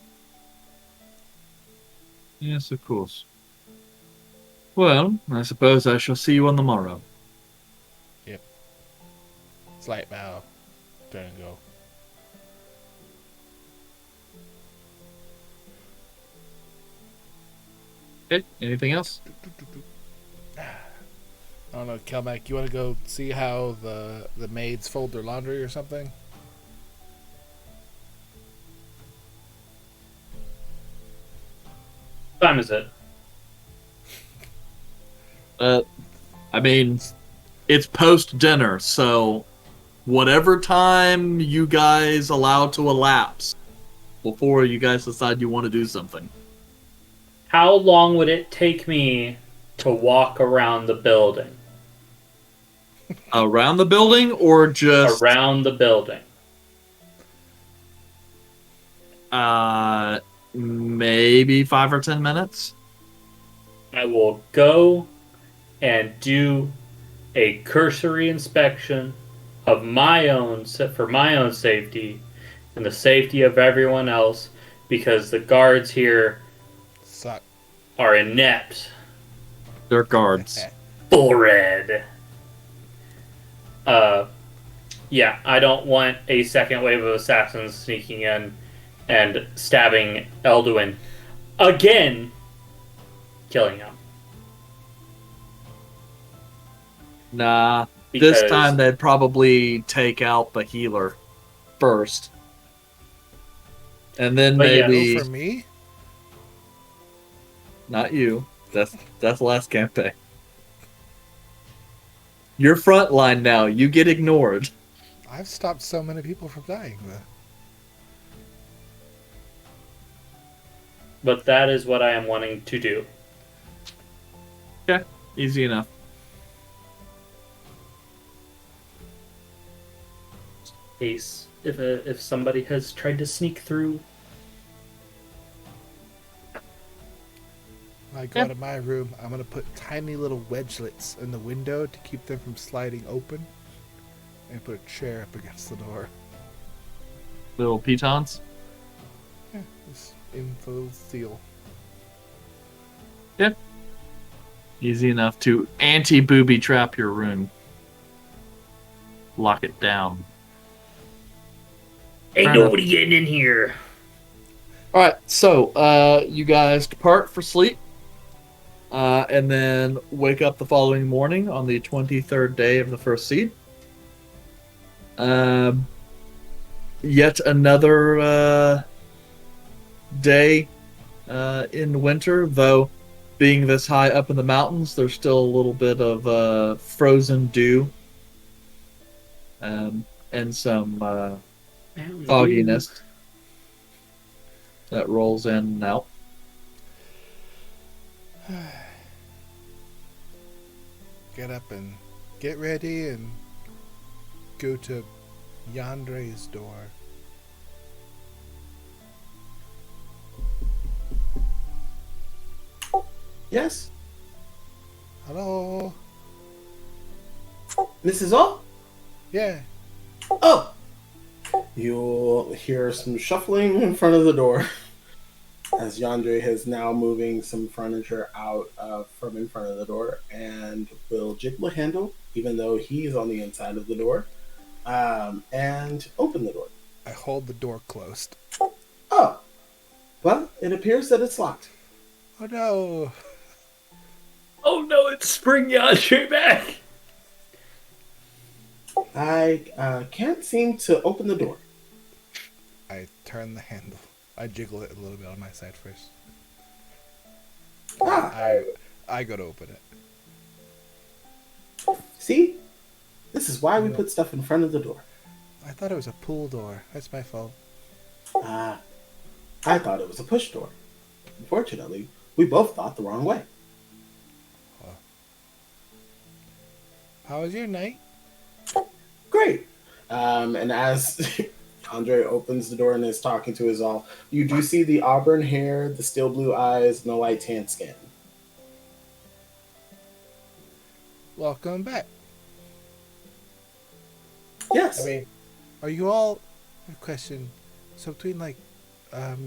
Yes, of course. Well, I suppose I shall see you on the morrow. Slight bow. Turn and go. Okay, anything else? I don't know, Kelmac, you want to go see how the maids fold their laundry or something? What time is it? I mean, it's post-dinner, so whatever time you guys allow to elapse before you guys decide you want to do something. How long would it take me to walk around the building? Around the building, or just... Around the building. Maybe 5 or 10 minutes? I will go and do a cursory inspection of my own, for my own safety and the safety of everyone else, because the guards here Suck. are inept. They're guards. Full red. Yeah, I don't want a second wave of assassins sneaking in and stabbing Elduin again, killing him. Nah, Because this time they'd probably take out the healer first. And then But yeah, maybe... Go for me? Not you. That's the last campaign. You're frontline now. You get ignored. I've stopped so many people from dying, though. But that is what I am wanting to do. Okay, easy enough. Case if somebody has tried to sneak through. I go to my room. I'm gonna put tiny little wedgelets in the window to keep them from sliding open, and put a chair up against the door. Little pitons. Yeah, this info seal. Yeah. Easy enough to anti-booby trap your room. Lock it down. Ain't nobody getting in here. All right, so you guys depart for sleep, and then wake up the following morning on the 23rd day of the first seed. Yet another day in winter, though being this high up in the mountains, there's still a little bit of frozen dew and some fogginess that rolls in and out. Get up and get ready and go to Yandre's door. Yes, Hello? Mrs. O? Yeah. Oh! You'll hear some shuffling in front of the door as Yandere is now moving some furniture out from in front of the door and will jiggle a handle, even though he's on the inside of the door, and open the door. I hold the door closed. Oh! Well, it appears that it's locked. Oh no! Oh no, it's Spring Yasher back! I can't seem to open the door. I turn the handle. I jiggle it a little bit on my side first. Ah! I go to open it. See? This is why we put stuff in front of the door. I thought it was a pool door. That's my fault. I thought it was a push door. Unfortunately, we both thought the wrong way. How was your night? Great. And as Andre opens the door and is talking to us all, you do see the auburn hair, the steel blue eyes, and the light tan skin. Welcome back. Yes. I mean, are you all... I have a question. So between, like,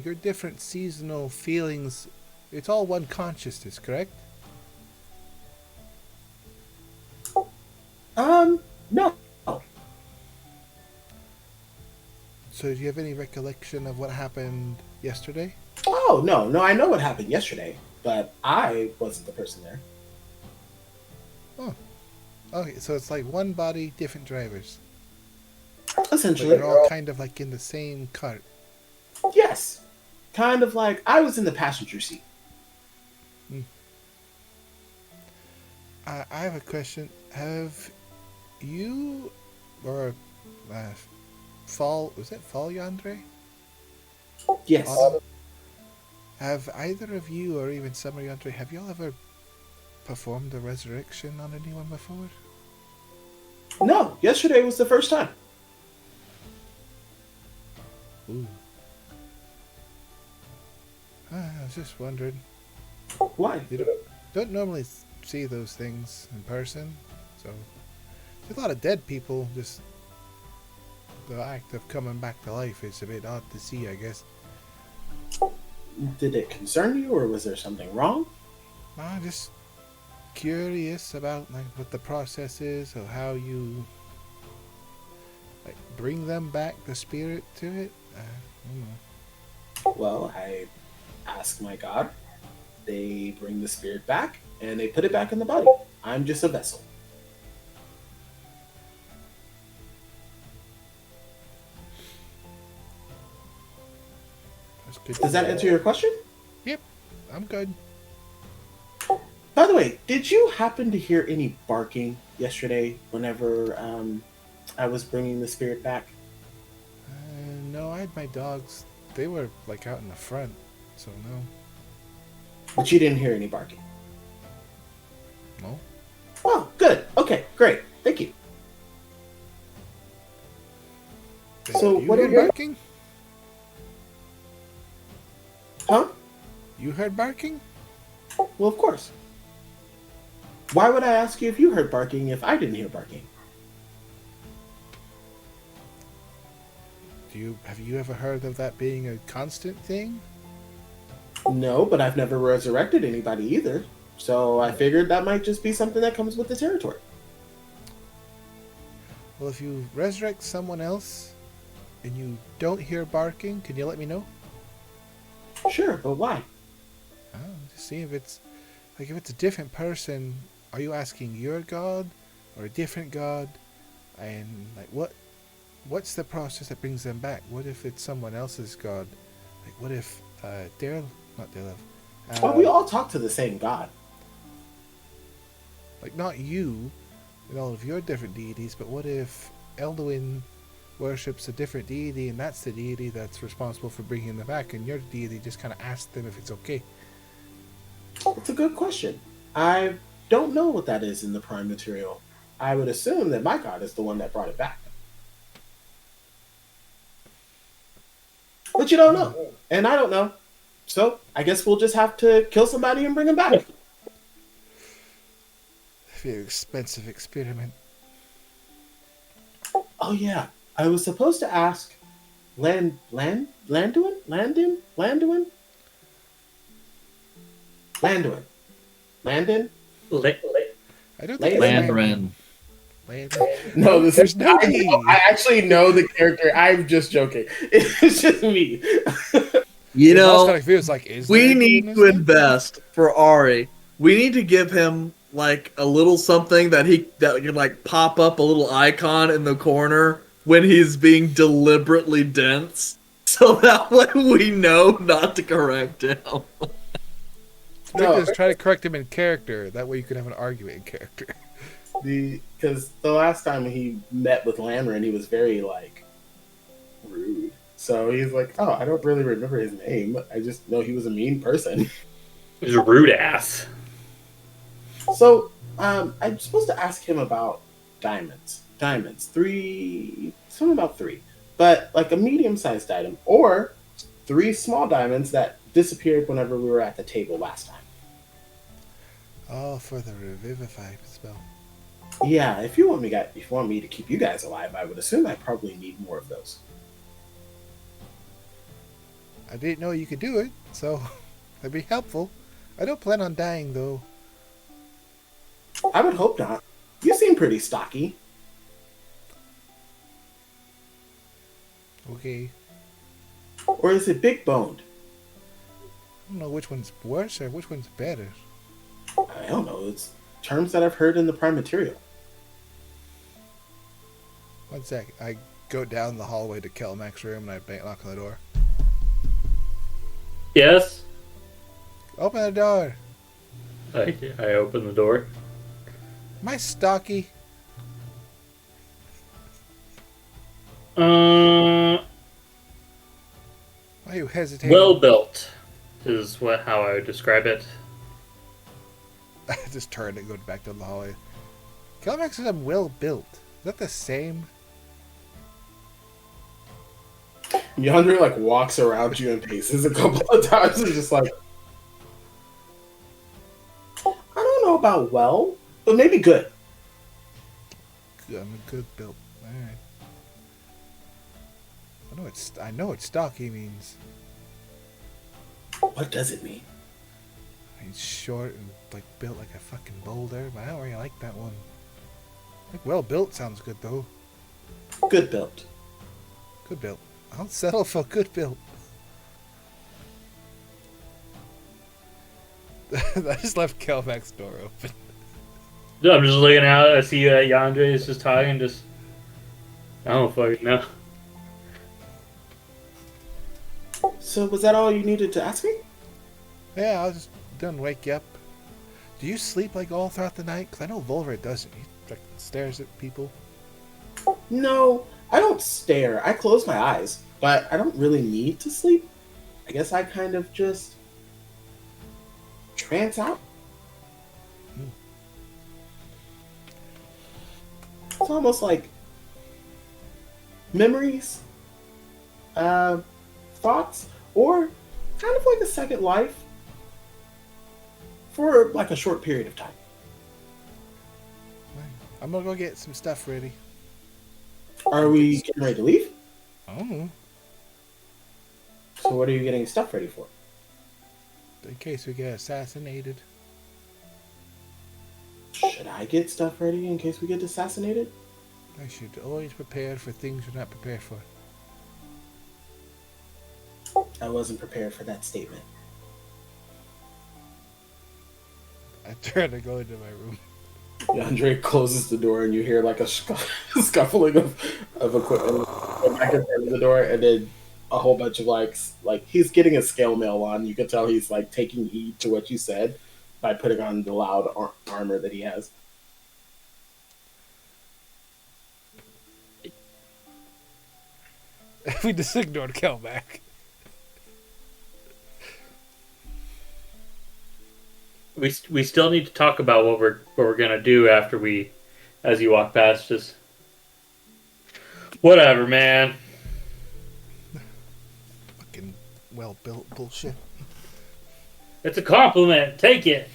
your different seasonal feelings, it's all one consciousness, correct? No. So do you have any recollection of what happened yesterday? Oh, no, I know what happened yesterday, but I wasn't the person there. Oh. Okay, so it's like one body, different drivers. But Essentially. you're all kind of like in the same cart. Yes. Kind of like I was in the passenger seat. I have a question. Have you, or Fall, was it Fall Yandere? Yes. Have either of you, or even Summer Yandere, have you all ever performed a resurrection on anyone before? No, yesterday was the first time. Ooh. I was just wondering. Why? You don't normally see those things in person, so there's a lot of dead people. Just the act of coming back to life is a bit odd to see, I guess. Did it concern you, or was there something wrong? I'm just curious about like what the process is, or how you like bring them back, the spirit to it. I don't know. Well, I ask my god. They bring the spirit back, and they put it back in the body. I'm just a vessel. That's good. Does that answer your question? Yep, I'm good. By the way, did you happen to hear any barking yesterday whenever I was bringing the spirit back? No, I had my dogs. They were like out in the front, so no. But you didn't hear any barking. No. Oh, good. Okay, great. Thank you. So, you what heard are you- barking? Huh? You heard barking? Well, of course. Why would I ask you if you heard barking if I didn't hear barking? Have you ever heard of that being a constant thing? No, but I've never resurrected anybody either. So I figured that might just be something that comes with the territory. Well, if you resurrect someone else and you don't hear barking, can you let me know? Sure, but why? Oh, just see if it's like if it's a different person. Are you asking your god or a different god? And like what's the process that brings them back? What if it's someone else's god? Like what if not Daryl, Well, we all talk to the same god. like not you and all of your different deities, but what if Elduin worships a different deity and that's the deity that's responsible for bringing them back, and your deity just kind of asks them if it's okay? It's a good question. I don't know what that is in the prime material. I would assume that my god is the one that brought it back. But you don't know, and I don't know. So I guess we'll just have to kill somebody and bring him back. Very expensive experiment. Oh yeah, I was supposed to ask Landuin? Landon? I don't think Landren. No, There's no D. I actually know the character. I'm just joking. It's just me. You I was know, kind of confused. Like, is there we a D need in this to game? invest for Ari. We need to give him like a little something that can like pop up a little icon in the corner when he's being deliberately dense, so that way we know not to correct him. No, Just try to correct him in character. That way you can have an argument in character. because the last time he met with Lanren, he was very like rude. So he's like, "Oh, I don't really remember his name. I just know he was a mean person." He's a rude ass. So I'm supposed to ask him about diamonds. Diamonds, something about 3, but like a medium-sized item, or 3 small diamonds that disappeared whenever we were at the table last time. Oh, for the revivify spell. Yeah, if you want me to keep you guys alive, I would assume I probably need more of those. I didn't know you could do it, so that'd be helpful. I don't plan on dying though. I would hope not. You seem pretty stocky. Okay. Or is it big boned? I don't know which one's worse or which one's better. I don't know. It's terms that I've heard in the prime material. One sec. I go down the hallway to Kelmax's room and I knock on the door. Yes? Open the door. I open the door. Am I stocky? Uh, Why are you hesitating? well built is how I would describe it. I just turned and go back down the hallway. Kelmax says I'm well built. Is that the same? Yandere like walks around you and paces a couple of times and just like, I don't know about well, but maybe good. I'm a good built. Alright. I know what stocky means. What does it mean? He's short and like built like a fucking boulder, but I don't really like that one. Like well built sounds good though. Good built. Good built. I'll settle for good built. I just left Kelmax's door open. I'm just looking out. I see Yandere is just talking. I don't fucking know. So was that all you needed to ask me? Yeah, I was just done wake you up. Do you sleep like all throughout the night? Because I know Vulred doesn't. He like, stares at people. No, I don't stare. I close my eyes, but I don't really need to sleep. I guess I kind of just trance out. It's almost like memories, thoughts, or kind of like a second life for like a short period of time. I'm gonna go get some stuff ready. Are we getting ready to leave? Oh, So what are you getting stuff ready for? in case we get assassinated. Should I get stuff ready in case we get assassinated? I should always prepare for things you're not prepared for. I wasn't prepared for that statement. I try to go into my room. Andre closes the door and you hear like a scuffling of equipment back in front of the door, and then a whole bunch of like he's getting a scale mail on. You can tell he's like taking heed to what you said by putting on the loud armor that he has. We just ignored Kelback. We still need to talk about what we're gonna do after as you walk past. Just whatever, man. Fucking well-built bullshit. It's a compliment. Take it.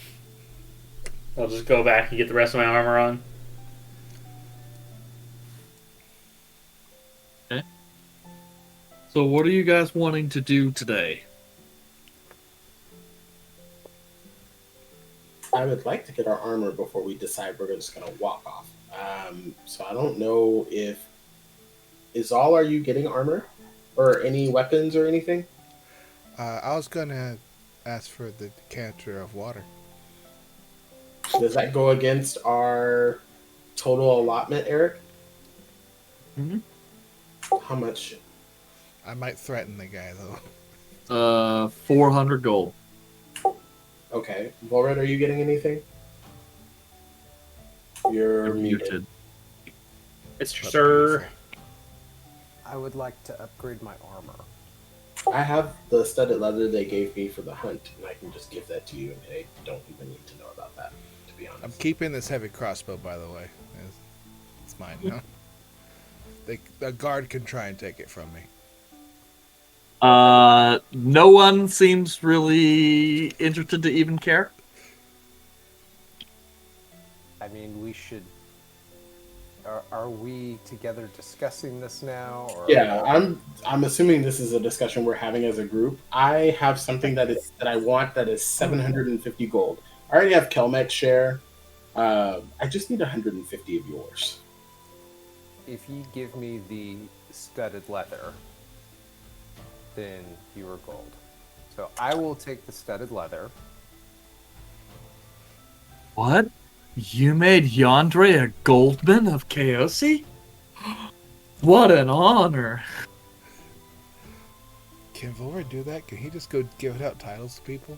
I'll just go back and get the rest of my armor on. Okay. So what are you guys wanting to do today? I would like to get our armor before we decide we're just going to walk off. So I don't know if... Izal, are you getting armor? Or any weapons or anything? I was gonna ask for the decanter of water. Does that go against our total allotment, Eric? Mm-hmm. How much? I might threaten the guy, though. 400 gold. Okay. Vulred, are you getting anything? You're muted. Mr. Sir. I would like to upgrade my armor. I have the studded leather they gave me for the hunt, and I can just give that to you, and they don't even need to know about that, to be honest. I'm keeping this heavy crossbow, by the way. It's mine now. The guard can try and take it from me. No one seems really interested to even care. I mean, we should... Are we together discussing this now? Or Yeah, I'm assuming this is a discussion we're having as a group. I have something that I want that is 750 gold. I already have Kelmek's share. I just need 150 of yours. If you give me the studded leather, then you are gold. So I will take the studded leather. What? You made Yandere a Goldman of Chaosi? What an honor! Can Vulreds do that? Can he just go give out titles to people?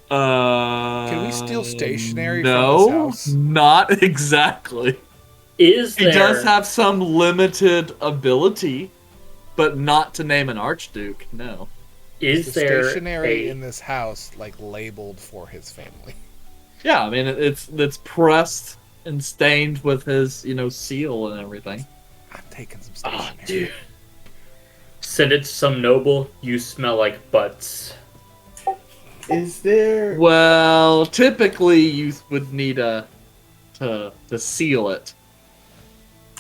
Can we steal stationery no, from his house? Not exactly. He does have some limited ability, but not to name an archduke, no. Is the stationery in this house like labeled for his family? Yeah, I mean it's pressed and stained with his, seal and everything. I'm taking some stationery. Oh, dude. Send it to some noble. You smell like butts. Is there? Well, typically you would need to seal it.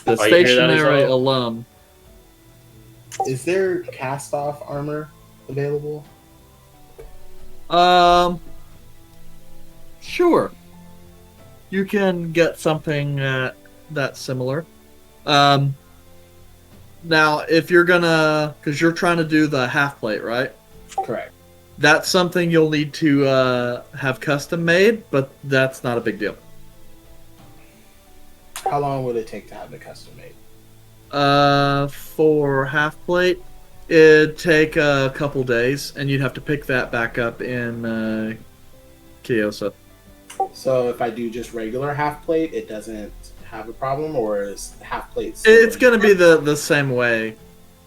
The stationery alone. Is there cast-off armor available? Sure. You can get something that's similar. Now, if you're because you're trying to do the half plate, right? Correct. That's something you'll need to have custom made, but that's not a big deal. How long would it take to have it custom made? For half plate, it'd take a couple days, and you'd have to pick that back up in Kyosa. So if I do just regular half plate, it doesn't have a problem, or is half plate? It's going to be the same way,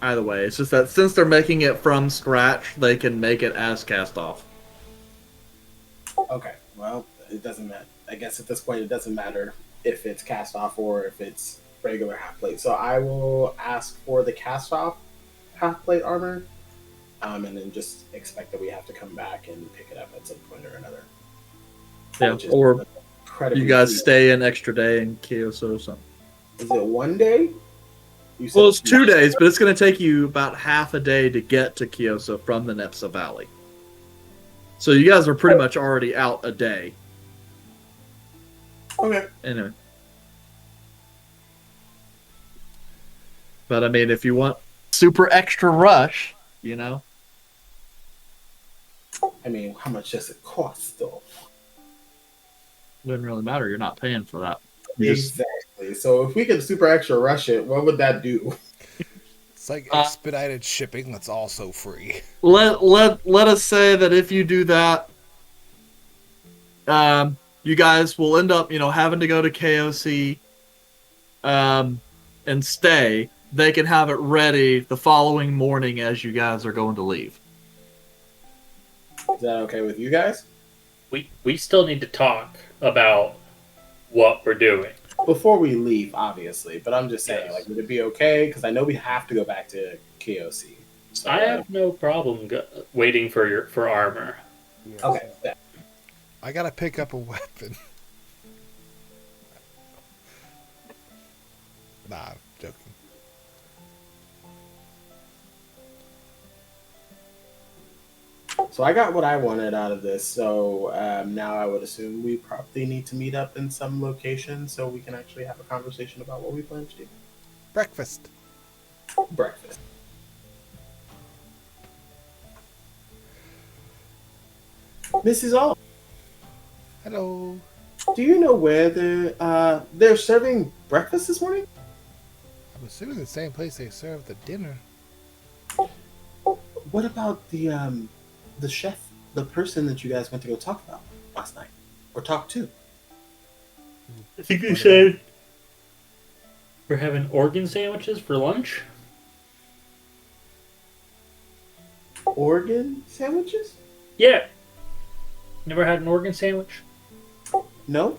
either way. It's just that since they're making it from scratch, they can make it as cast off. Okay, well, it doesn't matter. I guess at this point, it doesn't matter if it's cast off or if it's regular half plate. So I will ask for the cast off half plate armor, and then just expect that we have to come back and pick it up at some point or another. Yeah, which is or incredibly you guys sweet. stay an extra day in Kyoto or something. Is it 1 day? You said Well, it's 2 days, but it's going to take you about half a day to get to Kyoto from the Nepsa Valley. So you guys are pretty much already out a day. Okay. Anyway. But I mean, if you want super extra rush, you know. I mean, how much does it cost, though? Doesn't really matter. You're not paying for that. You just, Exactly. So if we could super extra rush it, what would that do? It's like expedited shipping that's also free. let us say that if you do that, you guys will end up, having to go to KOC, and stay. They can have it ready the following morning as you guys are going to leave. Is that okay with you guys? We still need to talk about what we're doing. Before we leave, obviously, but I'm just saying, Yes. like, would it be okay? Because I know we have to go back to KOC. So, I have no problem waiting for armor. Yes. okay. I gotta pick up a weapon. Nah, I'm joking. So I got what I wanted out of this. So now I would assume we probably need to meet up in some location so we can actually have a conversation about what we plan to do. Breakfast. Breakfast. Mrs. All, Hello. do you know where they're serving breakfast this morning? I'm assuming the same place they serve the dinner. What about the chef, the person that you guys went to go talk about last night, or talk to? I think they said we're having organ sandwiches for lunch. Organ sandwiches? Yeah. Never had an organ sandwich? No.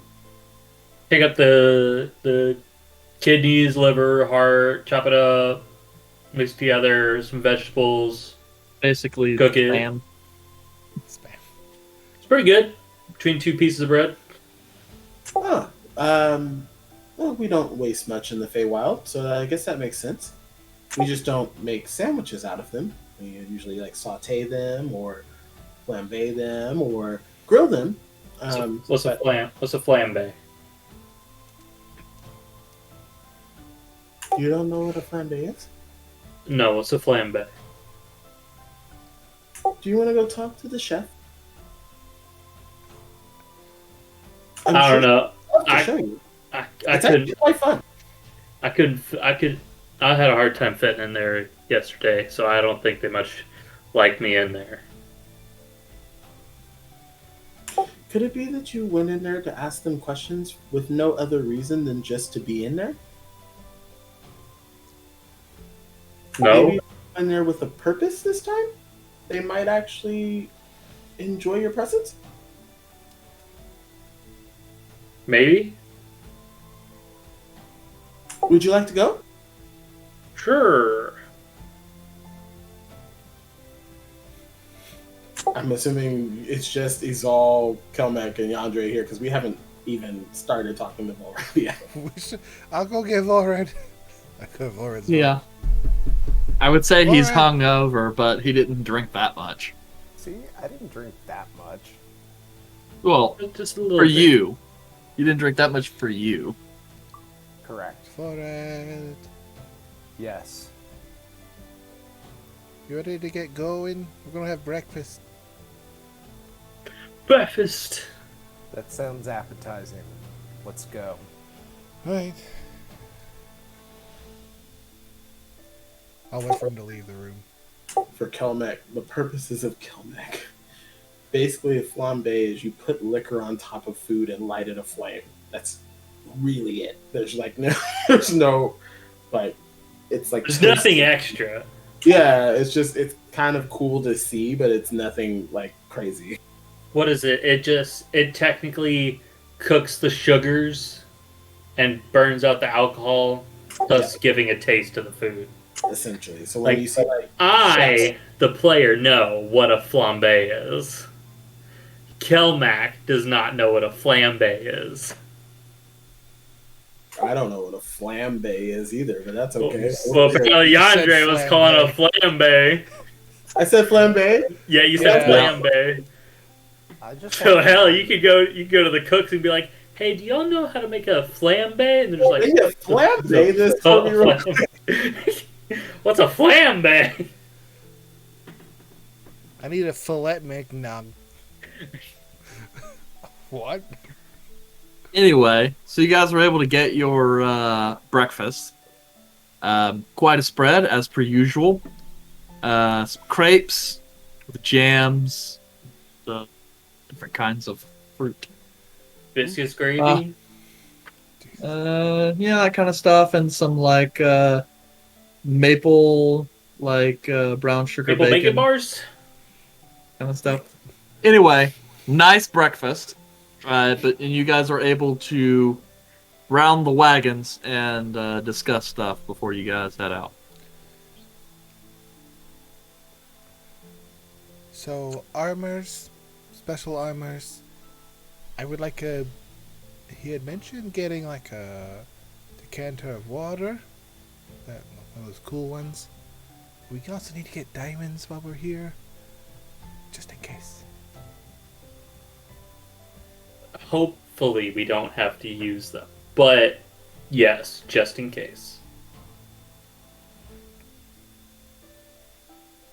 Pick up the kidneys, liver, heart, chop it up, mix together some vegetables, Basically, cook it. spam. Spam. It's pretty good. Between 2 pieces of bread. Oh. Well, we don't waste much in the Feywild, so I guess that makes sense. We just don't make sandwiches out of them. We usually like saute them or flambe them or grill them. What's a flambe? You don't know what a flambe is? No, what's a flambe? Do you want to go talk to the chef? I don't know. I'll show you. I It's couldn't. actually quite fun. I had a hard time fitting in there yesterday, so I don't think they much like me in there. Could it be that you went in there to ask them questions with no other reason than just to be in there? No, Maybe you went in there with a purpose this time? They might actually enjoy your presence? maybe. Would you like to go? Sure. I'm assuming it's just Exal, Kelmek, and Yandre here because we haven't even started talking to them already yet. I'll go get Vulred. I could have Vulred's Yeah. I would say he's Alright. hungover, but he didn't drink that much. See, I didn't drink that much. Well, Just a little for bit. you. You didn't drink that much for you. Correct. Vulred. Yes. You ready to get going? We're gonna have breakfast. Breakfast. That sounds appetizing. Let's go. Right. I'll wait for him to leave the room. For Kelmek, the purposes of Kelmek. Basically, a flambe is you put liquor on top of food and light it aflame. That's really it. There's like no, there's no, like, it's like There's nothing extra. Yeah, it's kind of cool to see, but it's nothing like crazy. What is it? It technically cooks the sugars and burns out the alcohol, thus giving a taste to the food. Essentially, so when Like, you see like I, the player, know what a flambe is. Kelmac does not know what a flambe is. I don't know what a flambe is either, but that's okay. Well, apparently You said Yandre was calling a flambe. I said flambe. Yeah, you said Yeah. flambe. I just So want hell, you could go to the cooks and be like, "Hey, do y'all know how to make a flambe?" And they're just like, Yeah, flambe. This told me real quick. "What's a flambe?" I need a filet mignon. What? Anyway, so you guys were able to get your breakfast. Quite a spread, as per usual. Some crepes with jams, different kinds of fruit. Viscous gravy. Yeah, that kind of stuff, and some like maple, like brown sugar Maple bacon bacon bars. kind of stuff. Anyway, nice breakfast. And you guys are able to round the wagons and discuss stuff before you guys head out. So, armors, special armors. I would like a. He had mentioned getting like a decanter of water. That one of those cool ones. We also need to get diamonds while we're here, just in case. Hopefully, we don't have to use them, but yes, just in case.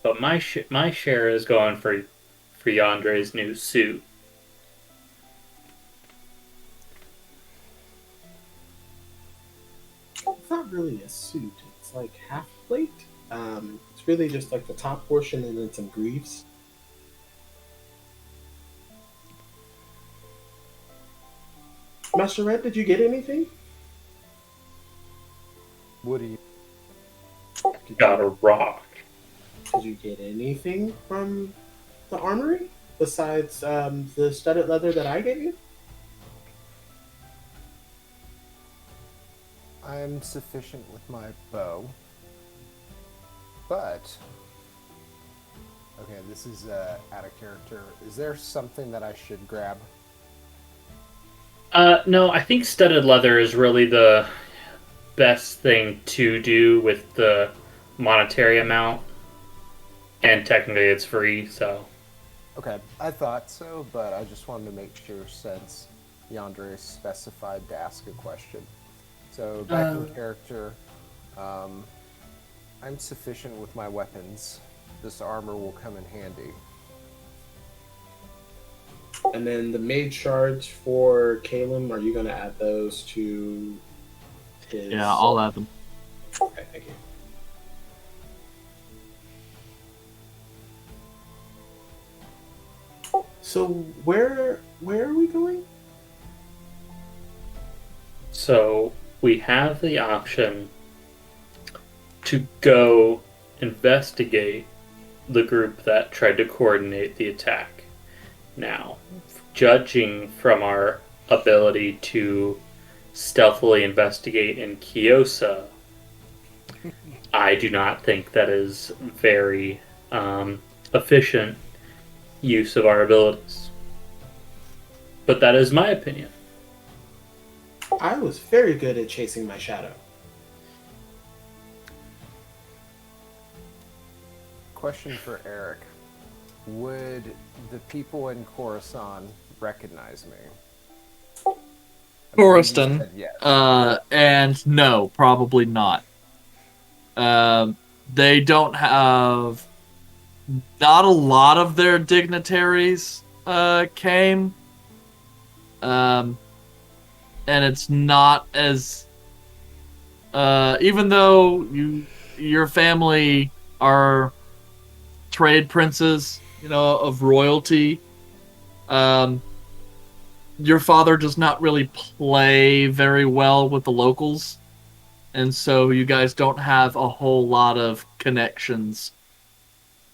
But my share is going for Yandre's new suit. It's not really a suit. It's like half plate. It's really just like the top portion and then some greaves. Master Red, did you get anything? What do you? Got a rock. Did you get anything from the armory besides the studded leather that I gave you? I'm sufficient with my bow, but okay, this is out of character. Is there something that I should grab? No, I think studded leather is really the best thing to do with the monetary amount, and technically it's free, so. Okay, I thought so, but I just wanted to make sure since Yandere specified to ask a question. So back in character, I'm sufficient with my weapons. This armor will come in handy. And then the mage shards for Kaelum, are you going to add those to his... Yeah, I'll add them. Okay, thank you. So where are we going? So we have the option to go investigate the group that tried to coordinate the attack. Now, judging from our ability to stealthily investigate in Kiosa, I do not think that is very efficient use of our abilities. But that is my opinion. I was very good at chasing my shadow. Question for Eric. Would the people in Coruscant recognize me? Coruscant. You said yes. And no, probably not. They don't have. Not a lot of their dignitaries came. And it's not as. Even though your family are trade princes, of royalty, your father does not really play very well with the locals, and so you guys don't have a whole lot of connections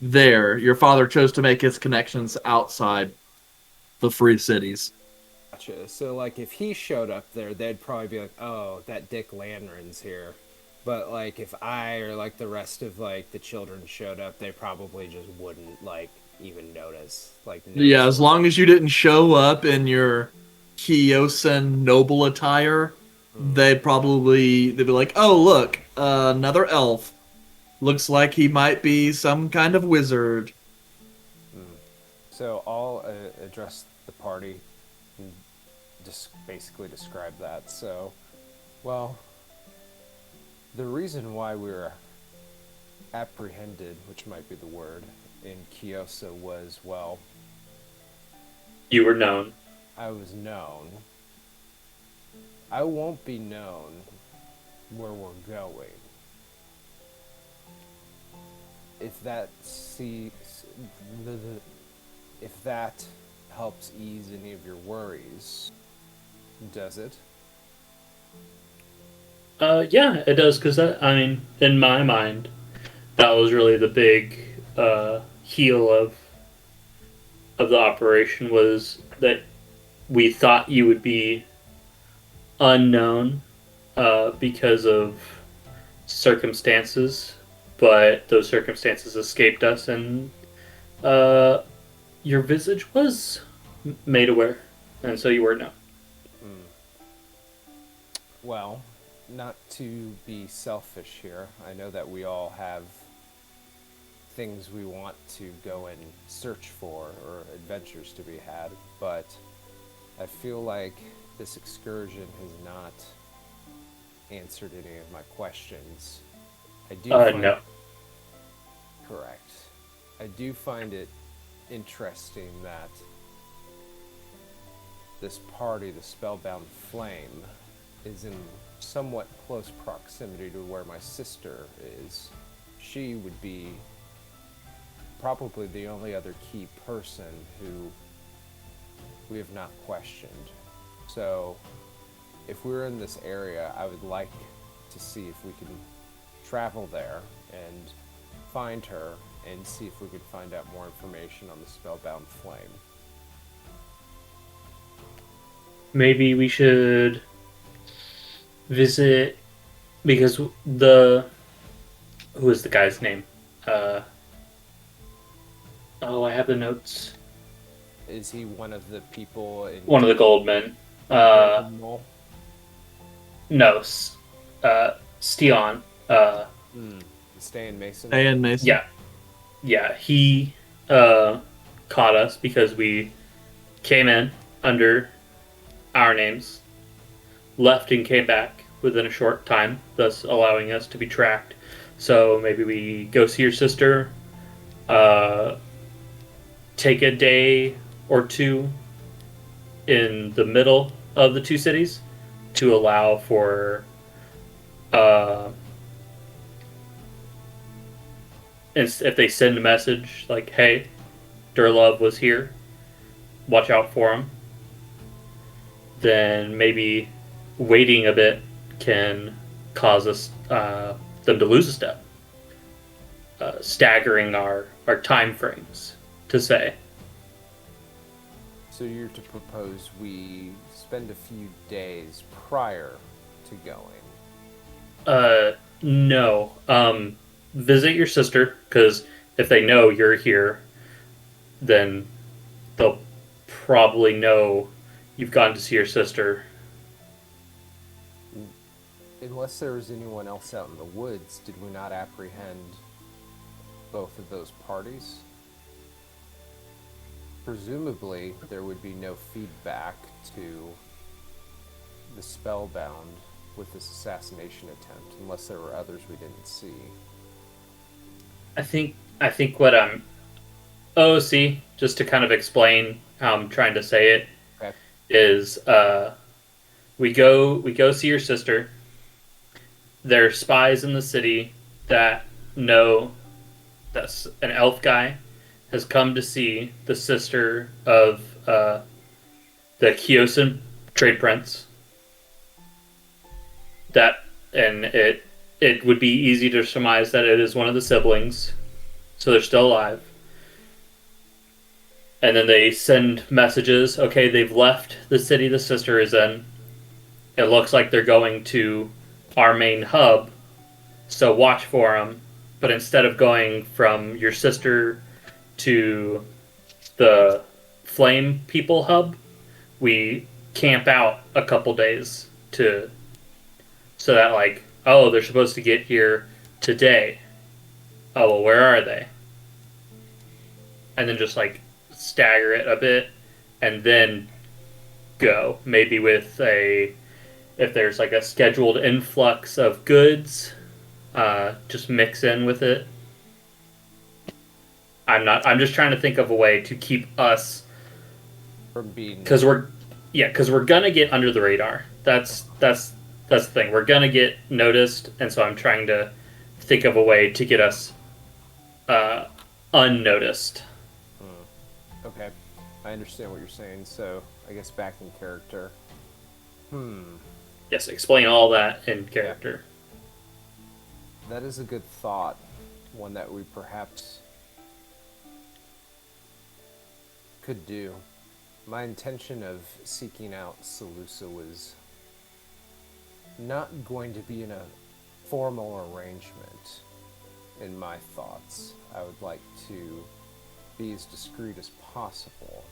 there. Your father chose to make his connections outside the free cities. Gotcha. So, like, if he showed up there, they'd probably be like, oh, that Dick Landren's here. But, like, if I or, like, the rest of, like, the children showed up, they probably just wouldn't, like, even notice. Like, Yeah, notice as long as you didn't show up in your Kyosan noble attire, they'd be like, "Oh, look, another elf. Looks like he might be some kind of wizard." So I'll address the party and just basically describe that. So, well, the reason why we were apprehended, which might be the word, in Kyosa was, well, You were known. I was known. I won't be known where we're going. If that if that helps ease any of your worries, does it? Yeah, it does, because I mean, in my mind, that was really the big heel of the operation, was that we thought you would be unknown because of circumstances, but those circumstances escaped us, and your visage was made aware, and so you were known. Well, not to be selfish here, I know that we all have things we want to go and search for or adventures to be had, but I feel like this excursion has not answered any of my questions. I do No. Correct. I do find it interesting that this party, the Spellbound Flame, is in somewhat close proximity to where my sister is. She would be probably the only other key person who we have not questioned. So, if we're in this area, I would like to see if we can travel there and find her and see if we can find out more information on the Spellbound Flame. Maybe we should visit, because who is the guy's name? I have the notes. Is he one of the people in... One of the Goldmen. Mole? No, Steon. Stan Mason? And Mason. Yeah, he caught us because we came in under our names, left and came back within a short time, thus allowing us to be tracked. So maybe we go see your sister, take a day or two in the middle of the two cities to allow for if they send a message like, hey, Durlov was here, watch out for him, then maybe waiting a bit can cause us them to lose a step, staggering our time frames, to say. So you're to propose we spend a few days prior to going? No. Visit your sister, because if they know you're here, then they'll probably know you've gone to see your sister. Unless there was anyone else out in the woods, did we not apprehend both of those parties? Presumably, there would be no feedback to the Spellbound with this assassination attempt, unless there were others we didn't see. I think what I'm... Oh, see, just to kind of explain how I'm trying to say it, Okay. is we go see your sister. There are spies in the city that know that an elf guy has come to see the sister of the Kyosan trade prince. It would be easy to surmise that it is one of the siblings, so they're still alive. And then they send messages. Okay, they've left the city the sister is in. It looks like they're going to our main hub, so watch for them. But instead of going from your sister to the Flame People hub, we camp out a couple days so that like, oh, they're supposed to get here today. Oh, well, where are they? And then just like stagger it a bit and then go. Maybe with if there's like a scheduled influx of goods, just mix in with it. I'm just trying to think of a way to keep us From being because we're gonna get under the radar. That's the thing. We're gonna get noticed, and so I'm trying to think of a way to get us unnoticed. okay. I understand what you're saying. So I guess back in character. Yes, explain all that in character. That is a good thought. One that we perhaps could do. My intention of seeking out Salusa was not going to be in a formal arrangement in my thoughts. I would like to be as discreet as possible.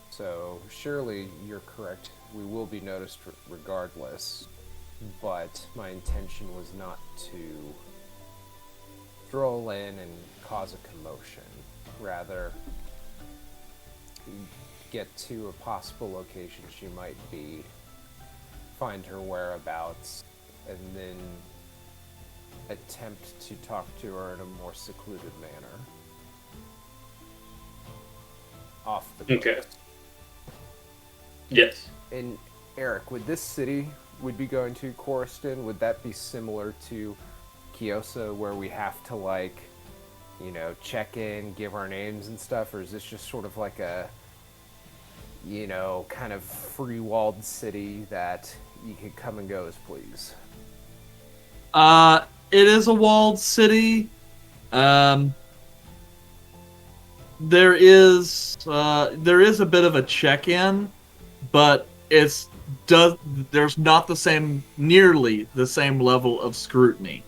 So surely you're correct. We will be noticed regardless. But my intention was not to stroll in and cause a commotion. Rather, get to a possible location she might be, find her whereabouts, and then attempt to talk to her in a more secluded manner. Off the coast. Okay. Yes. And Eric, would this city we'd be going to, Coruscant, would that be similar to Kyosa, where we have to, like, you know, check in, give our names and stuff, or is this just sort of like a, you know, kind of free-walled city that you could come and go as please? It is a walled city. There is a bit of a check-in, but there's not nearly the same level of scrutiny.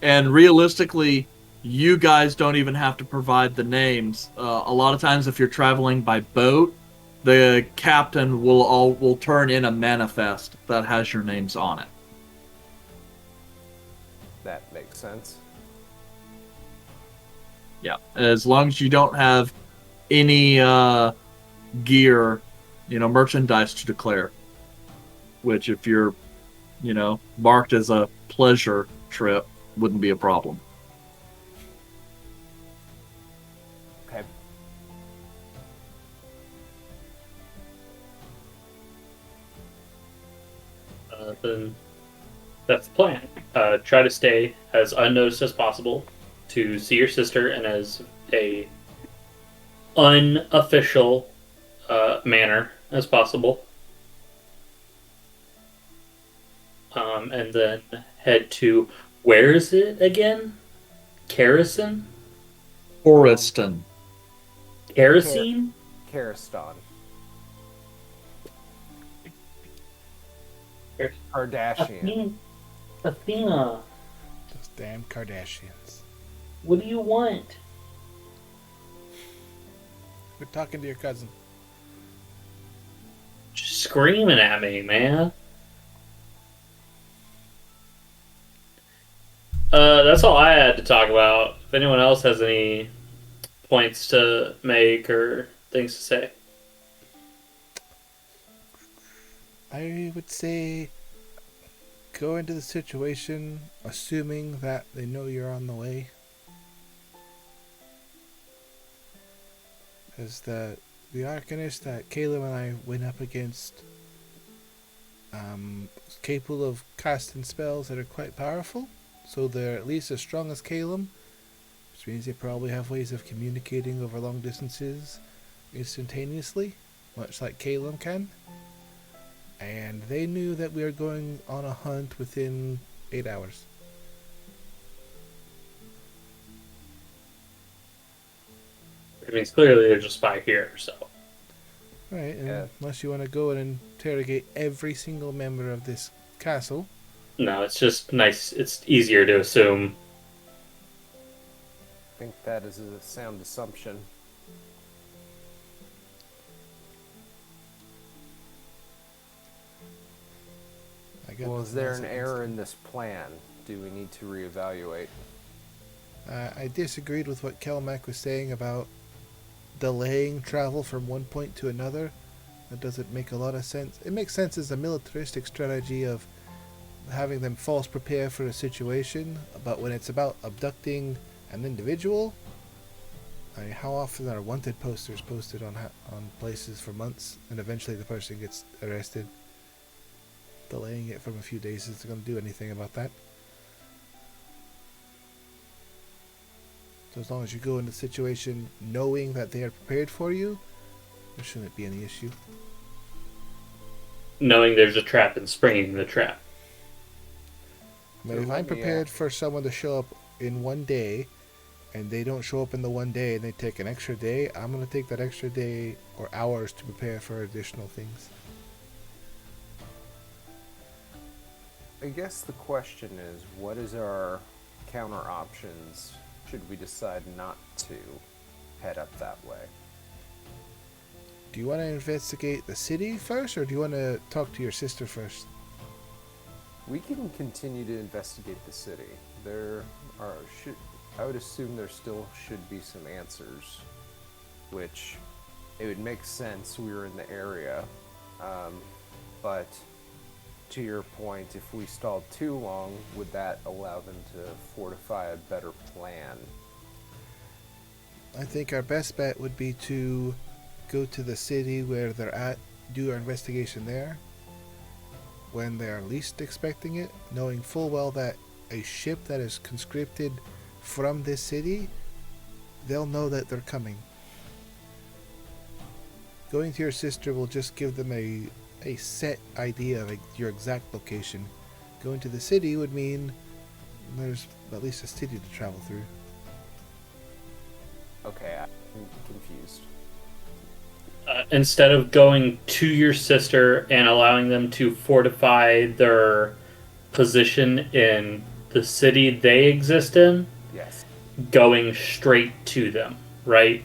And realistically, you guys don't even have to provide the names. A lot of times, if you're traveling by boat, the captain will turn in a manifest that has your names on it. That makes sense. Yeah, as long as you don't have any gear, merchandise to declare. Which, if you're, marked as a pleasure trip, wouldn't be a problem. Okay. Then that's the plan. Try to stay as unnoticed as possible to see your sister in as a unofficial manner as possible. And then head to, where is it again? Kerosene? Oriston. Kerosene? Karistan. Ker- Kardashian. Athena, Those damn Kardashians. what do you want? We're talking to your cousin. Just screaming at me, man. That's all I had to talk about. If anyone else has any points to make or things to say. I would say go into the situation assuming that they know you're on the way. As the arcanist that Kaelum and I went up against is capable of casting spells that are quite powerful. So they're at least as strong as Kaelum, which means they probably have ways of communicating over long distances instantaneously, much like Kaelum can. And they knew that we were going on a hunt within 8 hours. I mean, clearly there's a spy here, so. Right, and Yeah. unless you want to go and interrogate every single member of this castle. No, it's just nice. It's easier to assume. think that is a sound assumption. Well, is there an error in this plan? Do we need to reevaluate? I disagreed with what Kelmac was saying about delaying travel from one point to another. That doesn't make a lot of sense. It makes sense as a militaristic strategy of having them false prepare for a situation, but when it's about abducting an individual, I mean, how often are wanted posters posted on places for months, and eventually the person gets arrested? Delaying it from a few days isn't going to do anything about that. So as long as you go into the situation knowing that they are prepared for you, there shouldn't be any issue. Knowing there's a trap and springing the trap. I mean, if I'm prepared for someone to show up in one day, and they don't show up in the one day and they take an extra day, I'm going to take that extra day or hours to prepare for additional things. I guess the question is, what is our counter options should we decide not to head up that way? Do you want to investigate the city first, or do you want to talk to your sister first? We can continue to investigate the city. I would assume there still should be some answers, which it would make sense we were in the area, but to your point, if we stalled too long, would that allow them to fortify a better plan? I think our best bet would be to go to the city where they're at, do our investigation there, when they're least expecting it, knowing full well that a ship that is conscripted from this city, they'll know that they're coming. Going to your sister will just give them a set idea of your exact location. Going to the city would mean there's at least a city to travel through. Okay, I'm confused. Instead of going to your sister and allowing them to fortify their position in the city they exist in, yes, going straight to them, right?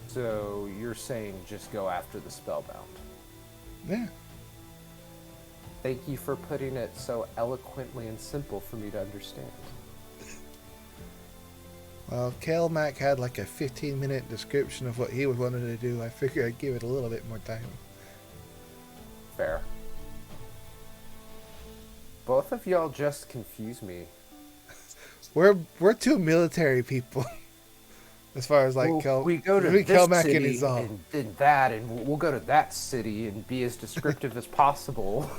So you're saying just go after the spellbound? Yeah. Thank you for putting it so eloquently and simple for me to understand. Well, Kelmac had like a 15-minute description of what he would wanted to do. I figured I'd give it a little bit more time. Fair. Both of y'all just confuse me. We're two military people, as far as like we go to this Kelmac city and Exal. and then that, and we'll go to that city and be as descriptive as possible.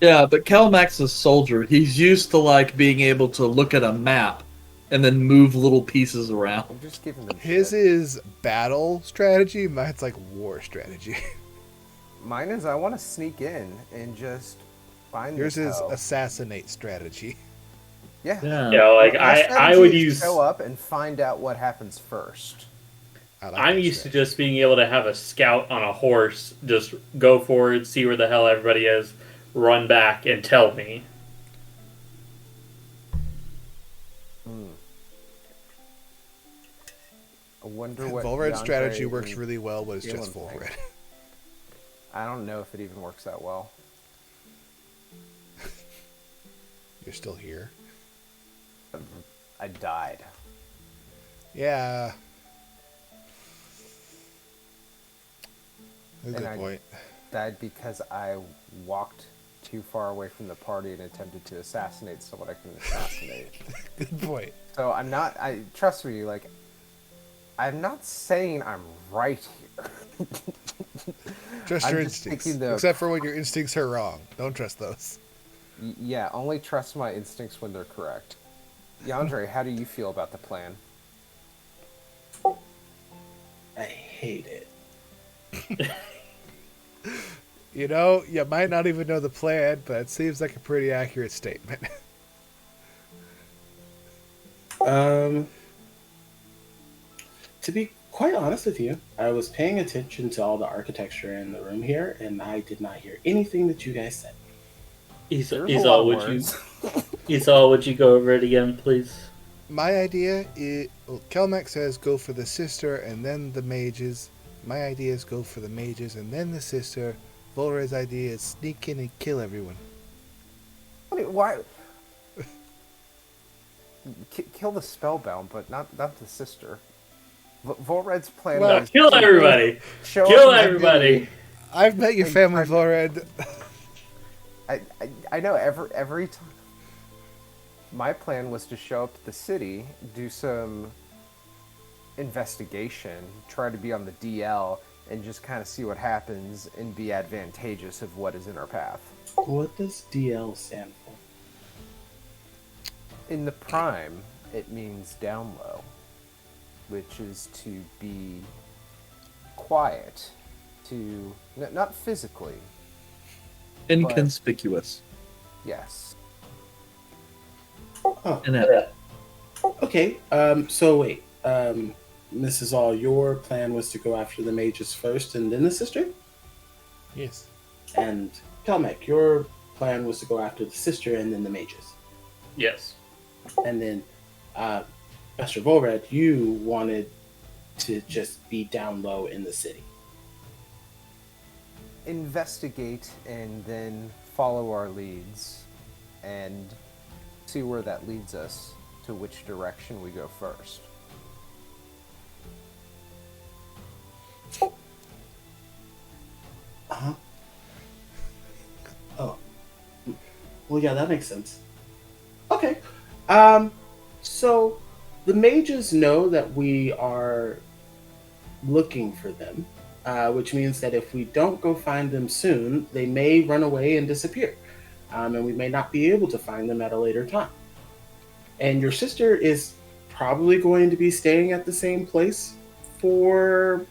Yeah, but Kelmac's a soldier. He's used to like being able to look at a map and then move little pieces around. I'm just giving them His shit. is battle strategy. Mine's like war strategy. Mine is I want to sneak in and just find Yours this is hell. assassinate strategy. Yeah. You know, like My I strategy would is use. show up and find out what happens first. I like I'm that used to strategy. just being able to have a scout on a horse, just go forward, see where the hell everybody is, run back, and tell me. I wonder what Vulred strategy Yandere works and really well when it's just Kaelum think. Vulred. I don't know if it even works that well. You're still here. I died. Yeah. That's a And good I- point. Died because I walked too far away from the party and attempted to assassinate someone I couldn't assassinate. Good point. So trust me, like, I'm not saying I'm right here. Trust I'm your just instincts. thinking Except for when your instincts are wrong. Don't trust those. Yeah, only trust my instincts when they're correct. Yandere, how do you feel about the plan? I hate it. You know, you might not even know the plan, but it seems like a pretty accurate statement. To be quite honest with you, I was paying attention to all the architecture in the room here, and I did not hear anything that you guys said. There's a He's lot all of would you words. Esau, would you go over it again, please? My idea is, well, Kelmac says go for the sister and then the mages. My idea is go for the mages and then the sister. Vulred's idea is sneak in and kill everyone. Why? Kill the spellbound, but not the sister. Vulred's plan Well, was Kill to everybody! show Kill up in the everybody! city. I've met your family, Vulred. I know every time. My plan was to show up to the city, do some investigation, try to be on the DL, and just kind of see what happens and be advantageous of what is in our path. What does DL stand for? In the prime, it means down low, which is to be quiet, to not physically. Inconspicuous. Yes. Oh, Inept. okay. So wait. This is all your plan was to go after the mages first and then the sister? Yes. And Kelmec, your plan was to go after the sister and then the mages. Yes. And then, Master Volred, you wanted to just be down low in the city. Investigate and then follow our leads and see where that leads us to which direction we go first. Uh-huh. Oh. Well, yeah, that makes sense. Okay. So the mages know that we are looking for them, which means that if we don't go find them soon, they may run away and disappear. And we may not be able to find them at a later time. And your sister is probably going to be staying at the same place for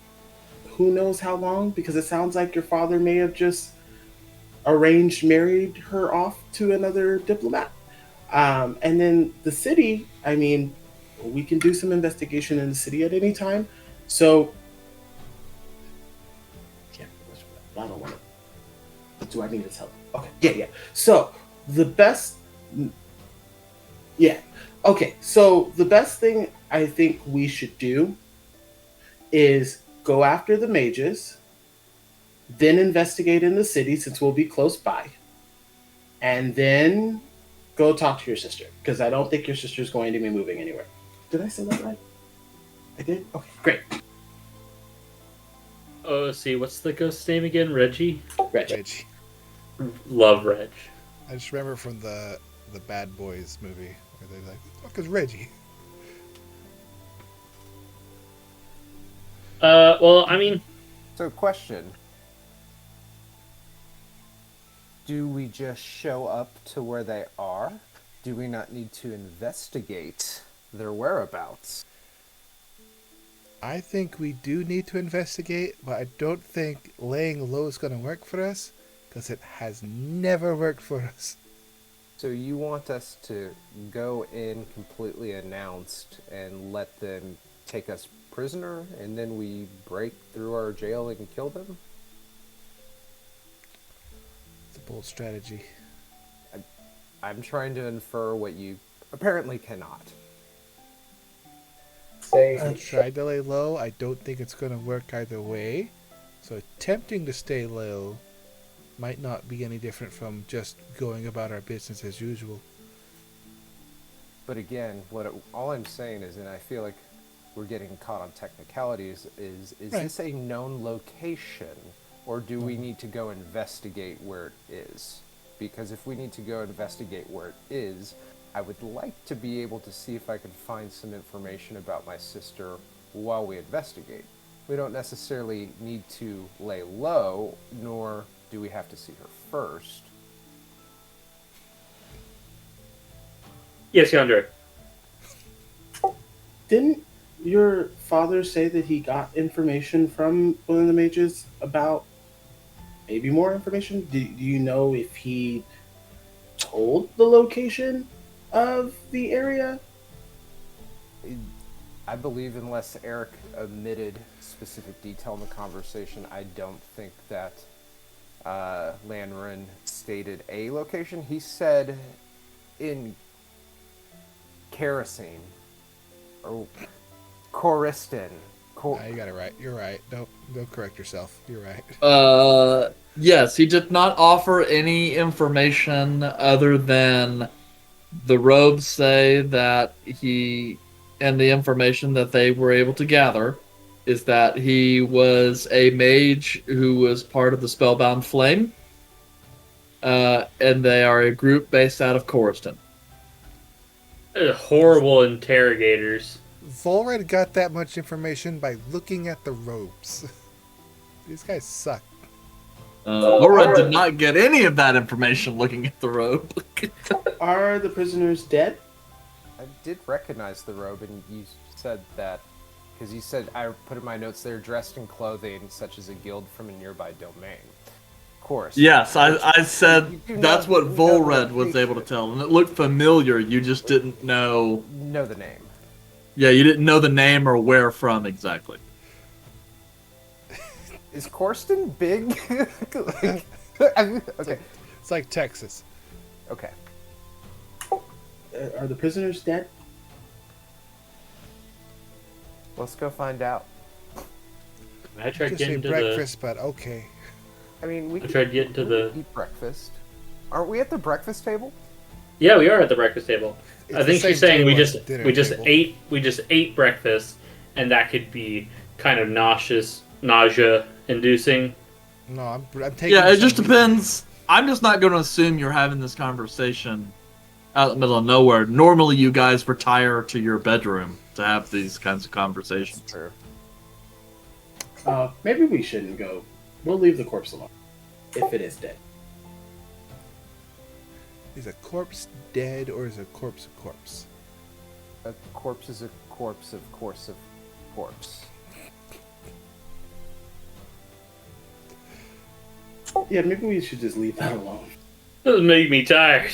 who knows how long, because it sounds like your father may have just married her off to another diplomat. And then the city, I mean, we can do some investigation in the city at any time. So, yeah, I don't want to. But do I need to tell them? Okay, yeah. So, the best. Yeah. Okay, so the best thing I think we should do is go after the mages, then investigate in the city since we'll be close by, and then go talk to your sister, because I don't think your sister's going to be moving anywhere. Did I say that right? I did? Okay, great. Oh, see, what's the ghost's name again? Reggie? Reggie. Love Reg. I just remember from the Bad Boys movie where they're like, "What the fuck is Reggie?" Well, I mean, So, question. Do we just show up to where they are? Do we not need to investigate their whereabouts? I think we do need to investigate, but I don't think laying low is going to work for us, because it has never worked for us. So you want us to go in completely announced and let them take us prisoner, and then we break through our jail and kill them? It's a bold strategy. I'm trying to infer what you apparently cannot. I tried to lay low. I don't think it's going to work either way. So attempting to stay low might not be any different from just going about our business as usual. But again, all I'm saying is, and I feel like we're getting caught on technicalities, is Right. this a known location, or do we need to go investigate where it is? Because if we need to go investigate where it is, I would like to be able to see if I can find some information about my sister while we investigate. We don't necessarily need to lay low, nor do we have to see her first. yes, Yandere. Didn't your father say that he got information from one of the mages about maybe more information? Do you know if he told the location of the area? I believe unless Eric omitted specific detail in the conversation, I don't think that Lanrin stated a location. He said in kerosene. Or Coriston. Nah, you got it right. You're right. Don't correct yourself. You're right. Yes, he did not offer any information other than the robes say that and the information that they were able to gather is that he was a mage who was part of the Spellbound Flame, and they are a group based out of Coriston. Horrible interrogators. Vulred got that much information by looking at the robes. These guys suck. Vulred did not get any of that information looking at the robe. Are the prisoners dead? I did recognize the robe, and you said that because you said I put in my notes they're dressed in clothing such as a guild from a nearby domain. Of course. Yes, I said You do that's know- what you know Vulred the was nature. able to tell, and it looked familiar. You just didn't know. Know the name. Yeah, you didn't know the name or where from exactly. Is Corston big? Okay. It's like Texas. Okay. Are the prisoners dead? Let's go find out. I tried Just say getting to breakfast, but okay. I mean, we I tried getting to the. eat breakfast. Aren't we at the breakfast table? Yeah, we are at the breakfast table. It's I the think same she's saying table we as just the dinner we just table. ate breakfast, and that could be kind of nausea inducing. No, I'm taking. Yeah, it just some- depends. I'm just not going to assume you're having this conversation out in the middle of nowhere. Normally, you guys retire to your bedroom to have these kinds of conversations. True. Maybe we shouldn't go. We'll leave the corpse alone. If it is dead. Is a corpse dead or is a corpse a corpse? A corpse is a corpse of course of corpse. Yeah, maybe we should just leave that alone. This made me tired.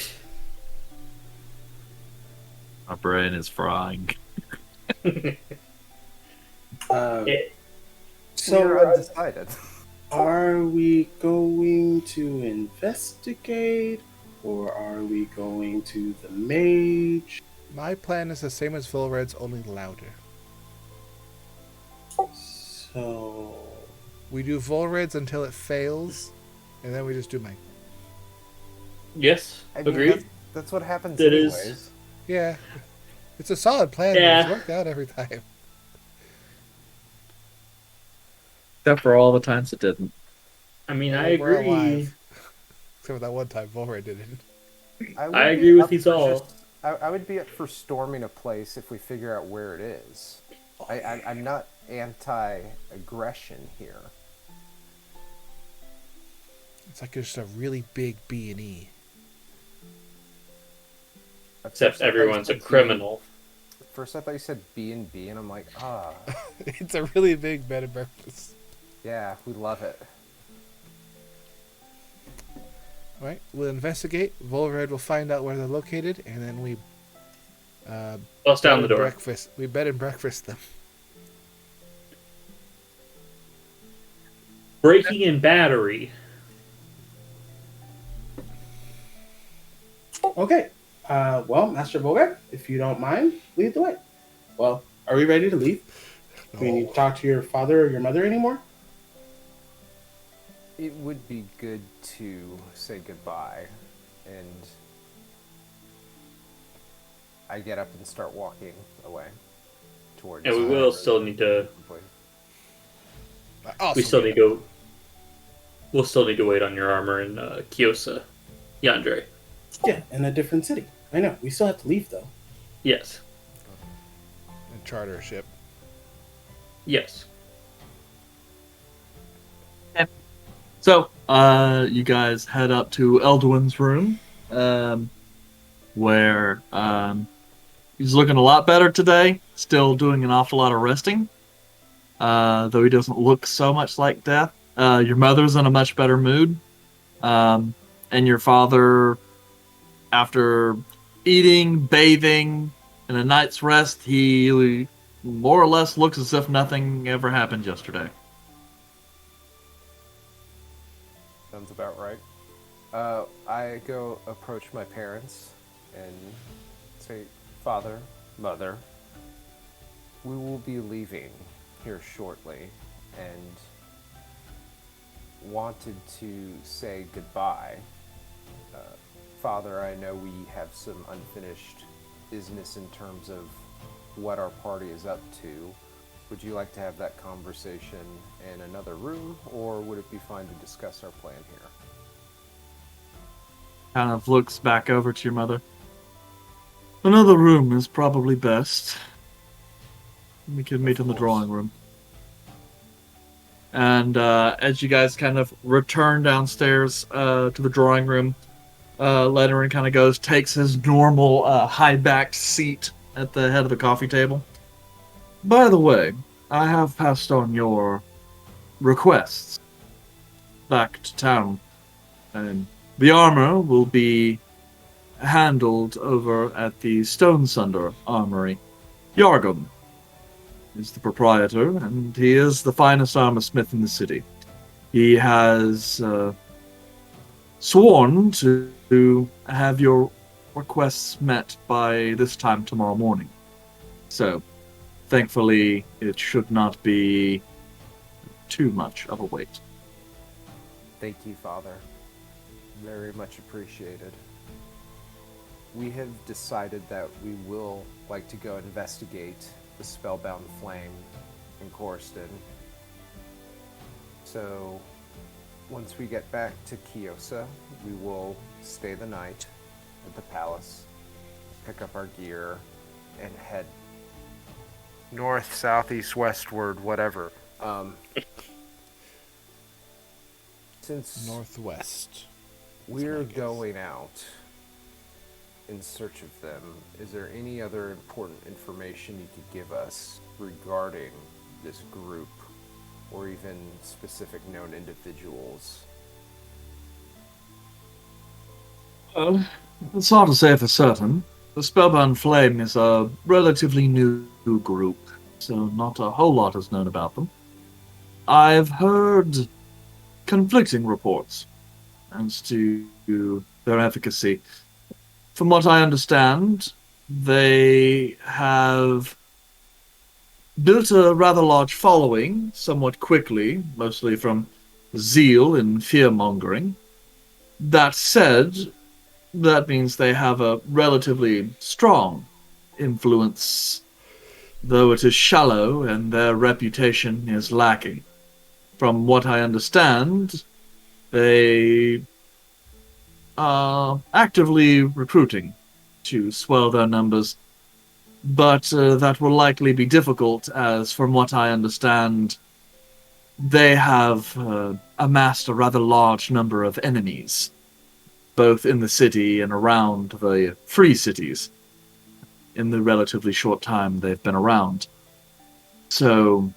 My brain is frying. So, We're undecided. are we going to investigate, or are we going to the mage? My plan is the same as Vulred's, only louder. So, We do Vulred's until it fails, and then we just do mine. Yes, I mean, agreed. that's what happens That is- anyways. Yeah. It's a solid plan, but Yeah. it's worked out every time. Except for all the times it didn't. I mean, I We're agree. alive. Except for that one time Vulred didn't. would I be agree with up these for all. I would be up for storming a place if we figure out where it is. I'm not anti-aggression here. It's like just a really big B&E. At Except first I thought you everyone's a said criminal. First, I thought you said B&B, and I'm like, It's a really big bed and breakfast. yeah, we love it. Alright, we'll investigate. Vulred will find out where they're located, and then we Bust down the door. breakfast. We bed and breakfast them. Breaking and battery. okay. Well, Master Volga, if you don't mind, lead the way. Well, are we ready to leave? Do we need to talk to your father or your mother anymore? It would be good to say goodbye, and I get up and start walking away towards. And we will still need to. Also, We still need to. We'll still need to wait on your armor in Kyosa, Yandere. Yeah, in a different city. I know. We still have to leave, though. Yes. and charter a ship. Yes. So, you guys head up to Eldwin's room, where he's looking a lot better today. Still doing an awful lot of resting, though he doesn't look so much like death. Your mother's in a much better mood, and your father, after eating, bathing, and a night's rest, he more or less looks as if nothing ever happened yesterday. Sounds about right. I go approach my parents and say, Father, Mother, we will be leaving here shortly and wanted to say goodbye. Father, I know we have some unfinished business in terms of what our party is up to. Would you like to have that conversation in another room, or would it be fine to discuss our plan here? Kind of looks back over to your mother. Another room is probably best. We can meet in the drawing room. And as you guys kind of return downstairs to the drawing room, Leonard kind of goes, takes his normal high-backed seat at the head of the coffee table. By the way, I have passed on your requests back to town, and the armor will be handled over at the Stone Sunder Armory. Yargum is the proprietor, and he is the finest armor smith in the city. He has sworn to have your requests met by this time tomorrow morning. So, thankfully, it should not be too much of a wait. Thank you, Father. Very much appreciated. We have decided that we will like to go investigate the Spellbound Flame in Corston. So, once we get back to Kiosa, we will stay the night at the palace, pick up our gear, and head north, south, east, westward, whatever. Since Northwest. we're going out in search of them, is there any other important information you could give us regarding this group, or even specific known individuals? Well, it's hard to say for certain. The Spellbound Flame is a relatively new group, so not a whole lot is known about them. I've heard conflicting reports as to their efficacy. From what I understand, they have built a rather large following somewhat quickly, mostly from zeal and fear-mongering. That said, that means they have a relatively strong influence, though it is shallow and their reputation is lacking. From what I understand, they are actively recruiting to swell their numbers, but that will likely be difficult, as from what I understand, they have amassed a rather large number of enemies, both in the city and around the free cities, in the relatively short time they've been around. So,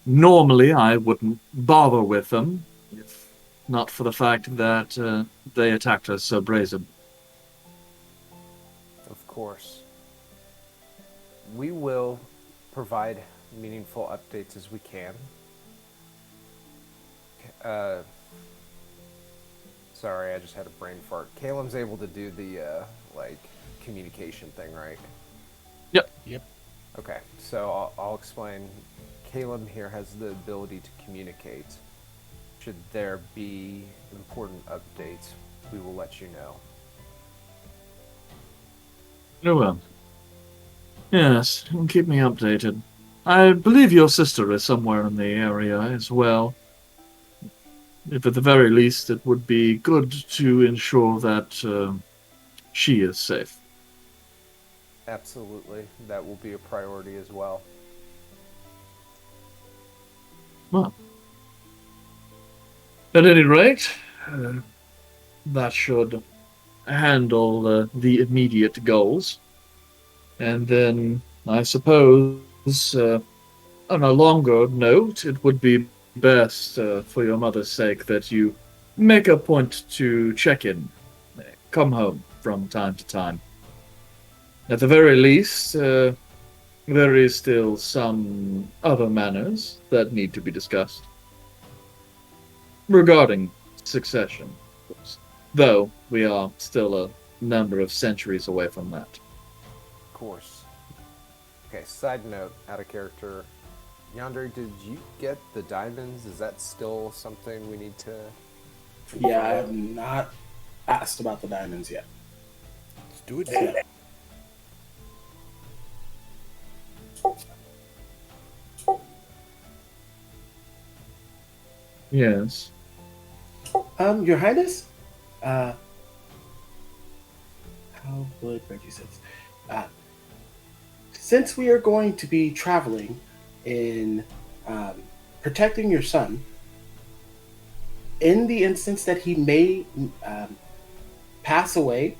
normally I wouldn't bother with them, if not for the fact that they attacked us so brazen. Of course. We will provide meaningful updates as we can. Sorry, I just had a brain fart. Kaelum's able to do the, communication thing, right? Yep. Okay, so I'll explain. Kaelum here has the ability to communicate. Should there be important updates, we will let you know. Oh well. Yes, keep me updated. I believe your sister is somewhere in the area as well. If at the very least, it would be good to ensure that she is safe. Absolutely, that will be a priority as well. Well, at any rate, that should handle the immediate goals. And then, I suppose, on a longer note, it would be best, for your mother's sake, that you make a point to check in, come home from time to time. At the very least, there is still some other matters that need to be discussed. Regarding succession, of course. Though we are still a number of centuries away from that. Of course. Okay, side note, out of character. Yonder, did you get the diamonds? Is that still something we need to... Yeah, I have not asked about the diamonds yet. Let's do it now. Yes. Your Highness? How would Reggie says? Since we are going to be traveling in protecting your son, in the instance that he may pass away,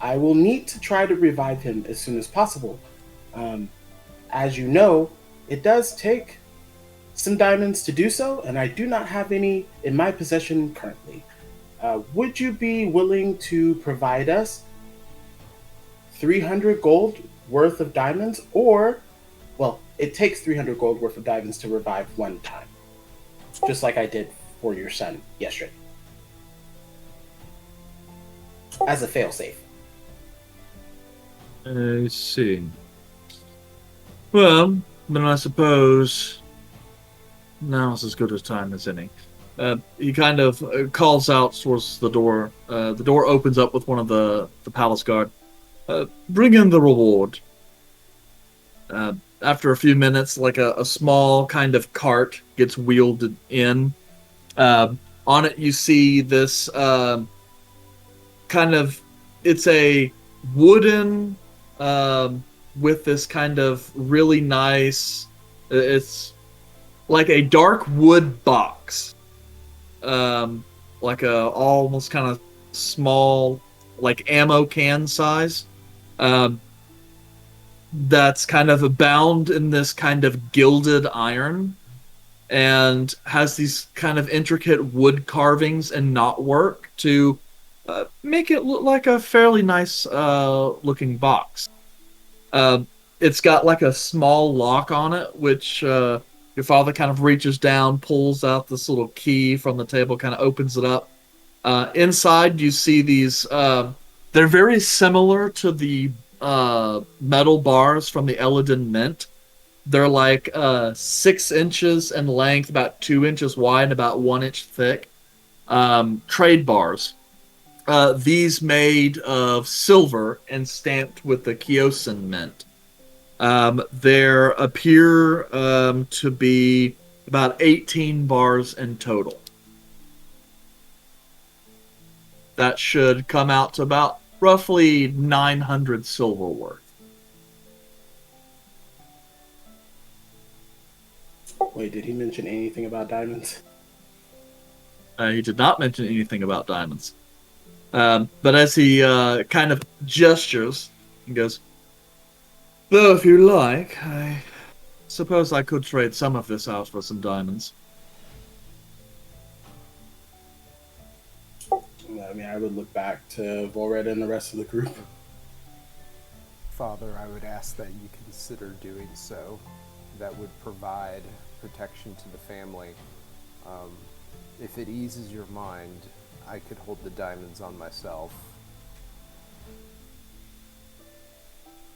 I will need to try to revive him as soon as possible. As you know, it does take some diamonds to do so, and I do not have any in my possession currently. Would you be willing to provide us 300 gold worth of diamonds, or, well, it takes 300 gold worth of diamonds to revive one time, just like I did for your son yesterday, as a failsafe. I see. Well, then I suppose now's as good a time as any. He kind of calls out towards the door. The door opens up with one of the palace guard. Bring in the reward. After a few minutes, like a small kind of cart gets wheeled in. On it, you see this kind of... It's a wooden... with this kind of really nice... It's like a dark wood box. Like a almost kind of small, like ammo can size. That's kind of bound in this kind of gilded iron and has these kind of intricate wood carvings and knotwork to make it look like a fairly nice looking box. It's got like a small lock on it, which your father kind of reaches down, pulls out this little key from the table, kind of opens it up. Inside, you see these... they're very similar to the metal bars from the Eladin Mint. They're like 6 inches in length, about 2 inches wide, about 1 inch thick. Trade bars. These made of silver and stamped with the Kyosin Mint. There appear to be about 18 bars in total. That should come out to about roughly 900 silver worth. Wait, did he mention anything about diamonds? He did not mention anything about diamonds. But as he kind of gestures, he goes, "Though if you like, I suppose I could trade some of this out for some diamonds." I mean, I would look back to Vulred and the rest of the group. Father, I would ask that you consider doing so. That would provide protection to the family. If it eases your mind, I could hold the diamonds on myself.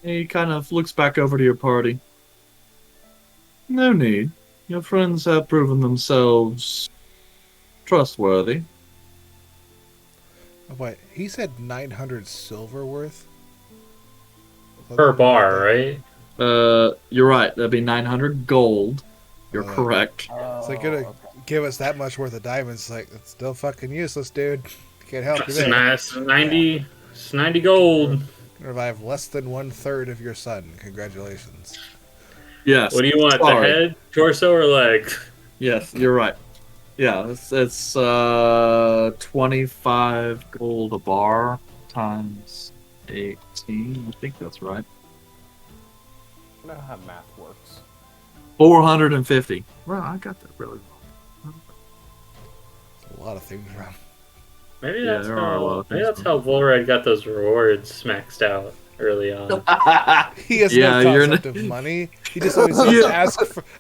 He kind of looks back over to your party. "No need. Your friends have proven themselves trustworthy." Oh, wait, he said 900 silver worth? Per bar, right? You're right. That'd be 900 gold. You're Oh. correct. It's like gonna give us that much worth of diamonds. Like, it's still fucking useless, dude. Can't help you It's there. nice. 90, it's 90 gold. Revive less than 1/3 of your son. Congratulations. Yes. What do you want, Sorry. the head, torso, or leg? Yes, you're right. Yeah, it's 25 gold a bar times 18. I think that's right. I don't know how math works. 450. Well, I got that really well. A lot of things wrong. Maybe Yeah, that's there are a lot of maybe things that's how Vulred got those rewards maxed out early on. He has Yeah, no you're concept of money. He just always says, Yeah.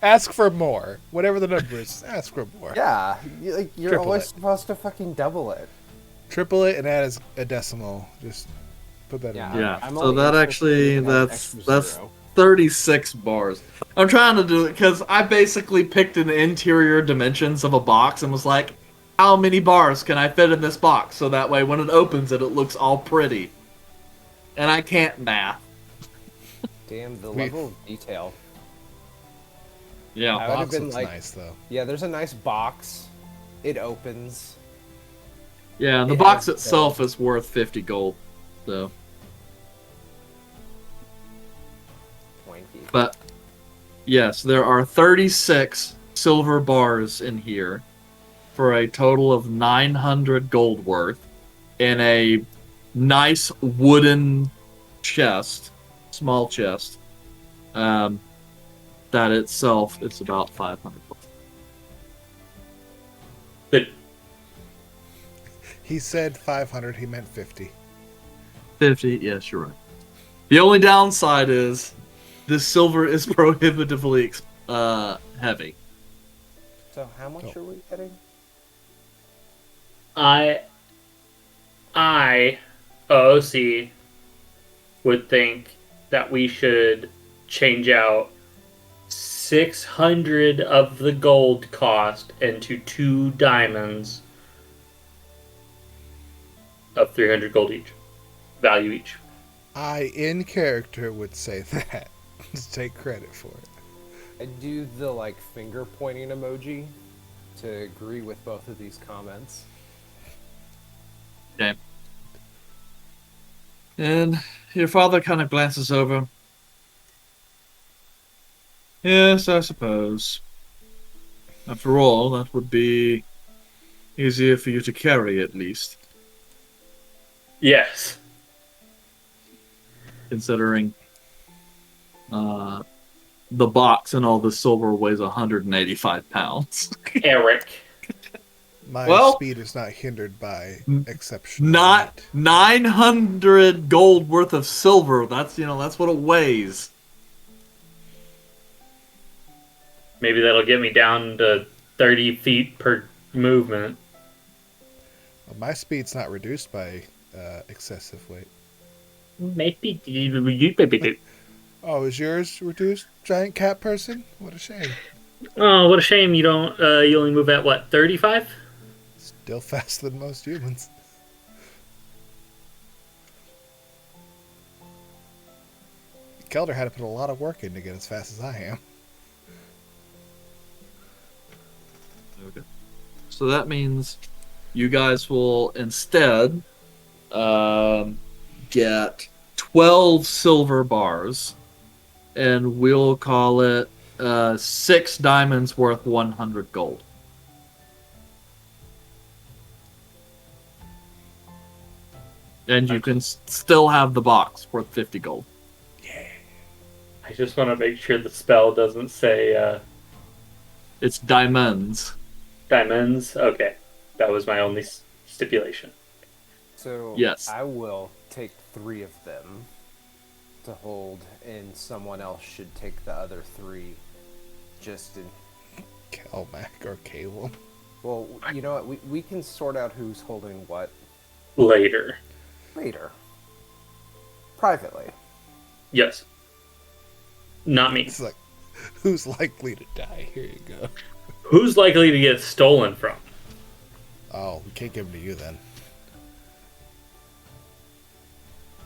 ask for more. Whatever the number is, ask for more. Yeah, you're Triple always it. supposed to fucking double it. Triple it and add a decimal. Just Put that Yeah, in. Yeah. I'm So only that interested actually in an that's extra 0. 36 bars. I'm trying to do it because I basically picked an interior dimensions of a box and was like, how many bars can I fit in this box? So that way when it opens it looks all pretty. And I can't math. Damn, the We- level of detail. Yeah. I would have Box been looks like, nice though. yeah, there's a nice box. It opens. Yeah, the It box has itself gold. is worth 50 gold. So, Wanky. but yes, there are 36 silver bars in here for a total of 900 gold worth in a nice wooden chest, small chest. That itself is about 500 gold. But He said 500. He meant 50. 50, yes, you're right. The only downside is this silver is prohibitively heavy. So how much Oh. are we getting? I OOC would think that we should change out 600 of the gold cost into 2 diamonds of 300 gold each. Value each. I, in character, would say that. Just take credit for it. I do the like finger pointing emoji to agree with both of these comments. Okay. And your father kind of glances over. Yes, I suppose. After all, that would be easier for you to carry, at least. Yes. Considering the box and all the silver weighs 185 pounds. Eric. My Well, speed is not hindered by n- exceptional. Not weight. 900 gold worth of silver. That's what it weighs. Maybe that'll get me down to 30 feet per movement. Well, my speed's not reduced by excessive weight. Maybe. Oh, is yours reduced, giant cat person? What a shame. Oh, what a shame you don't. You only move at what, 35? Still faster than most humans. Kelder had to put a lot of work in to get as fast as I am. Okay. So that means you guys will instead get 12 silver bars, and we'll call it 6 diamonds worth 100 gold. And you can still have the box worth 50 gold. I just want to make sure the spell doesn't say It's diamonds. diamonds. Okay. That was my only stipulation. So Yes. I will take 3 of them to hold, and someone else should take the other 3 just in... Kelmac or Kaelum. Well, you know what? We can sort out who's holding what Later. later. Privately. Yes. Not me. It's like, who's likely to die? Here you go. Who's likely to get stolen from? Oh, we can't give them to you then.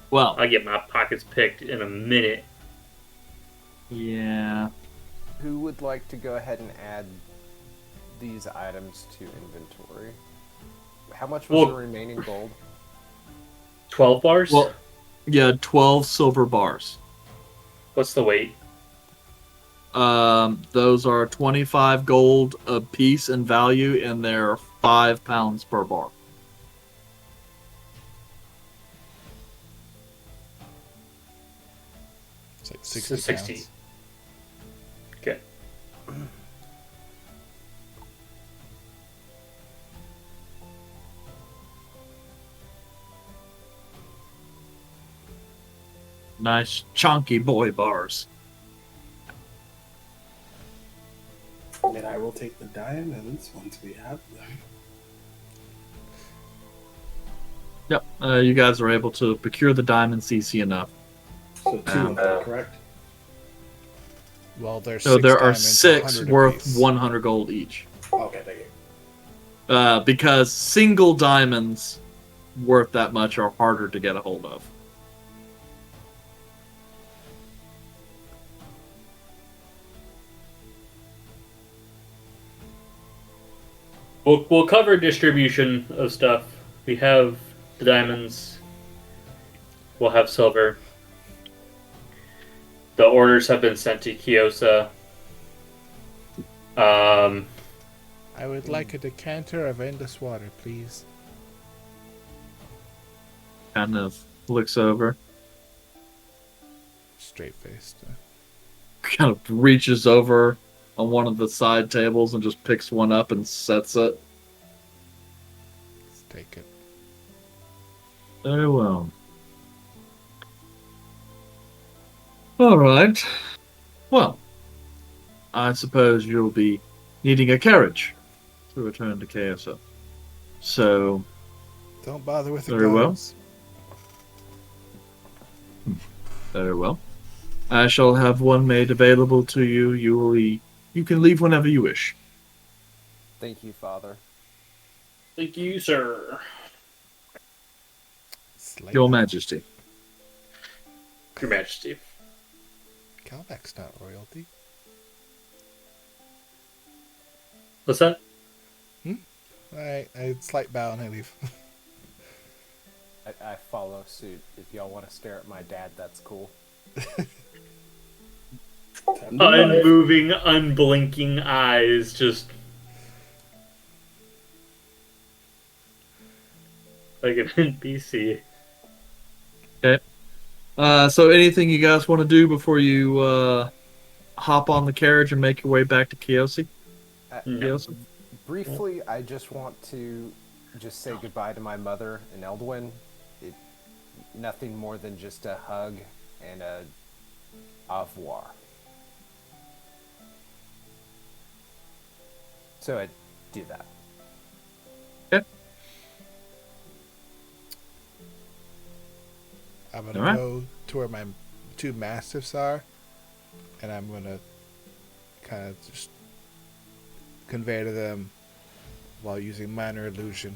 Well, I'll get my pockets picked in a minute. yeah. Who would like to go ahead and add these items to inventory? How much was Well- the remaining gold? 12 bars? Well, yeah, 12 silver bars. What's the weight? Those are 25 gold a piece in value, and they're 5 pounds per bar. It's like So 60 60. pounds. Okay. Nice chunky boy bars. And I will take the diamonds once we have them. Yep. You guys are able to procure the diamonds easy enough. So two of them, correct? Well, there's So six there are diamonds, 6 100 worth apiece. 100 gold each. Okay, thank you. Because single diamonds worth that much are harder to get a hold of. We'll cover distribution of stuff. We have the diamonds. We'll have silver. The orders have been sent to Kyosa. I would like a decanter of endless water, please. Kind of looks over, Straight faced. kind of reaches over on one of the side tables and just picks one up and sets it. Let's take it. Very well. All right. Well, I suppose you'll be needing a carriage to return to KSO. So, Don't bother with the Very well. guns. very well. I shall have one made available to you. You can leave whenever you wish. Thank you, Father. Thank you, sir. Slight. Your Majesty. Your Majesty. Calvac's not royalty. What's that? Alright, I slight bow and I leave. I follow suit. If y'all want to stare at my dad, that's cool. Unmoving, unblinking eyes, just like an NPC. Okay. So anything you guys want to do before you hop on the carriage and make your way back to Kiyoshi? Kiyoshi? Briefly, I just want to just say goodbye to my mother and Eldwin. Nothing more than just a hug and a au revoir. So I do that. Okay. I'm gonna Alright. go to where my two mastiffs are, and I'm gonna kind of just convey to them while using minor illusion.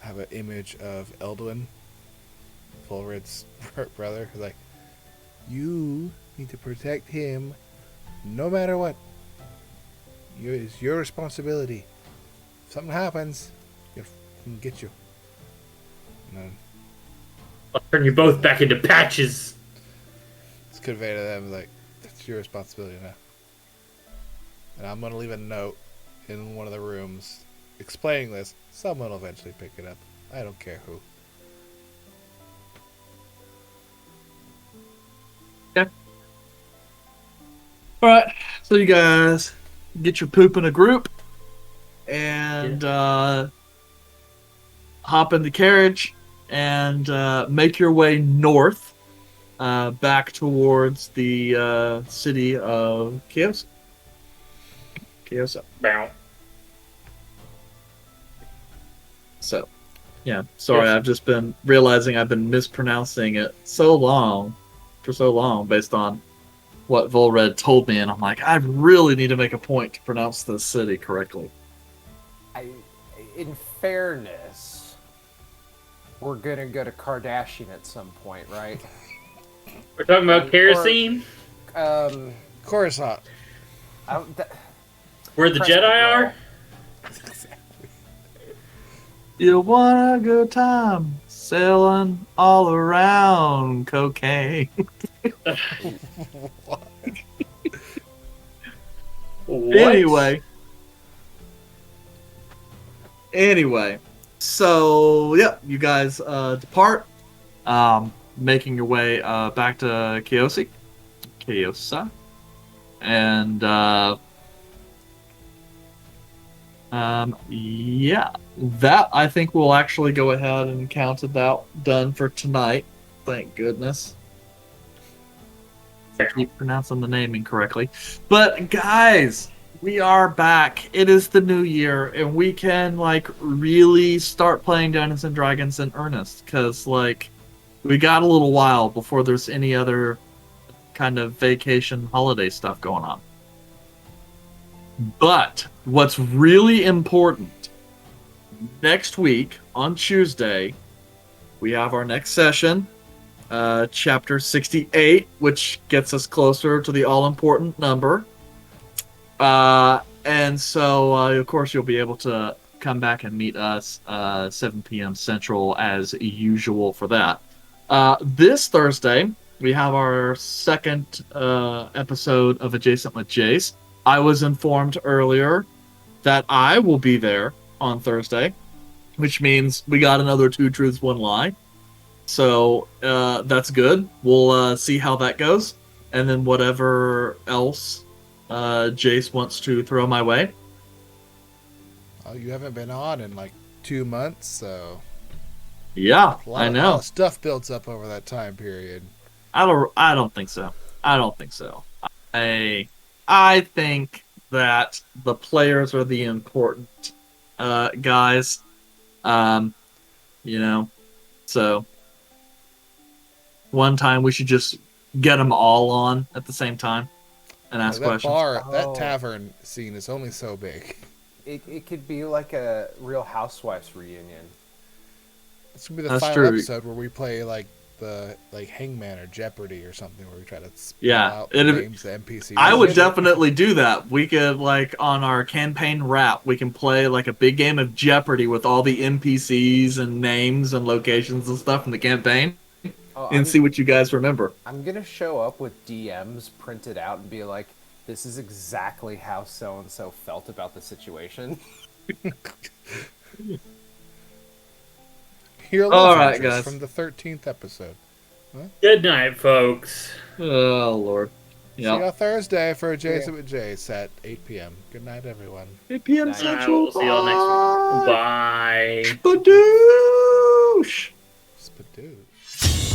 I have an image of Eldwin, Vulreds' brother. Like, you need to protect him, no matter what. It's your responsibility. If something happens, I can get you. And then I'll turn you both back into patches. just convey to them, like, it's your responsibility now. And I'm gonna leave a note in one of the rooms explaining this. Someone will eventually pick it up. I don't care who. Alright, so you guys get your poop in a group and hop in the carriage and make your way north back towards the city of Kyoto. Bow. So, yeah, sorry, Yes. I've just been realizing I've been mispronouncing it for so long based on what Vulred told me, and I'm like, I really need to make a point to pronounce this city correctly. In fairness, we're gonna go to Kardashian at some point, right? We're talking about kerosene? Coruscant. Where the Crescent Jedi Roll. are? You want a good time sailing all around cocaine. What? Anyway, so yeah, you guys depart, making your way back to Kyosa, and yeah, that I think we'll actually go ahead and count it out done for tonight. Thank goodness. I keep pronouncing the name incorrectly. But guys, We are back. It is the new year, and we can like really start playing Dungeons and Dragons in earnest. Cause like we got a little while before there's any other kind of vacation holiday stuff going on. But what's really important, next week on Tuesday, we have our next session, chapter 68, which gets us closer to the all-important number. And so, of course, you'll be able to come back and meet us 7 p.m. Central as usual for that. This Thursday, we have our second episode of Adjacent with Jace. I was informed earlier that I will be there on Thursday, which means we got another 2 truths, 1 lie. So that's good. We'll see how that goes. And then whatever else Jace wants to throw my way. Oh, you haven't been on in like 2 months, so Yeah, a lot I of know. stuff builds up over that time period. I don't think so. I think that the players are the important guys. You know, so one time we should just get them all on at the same time and ask that questions. that Oh. tavern scene is only so big. It could be like a Real Housewives reunion. It's gonna be the That's final true. episode where we play like the Hangman or Jeopardy or something, where we try to spell Yeah, out the it'd- names of NPCs. I would definitely do that. We could, like, on our campaign wrap, we can play, like, a big game of Jeopardy with all the NPCs and names and locations and stuff from the campaign Oh, and see what you guys remember. I'm gonna show up with DMs printed out and be like, "This is exactly how so and so felt about the situation." Your All love right, interest guys. from the 13th episode. Good night, folks. Oh, Lord. See you Yeah. on Thursday for Adjacent with Jace at 8 p.m. Good night, everyone. 8 p.m. Night. Central. We'll see y'all next week. Bye. Badoosh! Spadoosh.